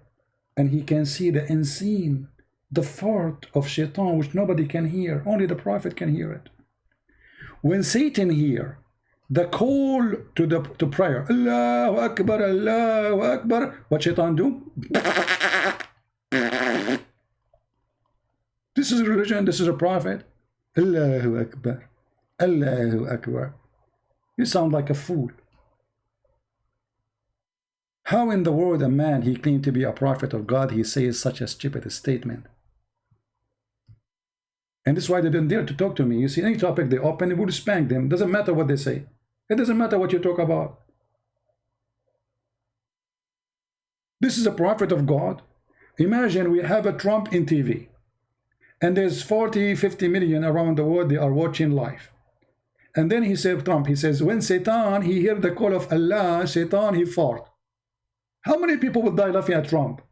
A: and he can see the unseen, the fart of shaitan, which nobody can hear. Only the prophet can hear it. When Satan hear the call to prayer, Allahu Akbar, Allahu Akbar, what shaitan do? This is religion, this is a prophet. Allahu Akbar, Allahu Akbar. You sound like a fool. How in the world a man, he claimed to be a prophet of God, he says such a stupid statement? And this is why they didn't dare to talk to me. You see, any topic they open, it would spank them. Doesn't matter what they say. It doesn't matter what you talk about. This is a prophet of God. Imagine we have a Trump in TV. And there's 40, 50 million around the world, they are watching live. And then he said, Trump, he says, when Satan, he heard the call of Allah, Satan, he fart. How many people will die laughing at Trump?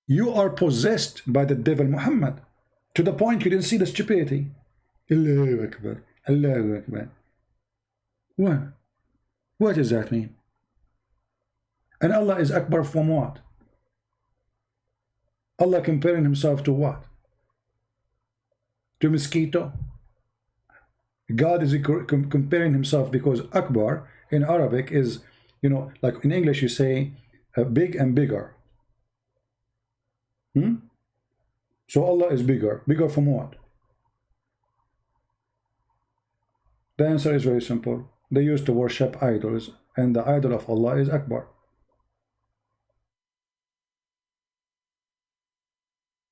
A: You are possessed by the devil Muhammad to the point you didn't see the stupidity. Allahu Akbar, Allahu Akbar. What does that mean? And Allah is Akbar from what? Allah comparing himself to what? To mosquito? God is comparing himself because Akbar in Arabic is, you know, like in English you say big and bigger. So Allah is bigger. Bigger from what? The answer is very simple. They used to worship idols, and the idol of Allah is Akbar,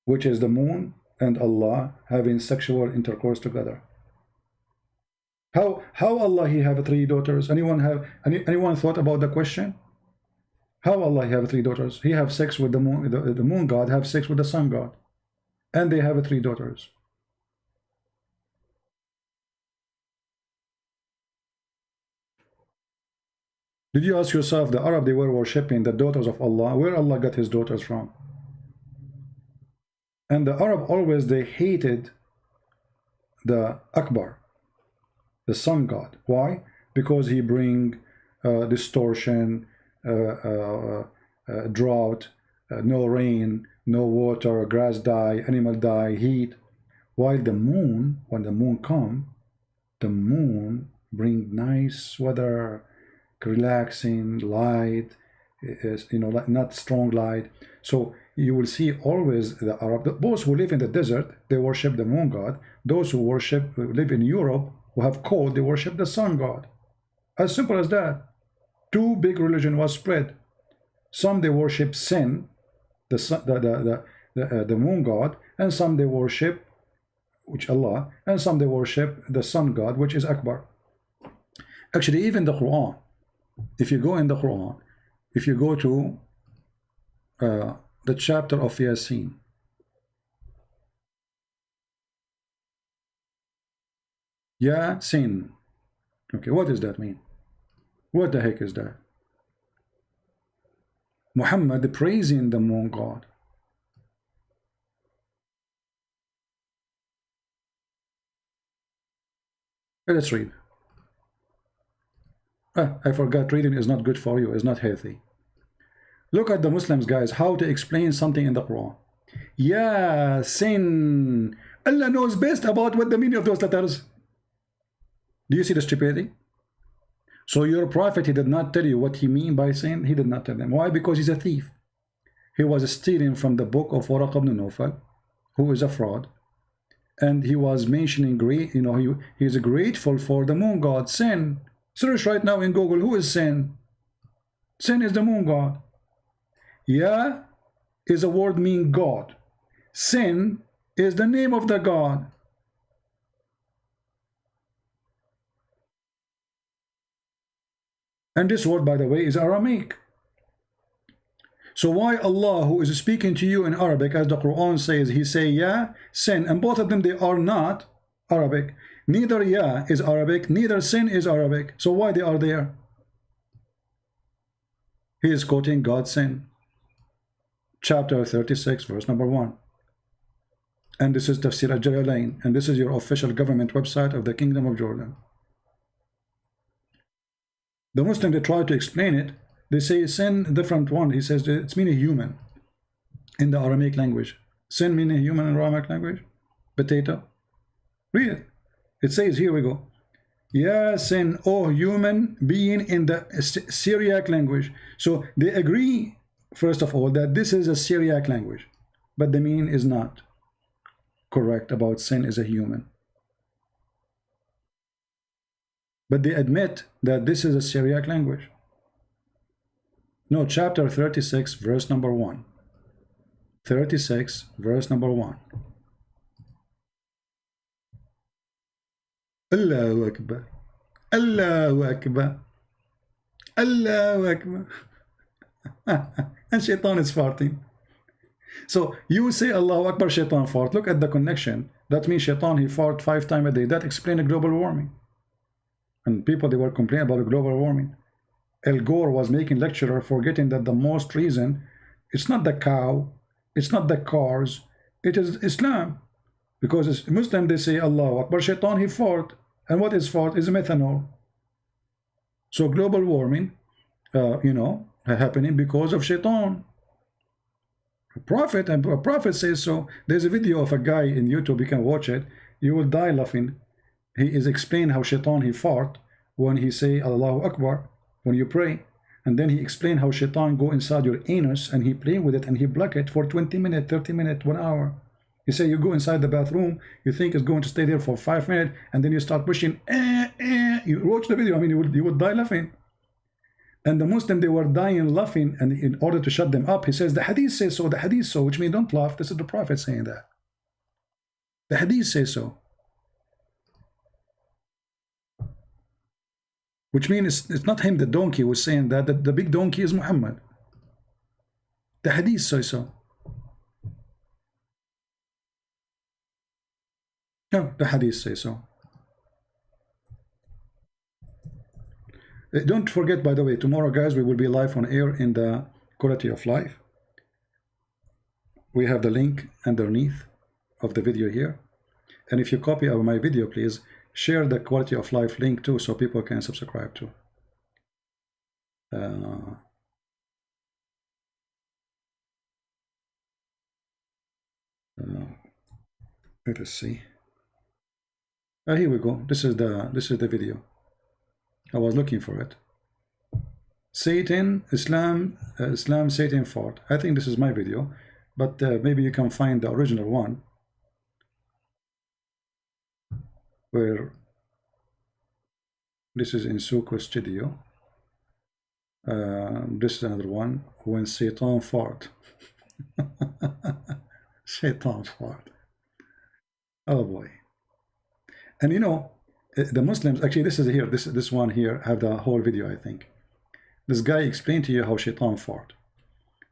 A: which is the moon and Allah having sexual intercourse together. How Allah he have 3 daughters? Anyone thought about the question? How Allah he have 3 daughters? He have sex with the moon. The moon god have sex with the sun god, and they have 3 daughters. Did you ask yourself, the Arab, they were worshipping the daughters of Allah? Where Allah got his daughters from? And the Arab always, they hated the Akbar, the sun god. Why? Because he bring distortion, drought, no rain, no water, grass die, animal die, heat. While the moon, when the moon come, the moon bring nice weather, relaxing light, you know, like not strong light. So you will see always the Arab, those who live in the desert, they worship the moon god. Those who live in Europe, who have cold, they worship the sun god. As simple as that. 2 big religion was spread. Some they worship sin, the moon god, and some they worship, which Allah, and some they worship the sun god, which is Akbar. Actually, even the Quran, if you go in the Quran, if you go to the chapter of Yasin, Yasin. Okay, what does that mean? What the heck is that? Muhammad praising the moon god. Let's read. I forgot, reading is not good for you, it's not healthy. Look at the Muslims, guys, how to explain something in the Quran. Yasin. Allah knows best about what the meaning of those letters. Do you see the stupidity? So your prophet, he did not tell you what he mean by sin. He did not tell them. Why? Because he's a thief. He was stealing from the book of Waraq ibn Nawfal, who is a fraud. And he was mentioning great, you know, he is grateful for the moon god. Sin. Search right now in Google, who is Sin? Sin is the moon god. Ya is a word mean God. Sin is the name of the god. And this word, by the way, is Aramaic. So why Allah, who is speaking to you in Arabic, as the Quran says, he say Ya, Sin, and both of them, they are not Arabic. Neither Ya is Arabic, neither Sin is Arabic. So why they are there? He is quoting God's sin. Chapter 36, verse number 1. And this is Tafsir al-Jalalain, and this is your official government website of the Kingdom of Jordan. The Muslim, they try to explain it. They say sin, different one. He says it's meaning human in the Aramaic language. Sin meaning human in Aramaic language. Potato. Read it. It says, here we go. Ya sin, O human being in the Syriac language. So they agree, first of all, that this is a Syriac language, but the meaning is not correct about sin is a human. But they admit that this is a Syriac language. No, chapter 36, verse number 1. 36, verse number 1. Allahu Akbar. Allahu Akbar. Allahu Akbar. And Shaitan is farting. So you say Allahu Akbar, Shaitan fart. Look at the connection. That means Shaitan, he fart 5 times a day. That explains global warming. And people, they were complaining about global warming. Al Gore was making lecturer, forgetting that the most reason, it's not the cow, it's not the cars, it is Islam. Because as Muslim, they say Allahu Akbar, Shaitan, he fart. And what is fart? Is methanol. So global warming, you know, happening because of Shaitan. A prophet says so. There's a video of a guy in YouTube, you can watch it. You will die laughing. He is explaining how Shaitan, he fart when he say Allahu Akbar, when you pray. And then he explained how Shaitan go inside your anus and he play with it and he block it for 20 minutes, 30 minutes, 1 hour. You say you go inside the bathroom, you think it's going to stay there for 5 minutes, and then you start pushing, You watch the video, I mean, you would die laughing. And the Muslim, they were dying laughing, and in order to shut them up, he says, the hadith says so, the hadith so, which means don't laugh. This is the Prophet saying that. The hadith says so. Which means it's not him, the donkey, was saying that, the big donkey is Muhammad. The hadith says so. No, the hadith says so. Don't forget, by the way, tomorrow, guys, we will be live on air in the Quality of Life. We have the link underneath of the video here. And if you copy my video, please share the Quality of Life link too, so people can subscribe to. Let us see. Here we go. This is the video. I was looking for it. Satan, Islam, Satan fought. I think this is my video, but maybe you can find the original one, where this is in Sucre Studio. This is another one, when Satan fought. Satan fought. Oh boy. And you know, the Muslims, actually this is here, this one here, have the whole video, I think. This guy explained to you how shaitan fought,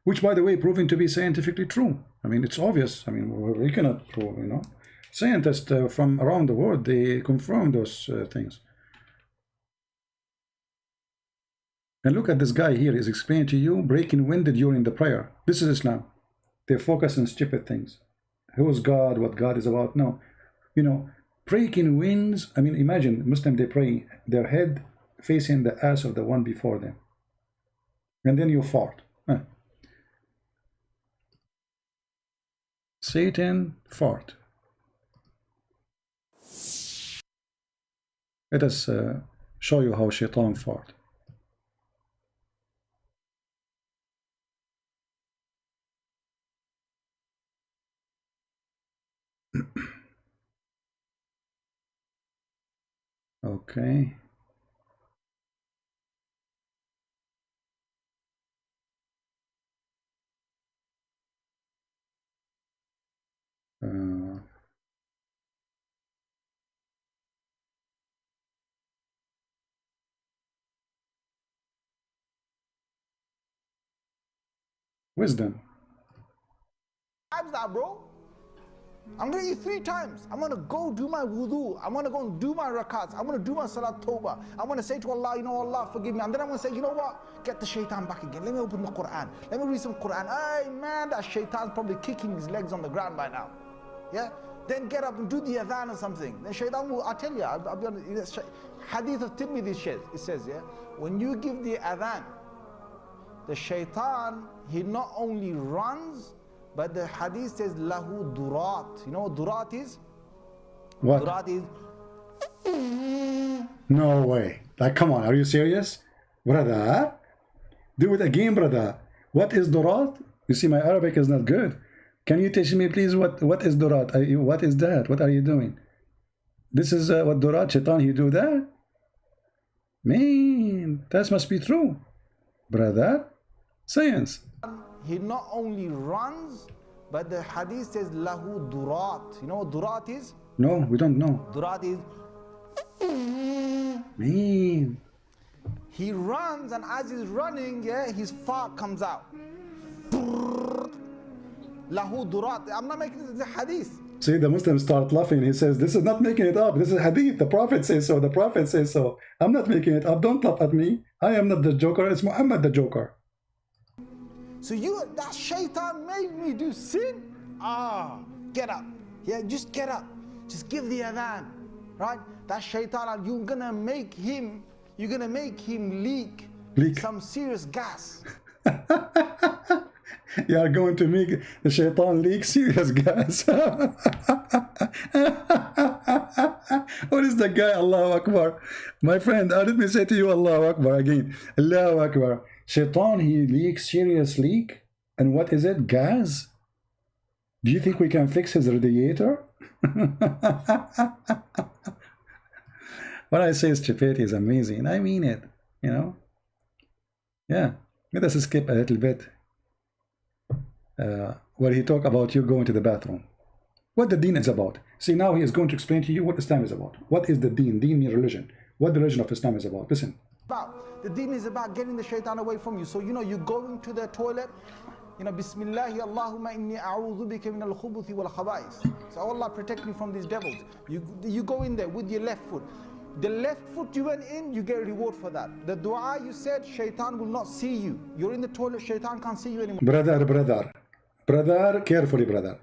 A: which, by the way, proven to be scientifically true. I mean, it's obvious. I mean, we cannot prove, you know. Scientists from around the world, they confirm those things. And look at this guy here. He's explaining to you breaking wind during the prayer. This is Islam. They focus on stupid things. Who is God? What God is about? No. You know, breaking winds. I mean, imagine Muslim, they pray their head facing the ass of the one before them. And then you fart. Satan fart. Let us show you how shaitan fart. Okay. Wisdom.
F: Times that, bro. I'm gonna eat 3 times. I'm gonna go do my wudu. I'm gonna go and do my rakats. I'm gonna do my salat tawbah. I'm gonna say to Allah, you know, Allah, forgive me. And then I'm gonna say, you know what? Get the shaitan back again. Let me open the Quran. Let me read some Quran. Hey, man, that shaitan's probably kicking his legs on the ground by now. Yeah? Then get up and do the adhan or something. Then shaitan will, I tell you, I'll be honest, hadith of Tirmidhi, it says, yeah, when you give the adhan, the shaitan, he not only runs, but the hadith says, lahu durat. You know what durat is?
A: What?
F: Durat is...
A: No way. Like, come on, are you serious? Brother? Do it again, brother. What is durat? You see, my Arabic is not good. Can you teach me, please, what is durat? What is that? What are you doing? This is what durat, shaitan, he do that? Man, that must be true. Brother? Science.
F: He not only runs, but the hadith says lahu durat. You know what durat is?
A: No, we don't know.
F: Durat is...
A: Man.
F: He runs, and as he's running, yeah, his fart comes out. Lahu durat. I'm not making this a hadith.
A: See, the Muslims start laughing. He says, this is not making it up. This is hadith. The Prophet says so. The Prophet says so. I'm not making it up. Don't laugh at me. I am not the joker. It's Muhammad the joker.
F: So that shaitan made me do sin? Get up. Yeah, just get up. Just give the adhan. Right? That shaitan, you're gonna make him leak some serious gas.
A: You are going to make the shaitan leak serious gas. What is the guy? Allahu Akbar. My friend, let me say to you, Allahu Akbar again. Allahu Akbar. Shaitan, he leaks serious leak. And what is it? Gas? Do you think we can fix his radiator? What I say stupidity is amazing. I mean it, you know. Yeah. Let us skip a little bit. Where he talk about you going to the bathroom. What the deen is about. See, now he is going to explain to you what Islam is about. What is the deen? Deen means religion. What the religion of Islam is about. Listen.
F: The deen is about getting the shaitan away from you. So, you know, you go into the toilet, you know, Bismillahi Allahumma inni a'udhu bika min al-khubuthi wal khaba'is. So, Allah protect me from these devils. You go in there with your left foot. The left foot you went in, you get a reward for that. The dua you said, shaitan will not see you. You're in the toilet, shaitan can't see you anymore.
A: Brother, carefully, brother.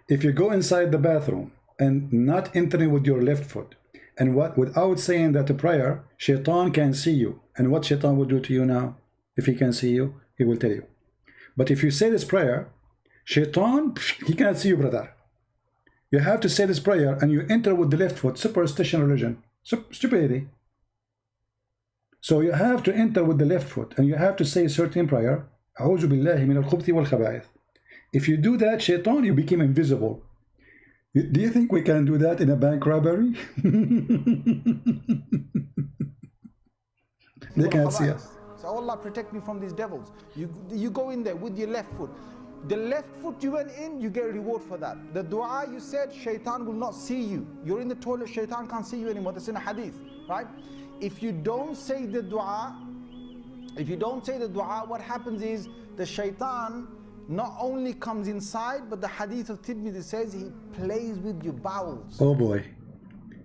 A: If you go inside the bathroom and not entering with your left foot, and without saying that prayer, shaitan can see you. And what shaitan will do to you now? If he can see you, he will tell you. But if you say this prayer, shaitan, he cannot see you, brother. You have to say this prayer and you enter with the left foot. Superstition religion. Stupidity. So you have to enter with the left foot and you have to say a certain prayer. أعوذ بالله من الخبث والخبائث. If you do that, shaitan, you become invisible. Do you think we can do that in a bank robbery? They can't see us.
F: So Allah protect me from these devils. You go in there with your left foot. The left foot you went in, you get a reward for that. The dua you said, shaitan will not see you. You're in the toilet, shaitan can't see you anymore. That's in a hadith, right? If you don't say the dua, If you don't say the dua, what happens is the shaitan not only comes inside, but the hadith of Tirmidhi says he plays with your bowels.
A: Oh boy.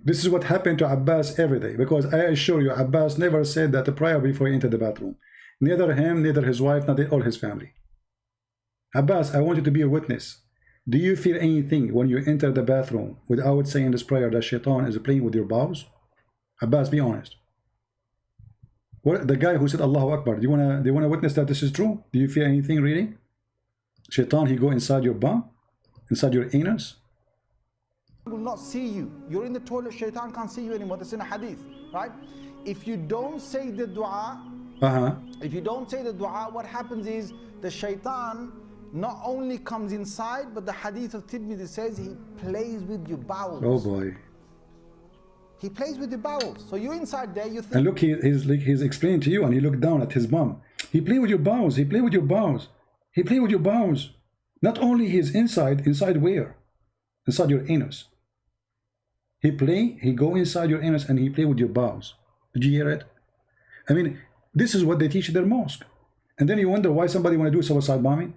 A: This is what happened to Abbas every day, because I assure you, Abbas never said that a prayer before he entered the bathroom. Neither him, neither his wife, neither all his family. Abbas, I want you to be a witness. Do you feel anything when you enter the bathroom without saying this prayer that shaitan is playing with your bowels? Abbas, be honest. What, the guy who said Allahu Akbar, do you wanna witness that this is true? Do you feel anything really? Shaitan, he go inside your bum, inside your anus?
F: Will not see you. You're in the toilet, shaitan can't see you anymore. That's in a hadith, right? If you don't say the dua, if you don't say the dua, what happens is the shaitan not only comes inside, but the hadith of Tirmidhi says he plays with your bowels.
A: Oh boy.
F: He plays with your bowels. So you're inside there, you think.
A: And look, he's explaining to you, and you look down at his bum. He play with your bowels. He play with your bowels. He play with your bowels. Not only his inside where? Inside your anus. He go inside your anus and he play with your bowels. Did you hear it? I mean, this is what they teach in their mosque. And then you wonder why somebody want to do suicide bombing?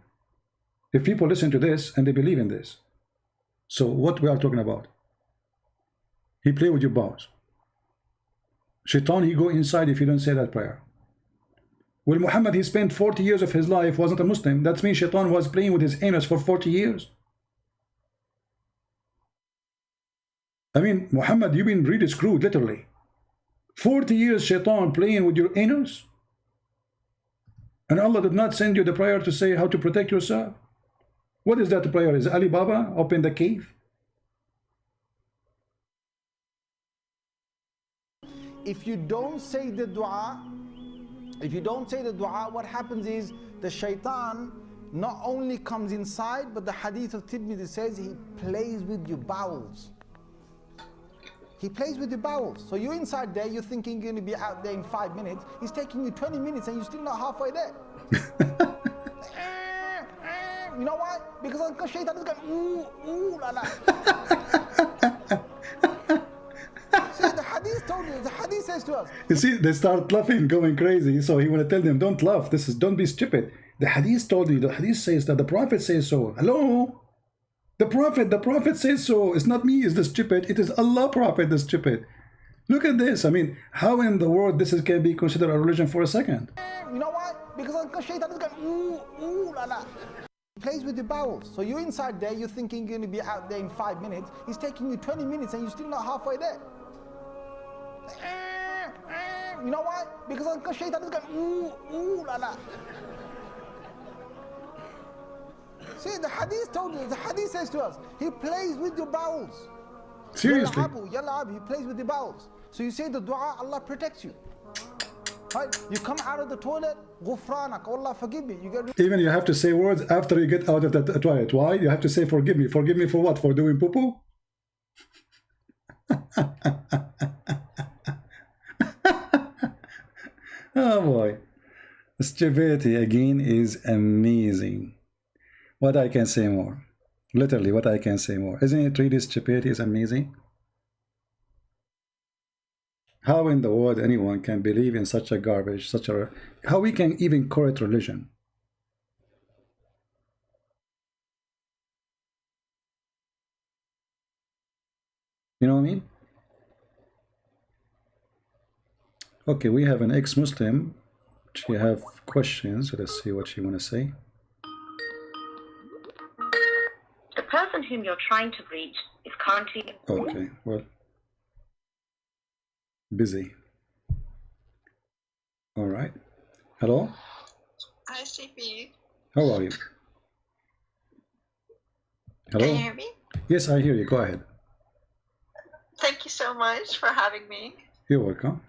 A: If people listen to this and they believe in this. So what we are talking about? He play with your bowels. Shaitan, he go inside if you don't say that prayer. Well, Muhammad, he spent 40 years of his life, wasn't a Muslim. That means Shaitan was playing with his anus for 40 years. I mean, Muhammad, you've been really screwed, literally. 40 years Shaitan playing with your anus. And Allah did not send you the prayer to say how to protect yourself. What is that prayer? Is Ali Baba open the cave?
F: If you don't say the dua, what happens is the shaitan not only comes inside, but the hadith of Tirmidhi says he plays with your bowels. He plays with your bowels. So you're inside there, you're thinking you're going to be out there in 5 minutes. He's taking you 20 minutes and you're still not halfway there. You know why? Because shaitan is going, ooh, la la. See, the hadith told you, the hadith says to us.
A: You see, they start laughing, going crazy. So he want to tell them, don't laugh. Don't be stupid. The hadith told you, the hadith says that the Prophet says so. Hello? The Prophet says so. It's not me, it's the stupid. It is Allah, Prophet, the stupid. Look at this. I mean, how in the world this can be considered a religion for a second?
F: You know why? Because shaitan is going, ooh, la la. He plays with your bowels. So you're inside there, you're thinking you're going to be out there in 5 minutes. He's taking you 20 minutes and you're still not halfway there. You know why? Because shaitan is going, ooh, la la. See, the hadith told you, the hadith says to us, he plays with your bowels.
A: Seriously?
F: He plays with your bowels. So you say the dua, Allah protects you. Right? You come out of the toilet, ghufranak, Allah forgive me.
A: Even you have to say words after you get out of the toilet. Why? You have to say forgive me. Forgive me for what? For doing poo-poo? Oh boy. Stupidity again is amazing. What I can say more. Literally, what I can say more. Isn't it really stupidity is amazing? How in the world anyone can believe in such a garbage, how we can even call it religion? You know what I mean? Okay, we have an ex-Muslim. She have questions. Let's see what she want to say.
G: The person whom you're trying to reach is currently...
A: Okay, well, busy. All right. Hello?
H: Hi, CP.
A: How are you? Hello?
H: Can you hear me?
A: Yes, I hear you. Go ahead.
H: Thank you so much for having me.
A: You're welcome.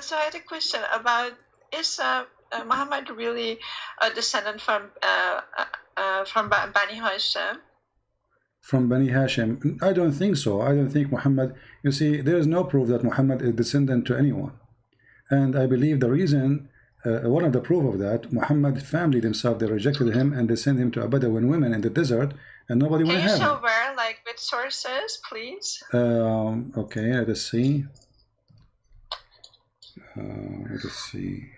H: So I had a question about, is Muhammad really a descendant from Bani Hashim?
A: From Bani Hashim? I don't think so. I don't think Muhammad, you see, there is no proof that Muhammad is descendant to anyone. And I believe the reason, one of the proof of that, Muhammad's family themselves, they rejected him and they sent him to a Bedouin women in the desert and nobody wanted to have him.
H: Can you show where, like with sources, please?
A: Okay, let us see. Let us see.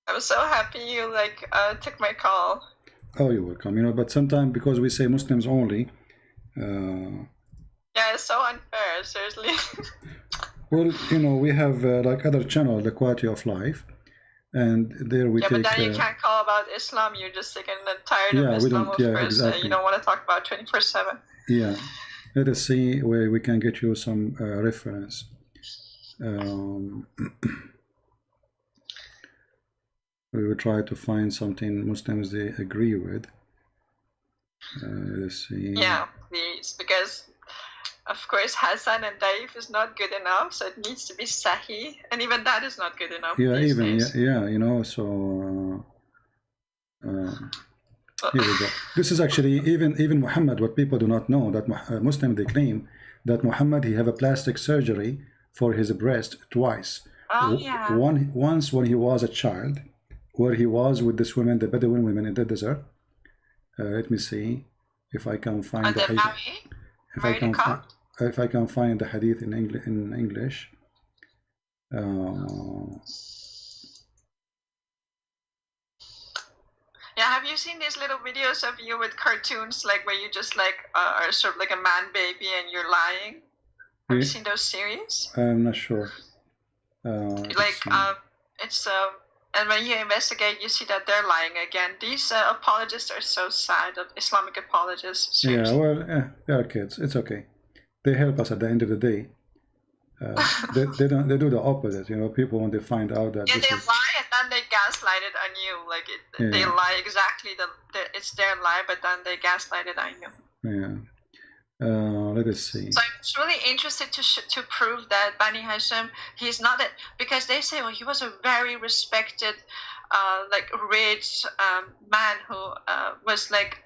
H: I was so happy you like took my call.
A: Oh, you're welcome. You know, but sometimes because we say Muslims only.
H: Yeah, it's so unfair, seriously.
A: Well, you know, we have like other channel, the Quality of Life, and there we
H: yeah,
A: take.
H: but then you can't call about Islam. You're just sick and tired
A: yeah,
H: of
A: we
H: Islam,
A: don't.
H: of
A: Yeah,
H: course.
A: exactly.
H: You don't want to talk about 24/7.
A: Yeah, let us see where we can get you some reference. We will try to find something Muslims they agree with. Let's see.
H: Yeah, please, because of course Hassan and Daif is not good enough, so it needs to be Sahih, and even that is not good enough.
A: Yeah,
H: these
A: even
H: days.
A: yeah, you know. So here we go. This is actually even Muhammad. What people do not know that Muslim they claim that Muhammad he have a plastic surgery for his breast twice.
H: Oh yeah.
A: Once when he was a child, where he was with this woman, the Bedouin women in the desert. Let me see if I can find the hadith. If I can find the hadith in English.
H: Yeah, have you seen these little videos of you with cartoons, like where you just like are sort of like a man baby and you're lying? Have you seen those series?
A: I'm not sure.
H: It's and when you investigate, you see that they're lying again. These apologists are so sad, Islamic apologists. Seriously.
A: Yeah, well, they are kids. It's okay. They help us at the end of the day. They don't. They do the opposite. You know, people when they find out that
H: yeah, they lie and then they gaslight it on you. Like they lie exactly. It's their lie, but then they gaslight it on you.
A: Yeah. Let us see.
H: So I'm really interested to prove that Bani Hashim, he's not it, because they say, well, he was a very respected, like rich man who was like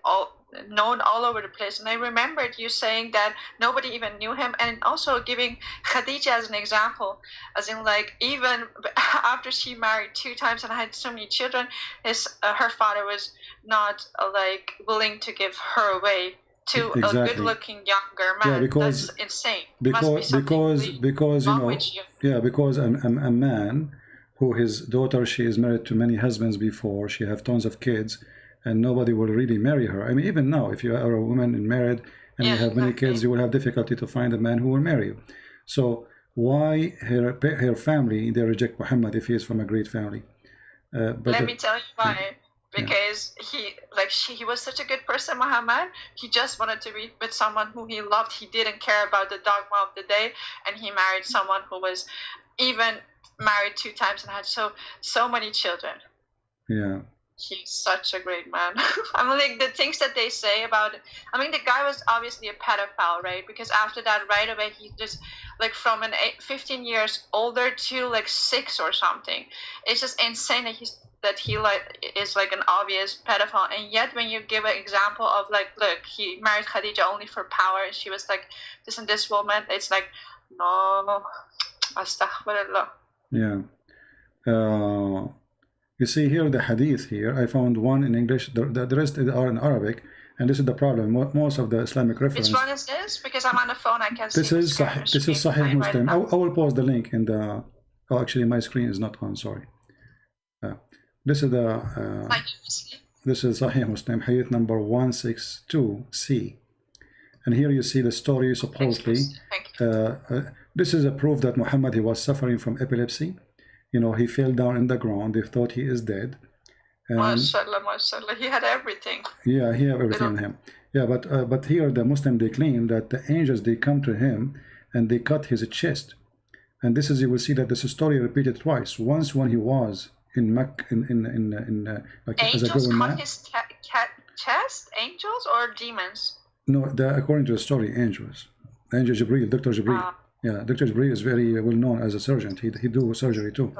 H: known all over the place. And I remembered you saying that nobody even knew him, and also giving Khadija as an example, as in like even after she married 2 times and had so many children, her father was not like willing to give her away to a good-looking younger man.
A: Yeah, because
H: that's insane.
A: Because you know, yeah, because a man who his daughter, she is married to many husbands before, she have tons of kids, and nobody will really marry her. I mean, even now, if you are a woman and married and you have many kids, you will have difficulty to find a man who will marry you. So why her family they reject Muhammad if he is from a great family?
H: Let me tell you why. Because he was such a good person, Muhammad. He just wanted to be with someone who he loved. He didn't care about the dogma of the day, and he married someone who was even married 2 times and had so many children.
A: Yeah.
H: He's such a great man. I mean, like the things that they say about it. I mean, the guy was obviously a pedophile, right? Because after that, right away, he just like from 15 years older to like 6 or something. It's just insane that he is like an obvious pedophile, and yet when you give an example of like, look, he married Khadija only for power, and she was like this and this woman, it's like, no, astaghfirullah.
A: Yeah. You see here the hadith here, I found one in English, the rest are in Arabic, and this is the problem. Most of the Islamic reference.
H: Which one is this? Because I'm on the phone, I can't see.
A: This is Sahih Muslim. I will post the link in the. Oh, actually, my screen is not on. Sorry. This is Sahih Muslim, hadith number 162C, and here you see the story supposedly. This is a proof that Muhammad he was suffering from epilepsy. You know, he fell down in the ground. They thought he is dead.
H: MashaAllah, MashaAllah, he had everything.
A: Yeah, he had everything in him. Yeah, but here the Muslim they claim that the angels they come to him and they cut his chest, and this is you will see that this story repeated twice. Once when he was in Mecca, like
H: angels
A: as a grown man.
H: Cut his chest? Angels or demons?
A: No, according to the story, angels. Angel Jibreel, Dr. Jibreel. Yeah, Dr. Jibreel is very well known as a surgeon. He do surgery too.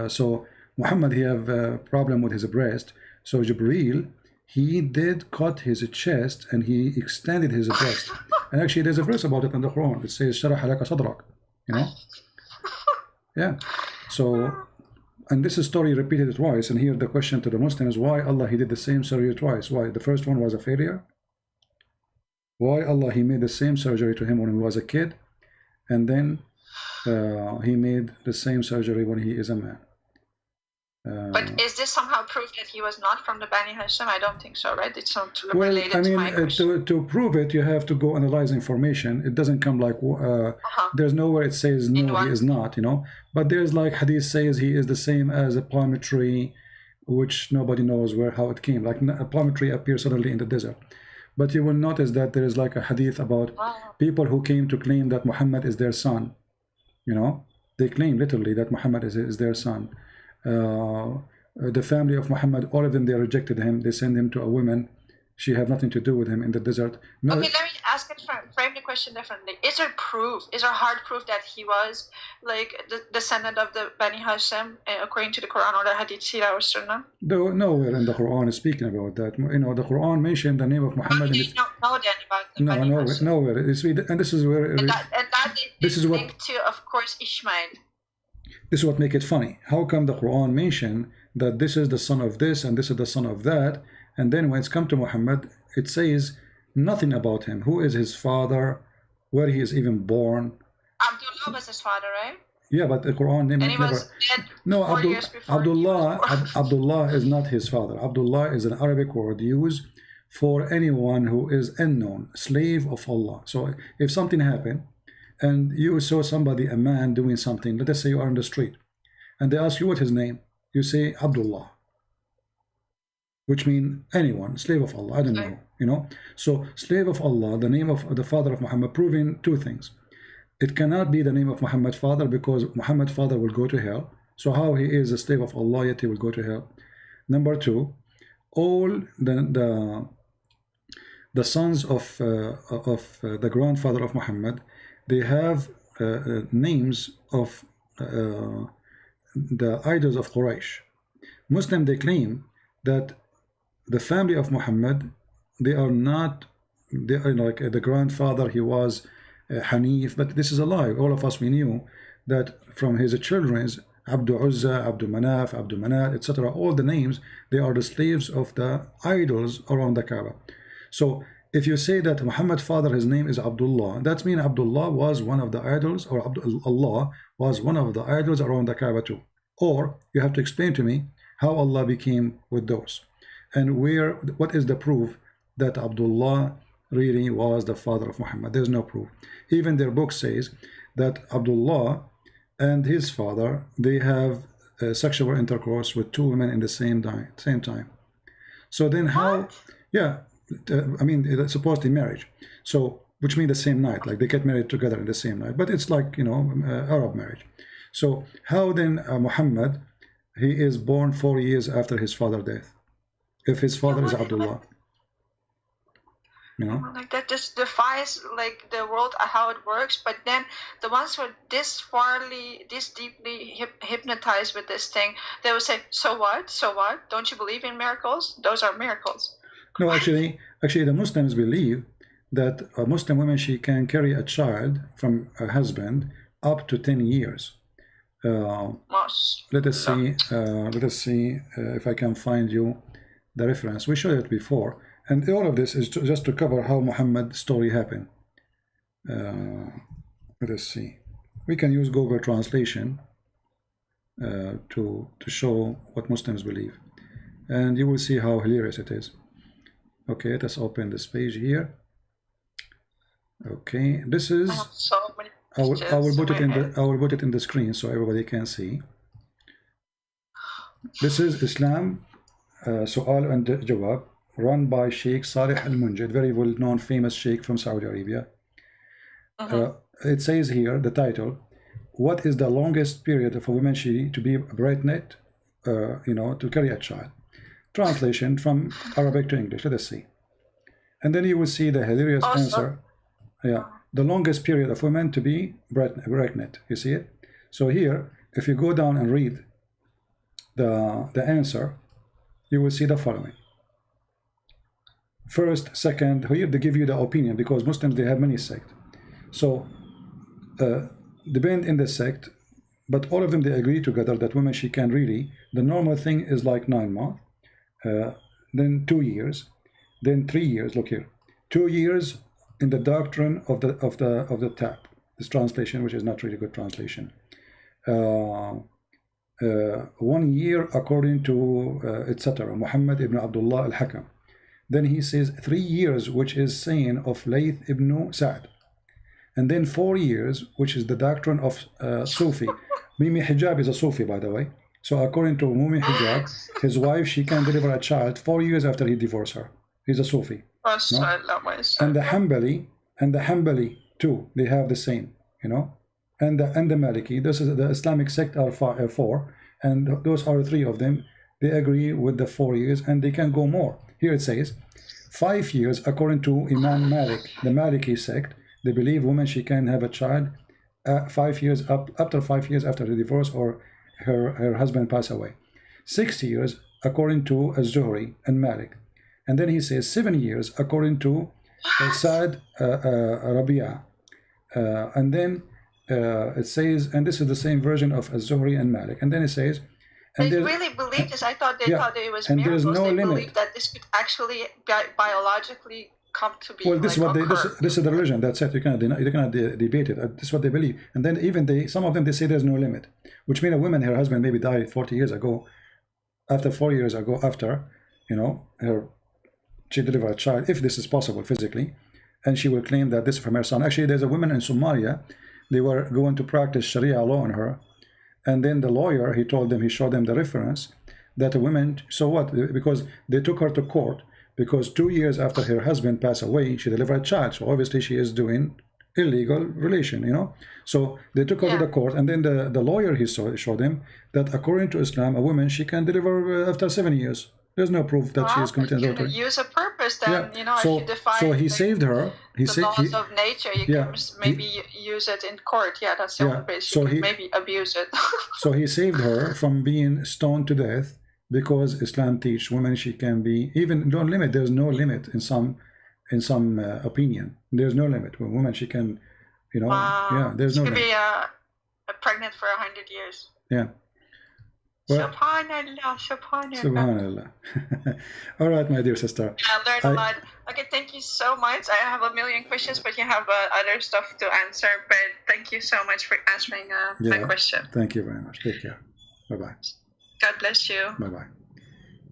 A: So Muhammad he have a problem with his breast. So Jibreel he did cut his chest and he extended his breast. And actually, there's a verse about it in the Quran. It says "Sharah laka sadrak." You know. Yeah. So. And this story repeated twice, and here the question to the Muslim is why Allah he did the same surgery twice. Why? The first one was a failure. Why Allah he made the same surgery to him when he was a kid, and then he made the same surgery when he is a man.
H: But is this somehow proof that he was not from the Bani Hashim? I don't think so, right? It's not
A: well,
H: related
A: I mean,
H: to my question.
A: to prove it, you have to go analyze information. It doesn't come like there's nowhere it says no, he is not, you know. But there's like hadith says he is the same as a palm tree, which nobody knows how it came. Like a palm tree appears suddenly in the desert. But you will notice that there is like a hadith about people who came to claim that Muhammad is their son. You know, they claim literally that Muhammad is their son. The family of Muhammad, all of them, they rejected him. They sent him to a woman. She had nothing to do with him in the desert. No,
H: okay, let me ask it, frame the question differently. Is there proof, is there hard proof that he was like the descendant of the Bani Hashim according to the Quran or the Hadith, Sirah or Sunnah?
A: Though nowhere in the Quran is speaking about that. You know, the Quran mentioned the name of Muhammad.
H: How do you know then about the Bani Hashim?
A: Nowhere. And this is where.
H: And that
A: this is
H: linked
A: what.
H: To, of course, Ishmael.
A: This is what makes it funny. How come the Quran mentioned that this is the son of this and this is the son of that, and then when it's come to Muhammad, it says nothing about him. Who is his father? Where he is even born?
H: Abdullah was his father, right?
A: Yeah, but the Quran
H: and he was dead
A: no,
H: 4 years before
A: Abdullah is not his father. Abdullah is an Arabic word used for anyone who is unknown, slave of Allah. So if something happened and you saw somebody, a man doing something, let us say you are on the street, and they ask you what his name, you say Abdullah, which means anyone, slave of Allah, I don't know, you know. So slave of Allah, the name of the father of Muhammad, proving two things. It cannot be the name of Muhammad's father because Muhammad's father will go to hell. So how he is a slave of Allah yet he will go to hell? Number two, all the sons of the grandfather of Muhammad, they have names of the idols of Quraysh. Muslim, they claim that the family of Muhammad, they are like the grandfather, he was Hanif, but this is a lie. All of us, we knew that from his children's Abdul Uzza, Abdul Manaf, Abdul Manat, etc., all the names, they are the slaves of the idols around the Kaaba. So if you say that Muhammad's father, his name is Abdullah, that means Abdullah was one of the idols, or Allah was one of the idols around the Kaaba too. Or you have to explain to me how Allah became with those, and what is the proof that Abdullah really was the father of Muhammad? There's no proof. Even their book says that Abdullah and his father, they have sexual intercourse with two women in the same time. So then how? Yeah, I mean, it's supposedly marriage. So which means the same night, like they get married together in the same night. But it's like, you know, Arab marriage. So how then Muhammad, he is born 4 years after his father's death, if his father is Abdullah? You know?
H: Like that just defies like the world how it works. But then the ones who are this deeply hypnotized with this thing, they will say, so what? So what? Don't you believe in miracles? Those are miracles.
A: No, actually the Muslims believe that a Muslim woman, she can carry a child from a husband up to 10 years. Let us see if I can find you the reference. We showed it before, and all of this is just to cover how Muhammad's story happened. Let us see. We can use Google Translation to show what Muslims believe, and you will see how hilarious it is. Okay, let's open this page here. Okay, this is. I will put it in the screen so everybody can see. This is Islam Su'al and Jawab, run by Sheikh Saleh Al-Munjid, very well-known famous sheikh from Saudi Arabia. It says here, the title, what is the longest period of a woman to be pregnant, you know, to carry a child? Translation from Arabic to English. Let us see. And then you will see the hilarious answer. Yeah. The longest period of women to be pregnant. You see it? So here, if you go down and read the answer, you will see the following. First, second, here they give you the opinion, because Muslims, they have many sects. So, depend in the sect, but all of them, they agree together that women, she can really, the normal thing is like 9 months, then 2 years, then 3 years. Look here, 2 years in the doctrine of the tap, this translation, which is not really good translation. 1 year according to etc. Muhammad ibn Abdullah al-Hakam. Then he says 3 years, which is saying of Layth ibn Sa'd. And then 4 years, which is the doctrine of Sufi. Mimi Hijab is a Sufi, by the way. So according to Mumi Hijab, his wife, she can deliver a child 4 years after he divorced her. He's a Sufi. No? And the Hanbali too, they have the same, you know. And the Maliki, this is the Islamic sect are four, and those are 3 of them. They agree with the 4 years, and they can go more. Here it says 5 years according to Imam Malik, the Maliki sect. They believe woman, she can have a child 5 years after 5 years after the divorce or her husband pass away. 6 years according to Az-Zuhri and Malik. And then he says 7 years according to Sa'd Rabia. And then it says, and this is the same version of Az-Zuhri and Malik. And then it says,
H: and they really believe this. I thought they thought it was
A: and
H: miracles.
A: There's no
H: they
A: limit.
H: believe that this could actually biologically come to be.
A: Well, this is what this is the religion. That's it. You cannot debate it. This is what they believe. And then even some of them, they say there's no limit, which means a woman, her husband maybe died 40 years ago. After 4 years ago, you know, she delivered a child, if this is possible physically, and she will claim that this is from her son. Actually, there's a woman in Somalia. They were going to practice Sharia law on her, and then the lawyer, he showed them the reference that a woman. So what? Because they took her to court. Because 2 years after her husband passed away, she delivered a child. So obviously she is doing illegal relation, you know. So they took her to the court, and then the lawyer, he showed them that according to Islam, a woman, she can deliver after 7 years. There's no proof that she is committing adultery.
H: Use a purpose, then you know.
A: So,
H: if you define
A: so he saved her. He
H: the laws of nature. You can maybe use it in court. Yeah, that's the only place you can maybe abuse it.
A: So he saved her from being stoned to death. Because Islam teaches women she can be even don't limit. There's no limit in some opinion. There's no limit. When woman she can, you know, there's no limit. She could
H: be pregnant for 100 years.
A: Yeah. Well,
H: Subhanallah.
A: Subhanallah. All right, my dear sister.
H: I learned a lot. Okay, thank you so much. I have a million questions, but you have other stuff to answer. But thank you so much for answering my question.
A: Thank you very much. Take care. Bye bye.
H: God bless you.
A: Bye bye.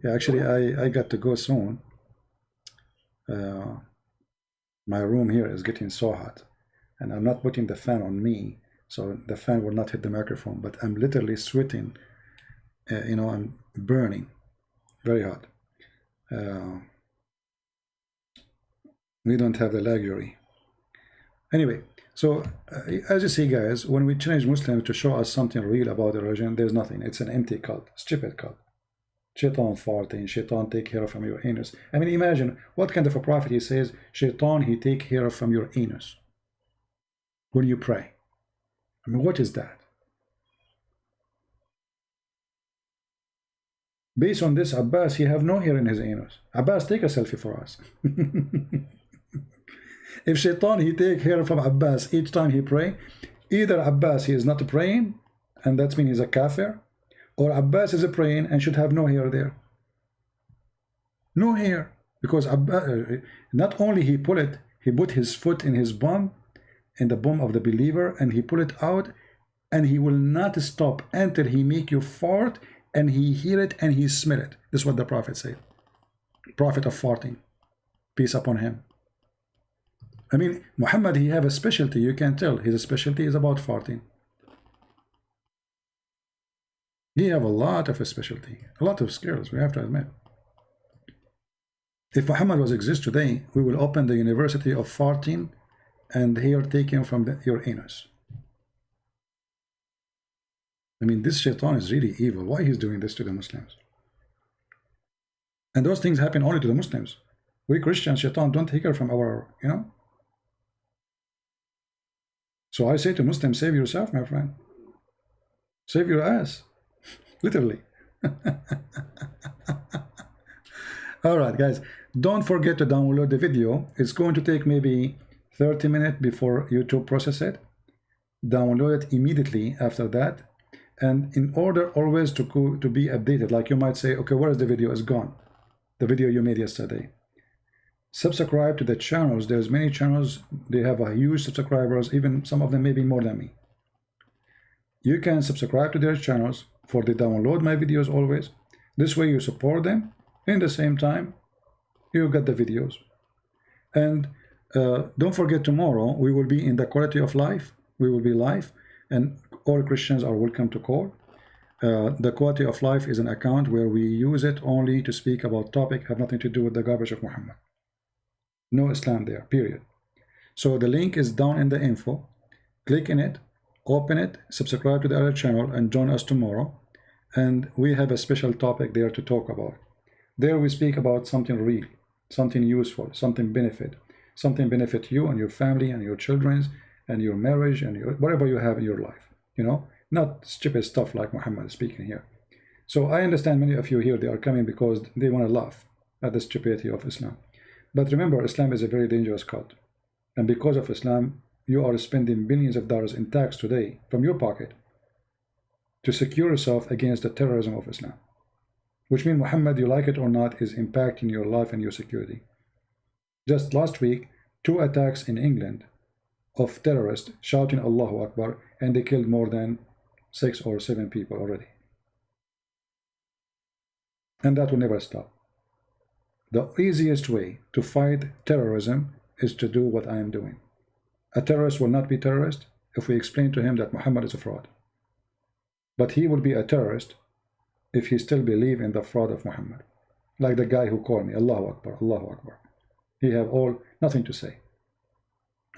A: Yeah, actually, I got to go soon. My room here is getting so hot, and I'm not putting the fan on me, so the fan will not hit the microphone. But I'm literally sweating. You know, I'm burning, very hot. We don't have the luxury. Anyway. So, as you see, guys, when we change Muslims to show us something real about the religion, there's nothing. It's an empty cult, stupid cult. Shaitan farting, Shaitan take care from your anus. I mean, imagine what kind of a prophet he says, Shaitan, he take care from your anus when you pray. I mean, what is that? Based on this, Abbas, he have no hair in his anus. Abbas, take a selfie for us. If Shaitan, he take hair from Abbas each time he pray, either Abbas, he is not praying, and that means he's a kafir, or Abbas is praying and should have no hair there. No hair. Because Abbas, not only he put his foot in his bum, in the bum of the believer, and he pull it out, and he will not stop until he make you fart, and he hear it and he smell it. This is what the Prophet said. Prophet of farting. Peace upon him. I mean, Muhammad, he have a specialty. You can tell his specialty is about farting. He have a lot of a specialty, a lot of skills, we have to admit. If Muhammad was exist today, we will open the university of farting and hair taken from your anus. I mean, this Shaitan is really evil. Why he's doing this to the Muslims? And those things happen only to the Muslims. We Christians, Shaitan don't take care from our, you know. So I say to Muslims, save yourself, my friend. Save your ass. Literally. All right, guys. Don't forget to download the video. It's going to take maybe 30 minutes before YouTube process it. Download it immediately after that. And in order always to be updated, like you might say, okay, where is the video? It's gone. The video you made yesterday. Subscribe to the channels. There's many channels. They have a huge subscribers. Even some of them maybe more than me. You can subscribe to their channels for they download my videos always. This way you support them. In the same time, you get the videos. And don't forget, tomorrow we will be in the quality of life. We will be live, and all Christians are welcome to call. The quality of life is an account where we use it only to speak about topic have nothing to do with the garbage of Muhammad. No Islam there, period. So the link is down in the info. Click in it, open it, subscribe to the other channel, and join us tomorrow. And we have a special topic there to talk about. There we speak about something real, something useful, something benefit you and your family and your children and your marriage and your whatever you have in your life, you know, not stupid stuff like Muhammad is speaking here. So I understand many of you here, they are coming because they want to laugh at the stupidity of Islam. But remember, Islam is a very dangerous cult. And because of Islam, you are spending billions of dollars in tax today from your pocket to secure yourself against the terrorism of Islam. Which means Muhammad, you like it or not, is impacting your life and your security. Just last week, 2 attacks in England of terrorists shouting Allahu Akbar, and they killed more than 6 or 7 people already. And that will never stop. The easiest way to fight terrorism is to do what I am doing. A terrorist will not be terrorist if we explain to him that Muhammad is a fraud. But he will be a terrorist if he still believes in the fraud of Muhammad. Like the guy who called me, Allahu Akbar, Allahu Akbar. He have nothing to say.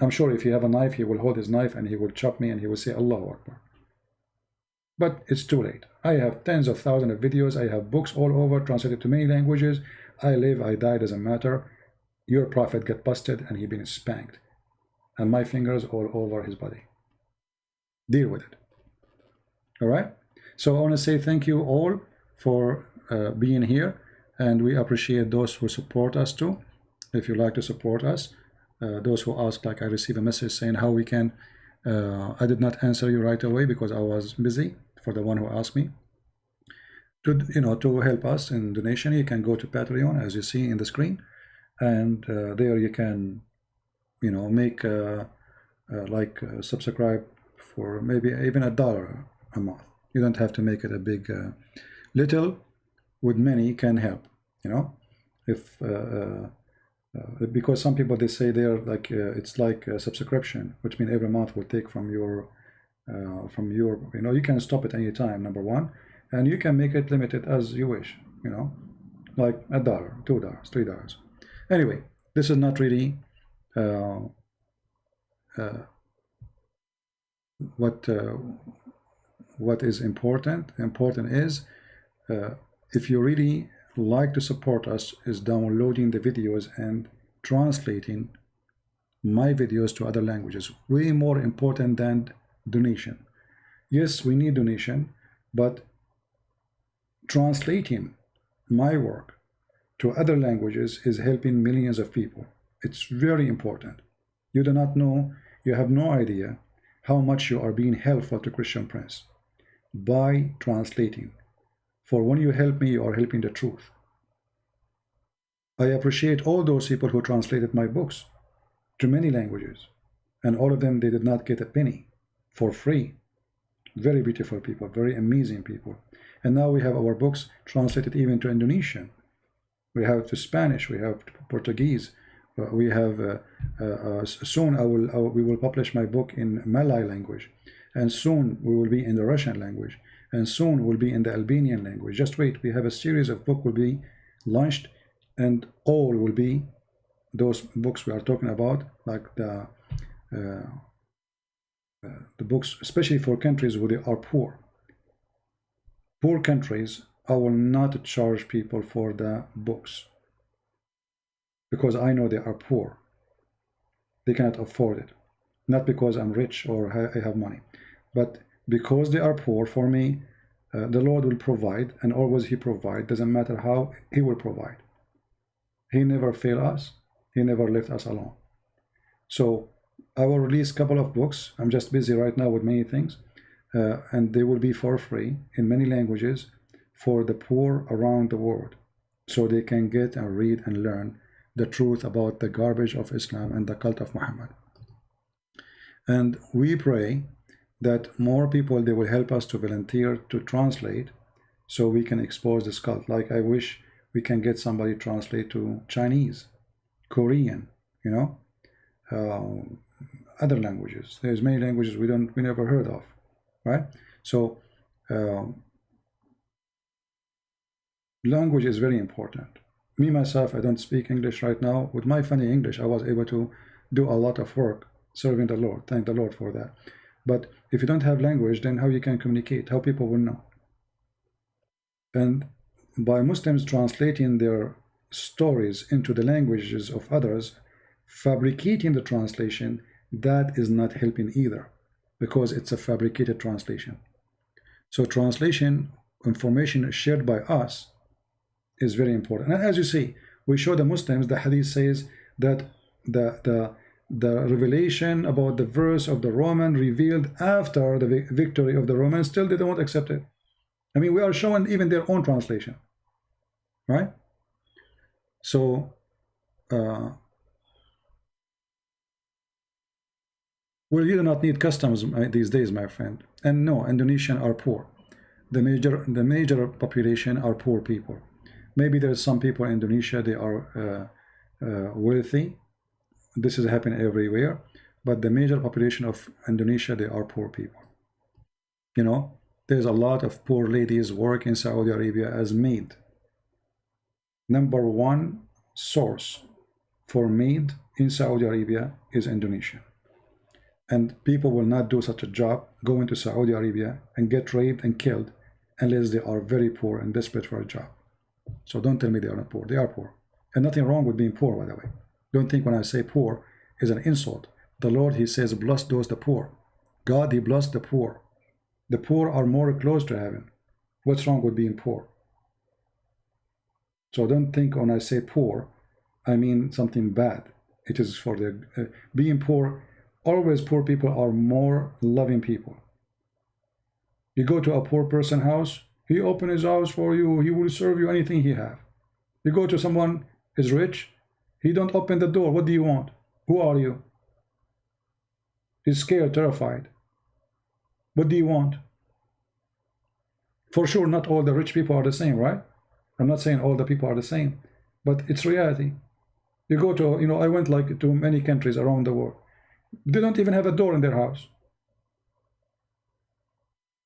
A: I'm sure if he have a knife, he will hold his knife and he will chop me and he will say Allahu Akbar. But it's too late. I have tens of thousands of videos. I have books all over, translated to many languages. I live, I die, doesn't matter. Your prophet got busted and he been spanked. And my fingers all over his body. Deal with it. All right? So I want to say thank you all for being here. And we appreciate those who support us too. If you like to support us, those who ask, like I received a message saying how we can, I did not answer you right away because I was busy, for the one who asked me. To help us in donation, you can go to Patreon, as you see in the screen, and there you can, make subscribe for maybe even $1 a month. You don't have to make it a big, little with many can help. If because some people, they say they're like it's like a subscription, which means every month will take from your you can stop it anytime, number one, and you can make it limited as you wish, like $1, $2, $3. Anyway, this is not really what is important. Important is if you really like to support us, is downloading the videos and translating my videos to other languages. Way more important than donation. Yes, we need donation, but translating my work to other languages is helping millions of people. It's very important. You do not know, you have no idea how much you are being helpful to Christian Prince by translating. For when you help me, you are helping the truth. I appreciate all those people who translated my books to many languages, and all of them, they did not get a penny, for free. Very beautiful people, very amazing people. And now we have our books translated even to Indonesian. We have to Spanish, we have to Portuguese, we have soon we will publish my book in Malay language, and soon we will be in the Russian language, and soon we'll be in the Albanian language. Just wait, we have a series of books will be launched, and all will be those books we are talking about, like the books, especially for countries where they are poor. Poor countries, I will not charge people for the books, because I know they are poor. They cannot afford it. Not because I'm rich or I have money, but because they are poor. For me, the Lord will provide, and always He provide. Doesn't matter how, He will provide. He never fail us. He never left us alone. So I will release a couple of books. I'm just busy right now with many things, and they will be for free in many languages for the poor around the world, so they can get and read and learn the truth about the garbage of Islam and the cult of Muhammad. And we pray that more people, they will help us to volunteer to translate so we can expose this cult. Like I wish we can get somebody translate to Chinese, Korean, you know, other languages. There's many languages we never heard of, right? So language is very important. Me myself, I don't speak English right now. With my funny English, I was able to do a lot of work serving the Lord. Thank the Lord for that. But if you don't have language, then how you can communicate? How people will know? And by Muslims translating their stories into the languages of others, fabricating the translation, that is not helping either, because it's a fabricated translation. So translation information shared by us is very important. And as you see, we show the Muslims, the hadith says that the revelation about the verse of the Roman revealed after the victory of the Romans, still they don't accept it. I mean, we are showing even their own translation, right? So we do not need customs these days, my friend. And no, Indonesians are poor. The major population are poor people. Maybe there's some people in Indonesia, they are wealthy. This is happening everywhere, but the major population of Indonesia, they are poor people. You know, there's a lot of poor ladies work in Saudi Arabia as maid. Number one source for maid in Saudi Arabia is Indonesia. And people will not do such a job, go into Saudi Arabia and get raped and killed unless they are very poor and desperate for a job. So don't tell me they are not poor. They are poor. And nothing wrong with being poor, by the way. Don't think when I say poor is an insult. The Lord, he says, bless those the poor. God, he blessed the poor. The poor are more close to heaven. What's wrong with being poor? So don't think when I say poor, I mean something bad. It is for the being poor. Always poor people are more loving people. You go to a poor person's house, he open his house for you, he will serve you anything he have. You go to someone is rich, he don't open the door. What do you want? Who are you? He's scared, terrified. What do you want? For sure, not all the rich people are the same, right? I'm not saying all the people are the same, but it's reality. You go to, you know, I went like to many countries around the world. They don't even have a door in their house.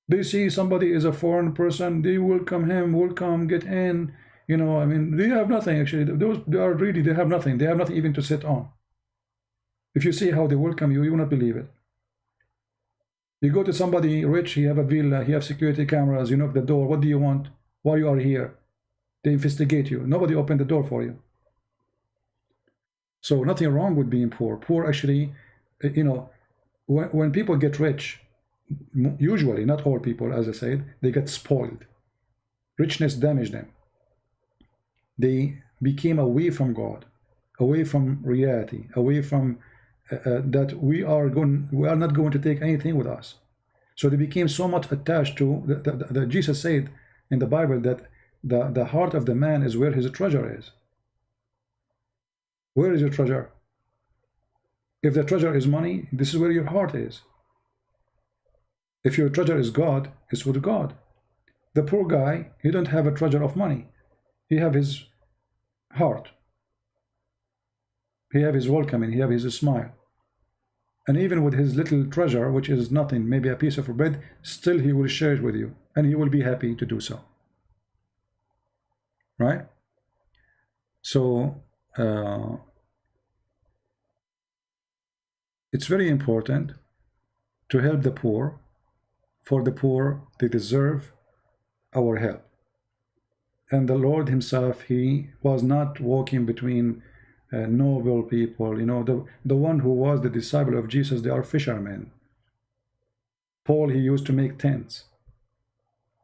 A: They see somebody is a foreign person, they welcome him, welcome, get in. You know, I mean, they have nothing actually. Those they are really, they have nothing. They have nothing even to sit on. If you see how they welcome you, you will not believe it. You go to somebody rich, he have a villa, he have security cameras, you knock the door, what do you want? Why you are here? They investigate you. Nobody opened the door for you. So nothing wrong with being poor. Poor actually, you know, when people get rich, usually, not all people, as I said, they get spoiled. Richness damaged them. They became away from God, away from reality, away from that we are not going to take anything with us. So they became so much attached to that Jesus said in the Bible that the heart of the man is where his treasure is. Where is your treasure? If the treasure is money, this is where your heart is. If your treasure is God, it's with God. The poor guy, he don't have a treasure of money. He have his heart. He have his welcoming. He have his smile. And even with his little treasure, which is nothing, maybe a piece of bread, still he will share it with you. And he will be happy to do so. Right? So, it's very important to help the poor. For the poor, they deserve our help. And the Lord himself, he was not walking between noble people. You know, the one who was the disciple of Jesus, they are fishermen. Paul, he used to make tents.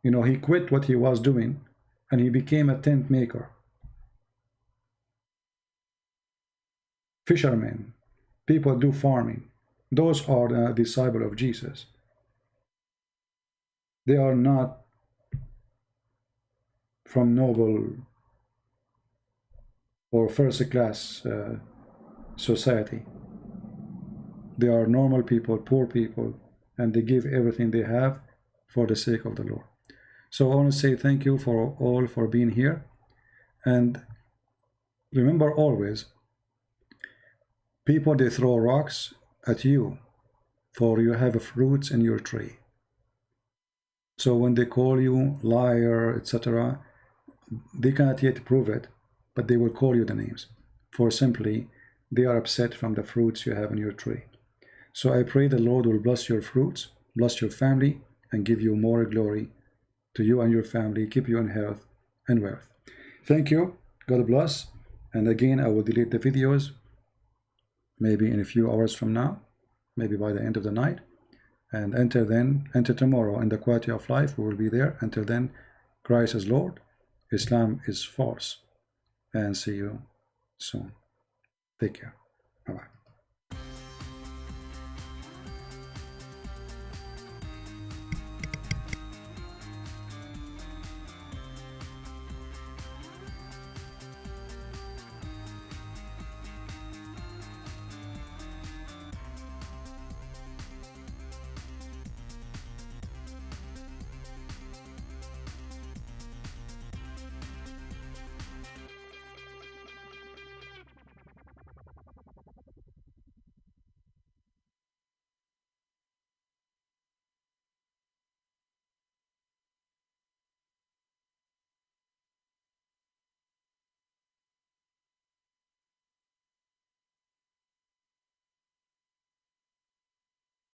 A: You know, he quit what he was doing and he became a tent maker. Fishermen, people do farming. Those are the disciple of Jesus. They are not from noble or first class society. They are normal people, poor people, and they give everything they have for the sake of the Lord. So I want to say thank you for all for being here. And remember always, people, they throw rocks at you for you have fruits in your tree. So when they call you liar, etc., they cannot yet prove it, but they will call you the names, for simply they are upset from the fruits you have in your tree. So I pray the Lord will bless your fruits, bless your family, and give you more glory to you and your family, keep you in health and wealth. Thank you. God bless. And again, I will delete the videos maybe in a few hours from now, maybe by the end of the night. And enter tomorrow in the quality of life. We will be there. Until then, Christ is Lord, Islam is false. And see you soon. Take care. Bye-bye.